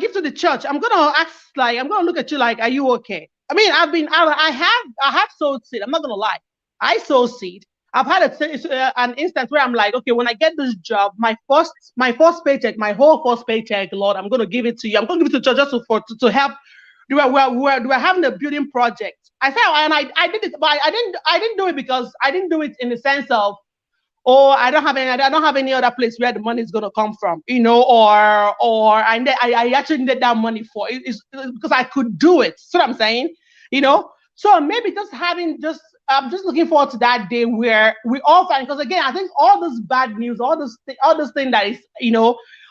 give to the church. I'm gonna look at you like, are you okay? I mean, I have sowed seed. I'm not gonna lie. I sow seed. I've had an instance where I'm like, okay, when I get this job, my first paycheck, my whole first paycheck, Lord, I'm gonna give it to you. I'm gonna give it to church just to help. We were having a building project. I said, and I did it, but I didn't do it because I didn't do it in the sense of, oh, I don't have any other place where the money is gonna come from, or I actually needed that money for it. It's because I could do it. So what I'm saying, So maybe I'm just looking forward to that day where we all find, because again, I think all this bad news, all this thing that is,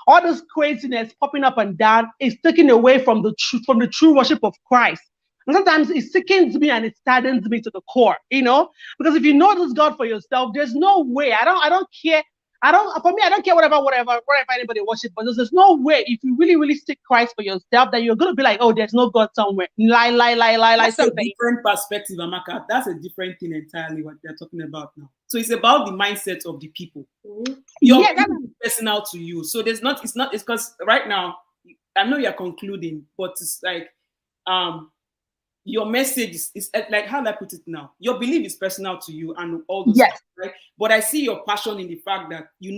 all this craziness popping up and down is taken away from the true worship of Christ. And sometimes it sickens me and it saddens me to the core, because if you know this God for yourself, there's no way. I don't care. For me, I don't care whatever anybody worship, but there's no way if you really, really seek Christ for yourself that you're going to be like, oh, there's no God somewhere. Lie. That's something. a different perspective, Amaka. That's a different thing entirely what they're talking about now. So it's about the mindset of the people. Your people is personal to you. So it's because right now, I know you're concluding, but it's like, your message is like, how do I put it now? Your belief is personal to you and all those stuff, right? But I see your passion in the fact that you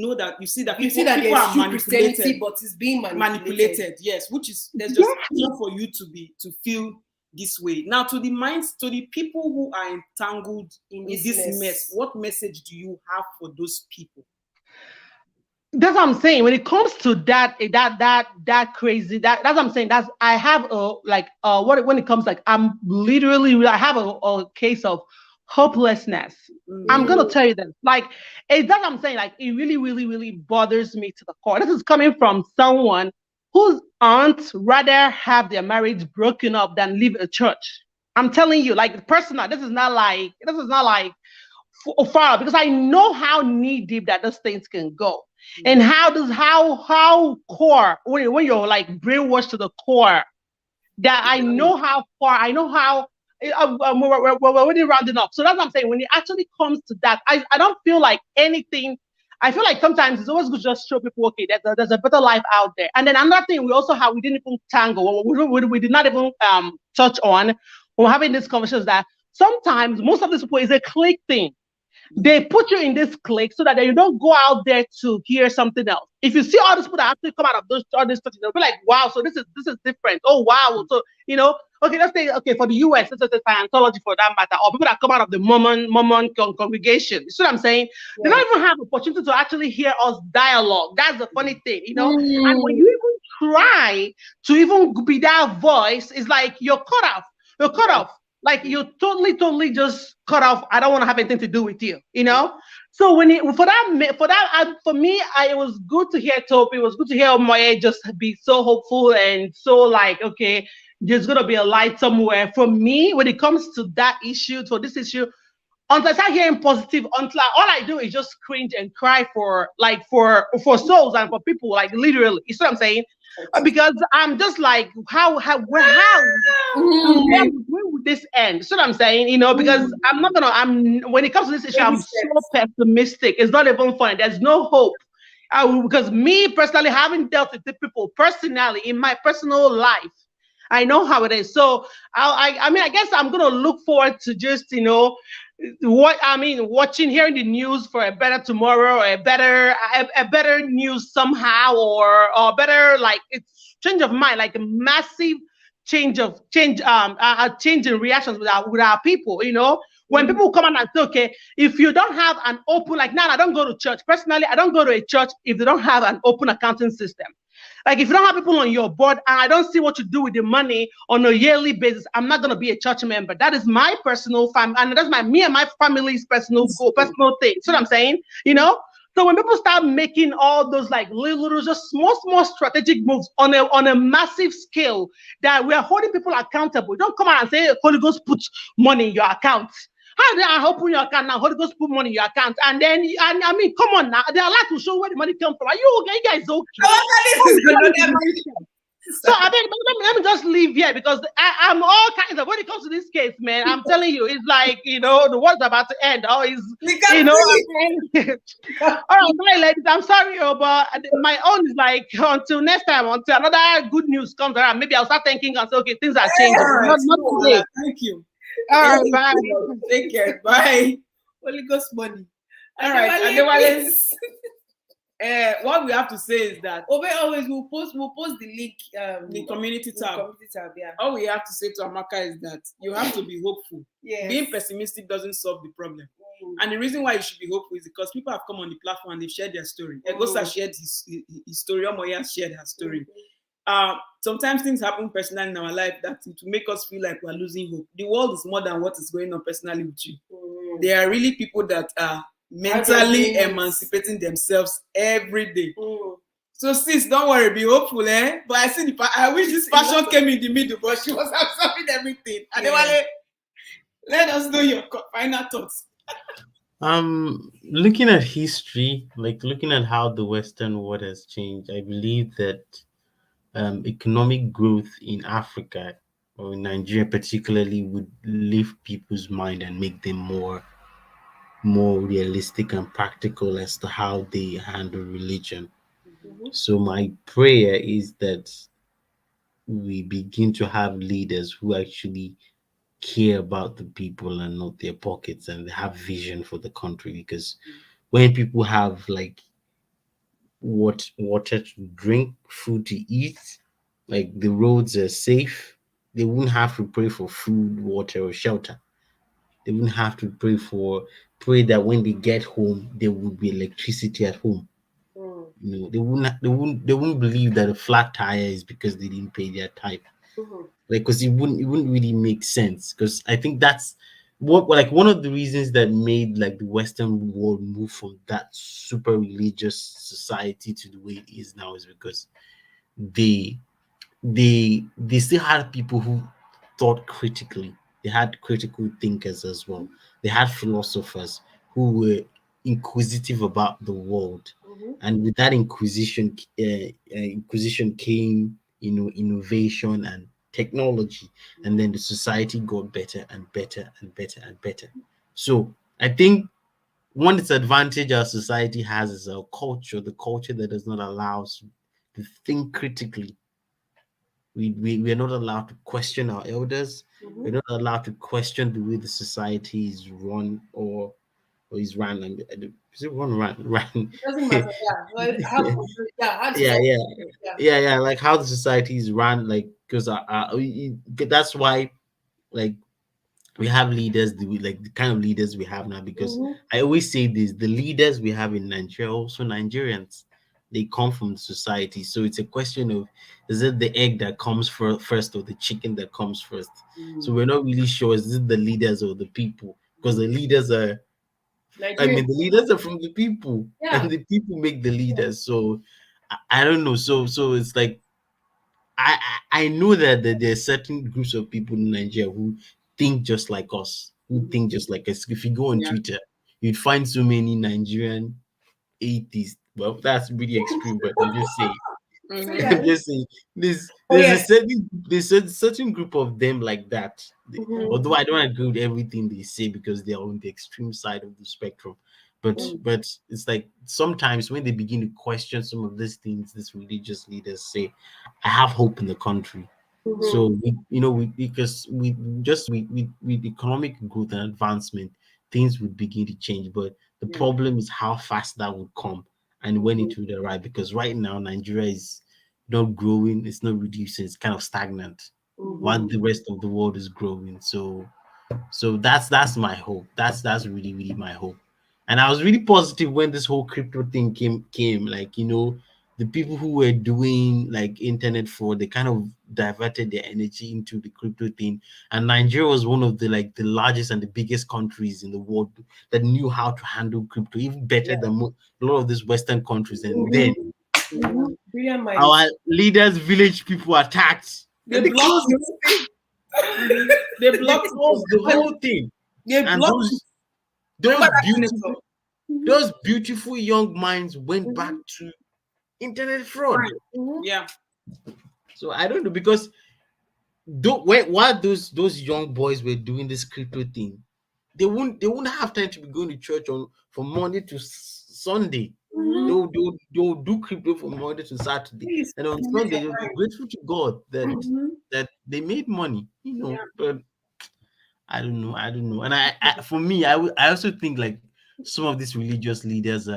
see that people are manipulated, but it's being manipulated. Yes, which is there's just reason for you to feel this way. Now, to the people who are entangled in this mess, what message do you have for those people? That's what I'm saying. When it comes to that crazy, that's what I'm saying. I have when it comes like I have a case of hopelessness. I'm gonna tell you that. Like that's what I'm saying. Like it really, really, really bothers me to the core. This is coming from someone whose aunt rather have their marriage broken up than leave a church. I'm telling you, like personal. This is not like far, because I know how knee deep that those things can go. And how core when you're like brainwashed to the core, that I know how far, I know how we're already rounding up. So that's what I'm saying. When it actually comes to that, I don't feel like anything. I feel like sometimes it's always good to just show people, okay, there's a better life out there. And then another thing we didn't even tangle, we did not even touch on when we're having this conversation, is that sometimes most of this people is a clique thing. They put you in this clique so that you don't go out there to hear something else. If you see all these people that actually come out of all this stuff, they'll be like, wow, so this is different. Oh, wow. So, okay, let's say, okay, for the US, let's say Scientology for that matter, or people that come out of the Mormon congregation. You see what I'm saying? Yeah. They don't even have opportunity to actually hear us dialogue. That's the funny thing, And when you even try to even be that voice, it's like you're cut off. Like you're totally just cut off. I don't want to have anything to do with you, So for me, it was good to hear Topi. It was good to hear Moye just be so hopeful and so like, okay, there's gonna be a light somewhere. For me, when it comes to that issue, until I start hearing positive, all I do is just cringe and cry for souls and for people, like literally. You see what I'm saying? Because I'm just like, where would this end? So I'm saying, because when it comes to this issue, I'm so pessimistic. It's not even funny. There's no hope. Because me personally, having dealt with the people personally in my personal life, I know how it is. So I guess I'm gonna look forward to just watching, hearing the news for a better tomorrow, or a better news somehow, or better, like, it's change of mind, like a massive change a change in reactions with our people. When people come out and say, okay, if you don't have an open, like, now I don't go to church personally. I don't go to a church if they don't have an open accounting system. Like, if you don't have people on your board and I don't see what you do with the money on a yearly basis, I'm not going to be a church member. That is my personal and that's me and my family's personal goal, personal thing. So what I'm saying, So when people start making all those, like, little, just small strategic moves on a massive scale, that we are holding people accountable. Don't come out and say, Holy Ghost put money in your account. How did I open your account now? Holy Ghost put money in your account, and then come on now. They are allowed to show where the money comes from. Are you okay? You guys okay? So let me just leave here, because I'm all kinds of, when it comes to this case, man, I'm telling you, it's like, the world's about to end. All right, sorry, ladies, I'm sorry, but my own is like, until next time, until another good news comes around, maybe I'll start thinking and say, okay, things are changing. Not today. Thank you. All right, bye. Take care. Bye. Holy Ghost money. All right. What we have to say is that always we'll post the link, the community tab. Yeah. All we have to say to Amaka is that you have to be hopeful. Yes. Being pessimistic doesn't solve the problem. And the reason why you should be hopeful is because people have come on the platform and they've shared their story. Egosa shared his story. Omoya shared her story. Sometimes things happen personally in our life that to make us feel like we're losing hope. The world is more than what is going on personally with you. There are really people that are mentally emancipating themselves every day. So sis, don't worry, be hopeful, eh? But I wish this passion came in the middle, but she was absorbing everything. Adewale, let us know your final thoughts. Looking at history, like looking at how the Western world has changed, I believe that economic growth in Africa, or in Nigeria particularly, would lift people's mind and make them more realistic and practical as to how they handle religion. So my prayer is that we begin to have leaders who actually care about the people and not their pockets, and they have vision for the country. Because when people have, like, water to drink, food to eat, like the roads are safe, they wouldn't have to pray for food, water, or shelter. They wouldn't have to pray that when they get home there would be electricity at home. They wouldn't believe that a flat tire is because they didn't pay their tithe. Like, because it wouldn't really make sense. Because I think that's one of the reasons that made, like, the Western world move from that super religious society to the way it is now, is because they still had people who thought critically. They had critical thinkers as well. They had philosophers who were inquisitive about the world, and with that inquisition came, innovation and technology, and then the society got better and better and better and better. So I think one disadvantage our society has is our culture, the culture that does not allow us to think critically. We are not allowed to question our elders. We're not allowed to question the way the society is run or is run. And is it run? Doesn't matter. Yeah. Like how the society is run. Like, because that's why, like, we have leaders, the kind of leaders we have now. Because I always say this: the leaders we have in Nigeria are also Nigerians. They come from society. So it's a question of, is it the egg that comes first or the chicken that comes first? So we're not really sure, is it the leaders or the people? Because the leaders are, the leaders are from the people, and the people make the leaders. So I don't know. So it's like, I know that there are certain groups of people in Nigeria who think just like us, who think just like us. If you go on Twitter, you'd find so many Nigerian atheists. Well, that's really extreme, but I'm just saying. I'm just saying there's Oh, there's yes. a certain group of them like that. Although I don't agree with everything they say because they're on the extreme side of the spectrum. But it's like sometimes when they begin to question some of these things, these religious leaders say, I have hope in the country. So because with economic growth and advancement, things would begin to change. But the problem is how fast that would come and when it would arrive. Because right now Nigeria is not growing, it's not reducing, it's kind of stagnant, while the rest of the world is growing. So that's my hope. That's really my hope. And I was really positive when this whole crypto thing came. Like, the people who were doing like internet fraud, they kind of diverted their energy into the crypto thing. And Nigeria was one of the largest and the biggest countries in the world that knew how to handle crypto even better than a lot of these Western countries. And then Brilliant minds. our leaders, village people attacked. And they closed They blocked the whole thing. They And blocked those beautiful young minds went back to internet fraud. Yeah. So I don't know, because while those young boys were doing this crypto thing, they won't have time to be going to church from Monday to Sunday. They'll do crypto from Monday to Saturday, and on Sunday they'll be grateful to God that they made money. But I don't know. And for me, I also think like some of these religious leaders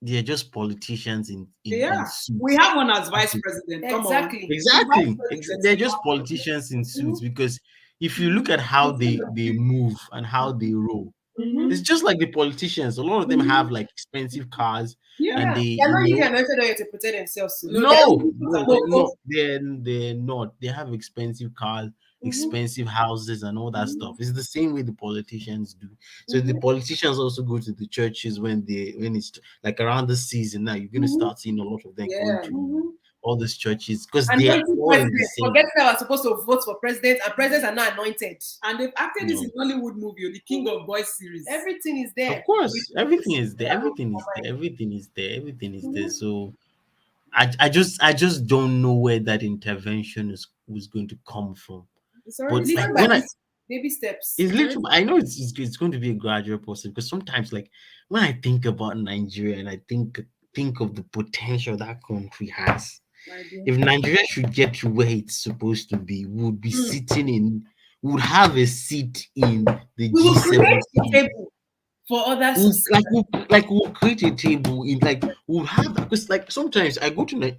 they're just politicians in suits. We have one as vice president. Exactly. Exactly. They're just politicians in suits, because if you look at how they move and how they roll, it's just like the politicians. A lot of them have like expensive cars, and they They're not using anointed oil to protect themselves. They're not. They have expensive cars, expensive houses, and all that stuff. It's the same way the politicians do. So the politicians also go to the churches when it's like around the season. Now you're gonna start seeing a lot of them going to all these churches, because they are all in the same. Forget that we're supposed to vote for president, and presidents are not anointed. And they've acted this in Hollywood movie, the King of Boys series. Everything is there. Of course, everything is there. Everything is there. So I just don't know where that intervention was going to come from. But like baby steps. It's literally, I know it's going to be a gradual process, because sometimes, like, when I think about Nigeria and I think of the potential that country has, if Nigeria should get to where it's supposed to be, we would be would have a seat in the G7 table for others. We'll create a table in, like, we'll have, because like sometimes I go to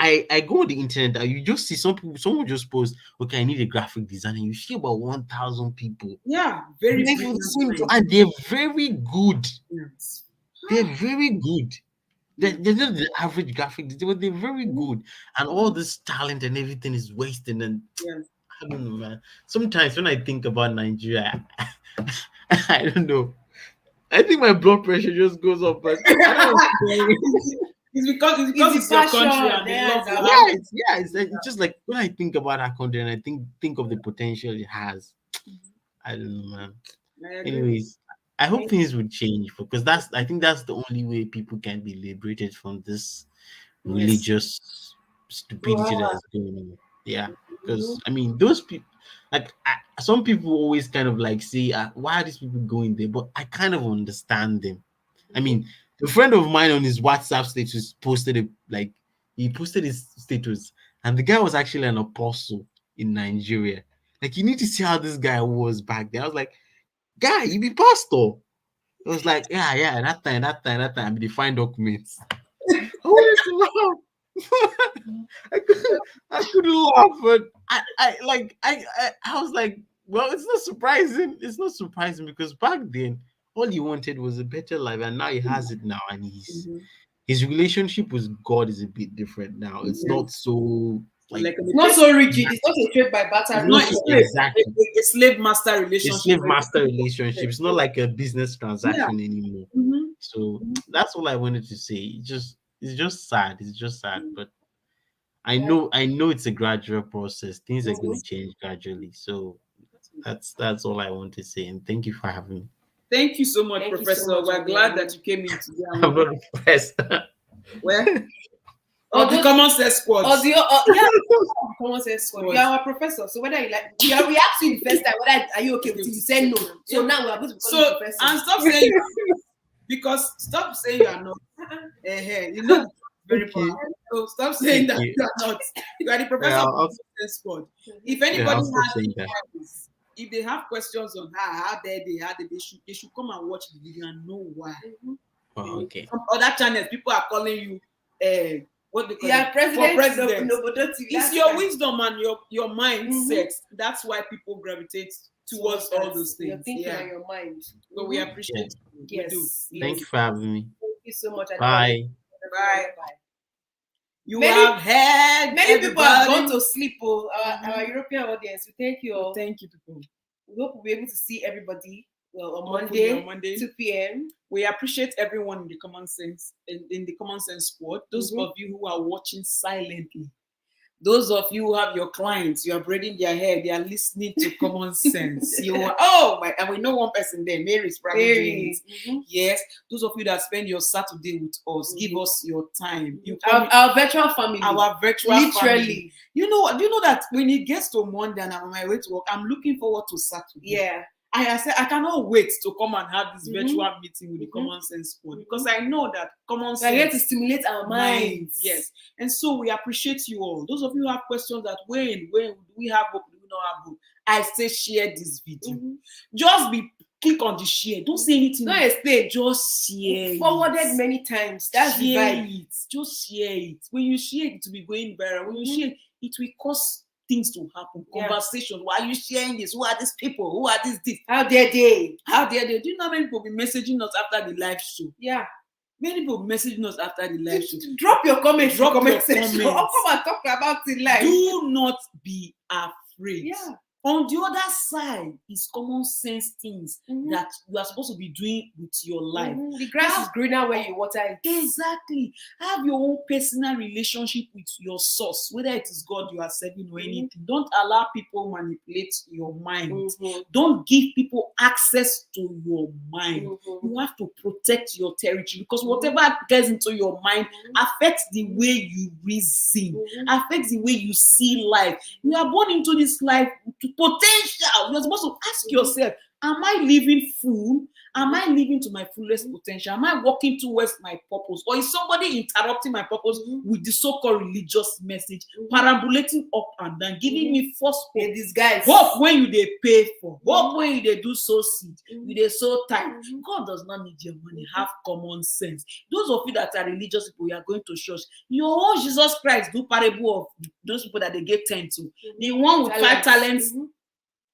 I go on the internet and you just see someone just post, okay, I need a graphic designer, and you see about 1,000 people. Yeah, very good. And they're very good. Yes. They're very good. They're not the average graphic designer, but they're very good. And all this talent and everything is wasted. And I don't know, man. Sometimes when I think about Nigeria, I don't know. I think my blood pressure just goes up. But it's because it's your country and they love it. It's just like when I think about our country and I think of the potential it has. I don't know, man. Anyways, I hope things would change, because I think that's the only way people can be liberated from this religious stupidity that's going on. Yeah, because I mean, those people, like, some people always kind of like say, why are these people going there? But I kind of understand them. I mean, a friend of mine on his WhatsApp status posted his status, and the guy was actually an apostle in Nigeria. Like, you need to see how this guy was back then. I was like, guy, you be pastor. It was like, yeah, that time, they find documents. I wanted to laugh. I couldn't laugh, but I was like, well, it's not surprising. It's not surprising, because back then, all he wanted was a better life, and now he has it now, and his relationship with God is a bit different now. It's not so it's not so rigid. It's not a trade by barter. Exactly. A slave master relationship. It's not like a business transaction anymore. So that's all I wanted to say. It's just sad. It's just sad, but I know it's a gradual process. Things are going to change gradually. So that's all I want to say. And thank you for having me. Thank you so much, Professor. We're glad that you came in today. I'm not impressed. Well, Or the common sense squad. Or the common sense squad. You are our professor, so whether you like, we asked you the first time whether are you okay with it, you said no. So now we are going to call you professor. And stop saying because stop saying you are not. You know, very important. So stop saying that you are not. You are the professor of the common sense squad. If anybody has any questions, if they have questions on how they should come and watch the video and know why. Okay. From other channels, people are calling you what they call president. It's your wisdom and your mindset. That's why people gravitate towards all those things. You're thinking on your mind. So we appreciate you. Yes. We do. Thank you for having me. Thank you so much. Bye. Bye. You have heard. Many people have gone to sleep. Our European audience. We thank you all. Thank you, people. We hope we'll be able to see everybody on Monday, 2 p.m. We appreciate everyone in the common sense squad. Those of you who are watching silently, those of you who have your clients, you are braiding their hair, they are listening to common sense. You are and we know one person there, Mary's probably doing it. Yes, those of you that spend your Saturday with us, give us your time. Our virtual family, family. You know that when it gets to Monday and I'm on my way to work, I'm looking forward to Saturday. Yeah. I said I cannot wait to come and have this virtual meeting with the common sense squad because I know that common sense. I get to stimulate our minds. Yes, and so we appreciate you all. Those of you who have questions that when do we have hope, do we not have hope? I say share this video. Just click on the share. Don't say anything. Don't explain. Just share. Forwarded many times. That's the vibe. Just share it. When you share it, will be going viral. When you share it will cause things to happen. Conversation. Why are you sharing this? Who are these people? Who are these? How dare they? Do you know how many people will be messaging us after the live show? Yeah. Many people will be messaging us after the live show. Drop your comments. Drop your comments. Come and talk about it live. Do not be afraid. Yeah. On the other side is common sense things that you are supposed to be doing with your life. The grass is greener where you water it. Exactly. Have your own personal relationship with your source, whether it is God you are serving or anything. Don't allow people manipulate your mind. Don't give people access to your mind. You have to protect your territory because whatever gets into your mind affects the way you reason, affects the way you see life. You are born into this life to potential. You're supposed to ask yourself, am I living full? Am I living to my fullest potential? Am I walking towards my purpose? Or is somebody interrupting my purpose with the so-called religious message, perambulating up and down, giving me false hope? Disguise. Hope when you they pay for. Hope when you they do so seed. You they so tight. God does not need your money. Have common sense. Those of you that are religious people, you are going to church. Your own Jesus Christ do parable of those people that they get 10 to. The one with 5 talents.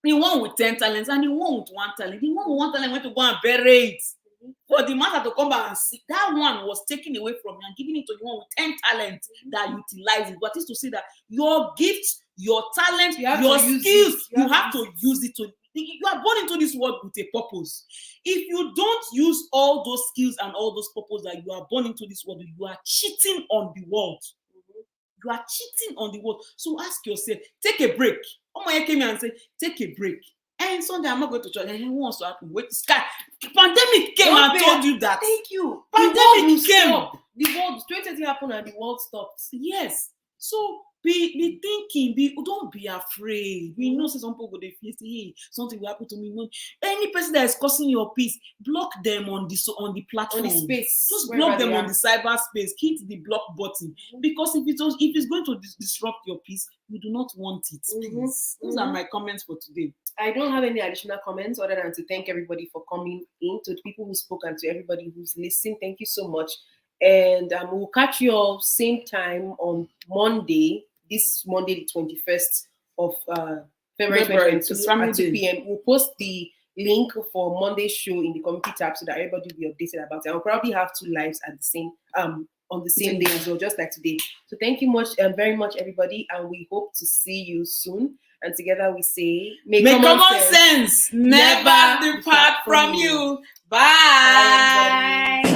The one with 10 talents and the one with 1 talent. The one with 1 talent went to go and bury it. For the master to come back and see, that one was taken away from you and given it to the one with 10 talents that utilizes. What is to say that your gifts, your talent, your skills, you have to use it to. You are born into this world with a purpose. If you don't use all those skills and all those purposes that you are born into this world, you are cheating on the world. You are cheating on the world. So ask yourself, take a break. Omoye came here and said, take a break. And Sunday, I'm not going to church. And who wants to happen? Wait, sky. Pandemic came and told you that. Thank you. Pandemic came. The world, 2020 happened and the world stopped. Yes. So be thinking, don't be afraid. We know some people go they feel hey, something will happen to me. Any person that is causing your peace, block them on the platform. On the space. Just block them on the cyberspace. Hit the block button. Because if it's going to disrupt your peace, you do not want it. Please. Those are my comments for today. I don't have any additional comments other than to thank everybody for coming in, to the people who spoke and to everybody who's listening. Thank you so much. And we'll catch you all same time on Monday, this Monday, the 21st of February 2022 at 2 p.m. We'll post the link for Monday's show in the community tab so that everybody will be updated about it. I'll probably have 2 lives at the same on the same day as well, just like today. So thank you very much, everybody, and we hope to see you soon. And together we say, may common sense never depart from you. Bye.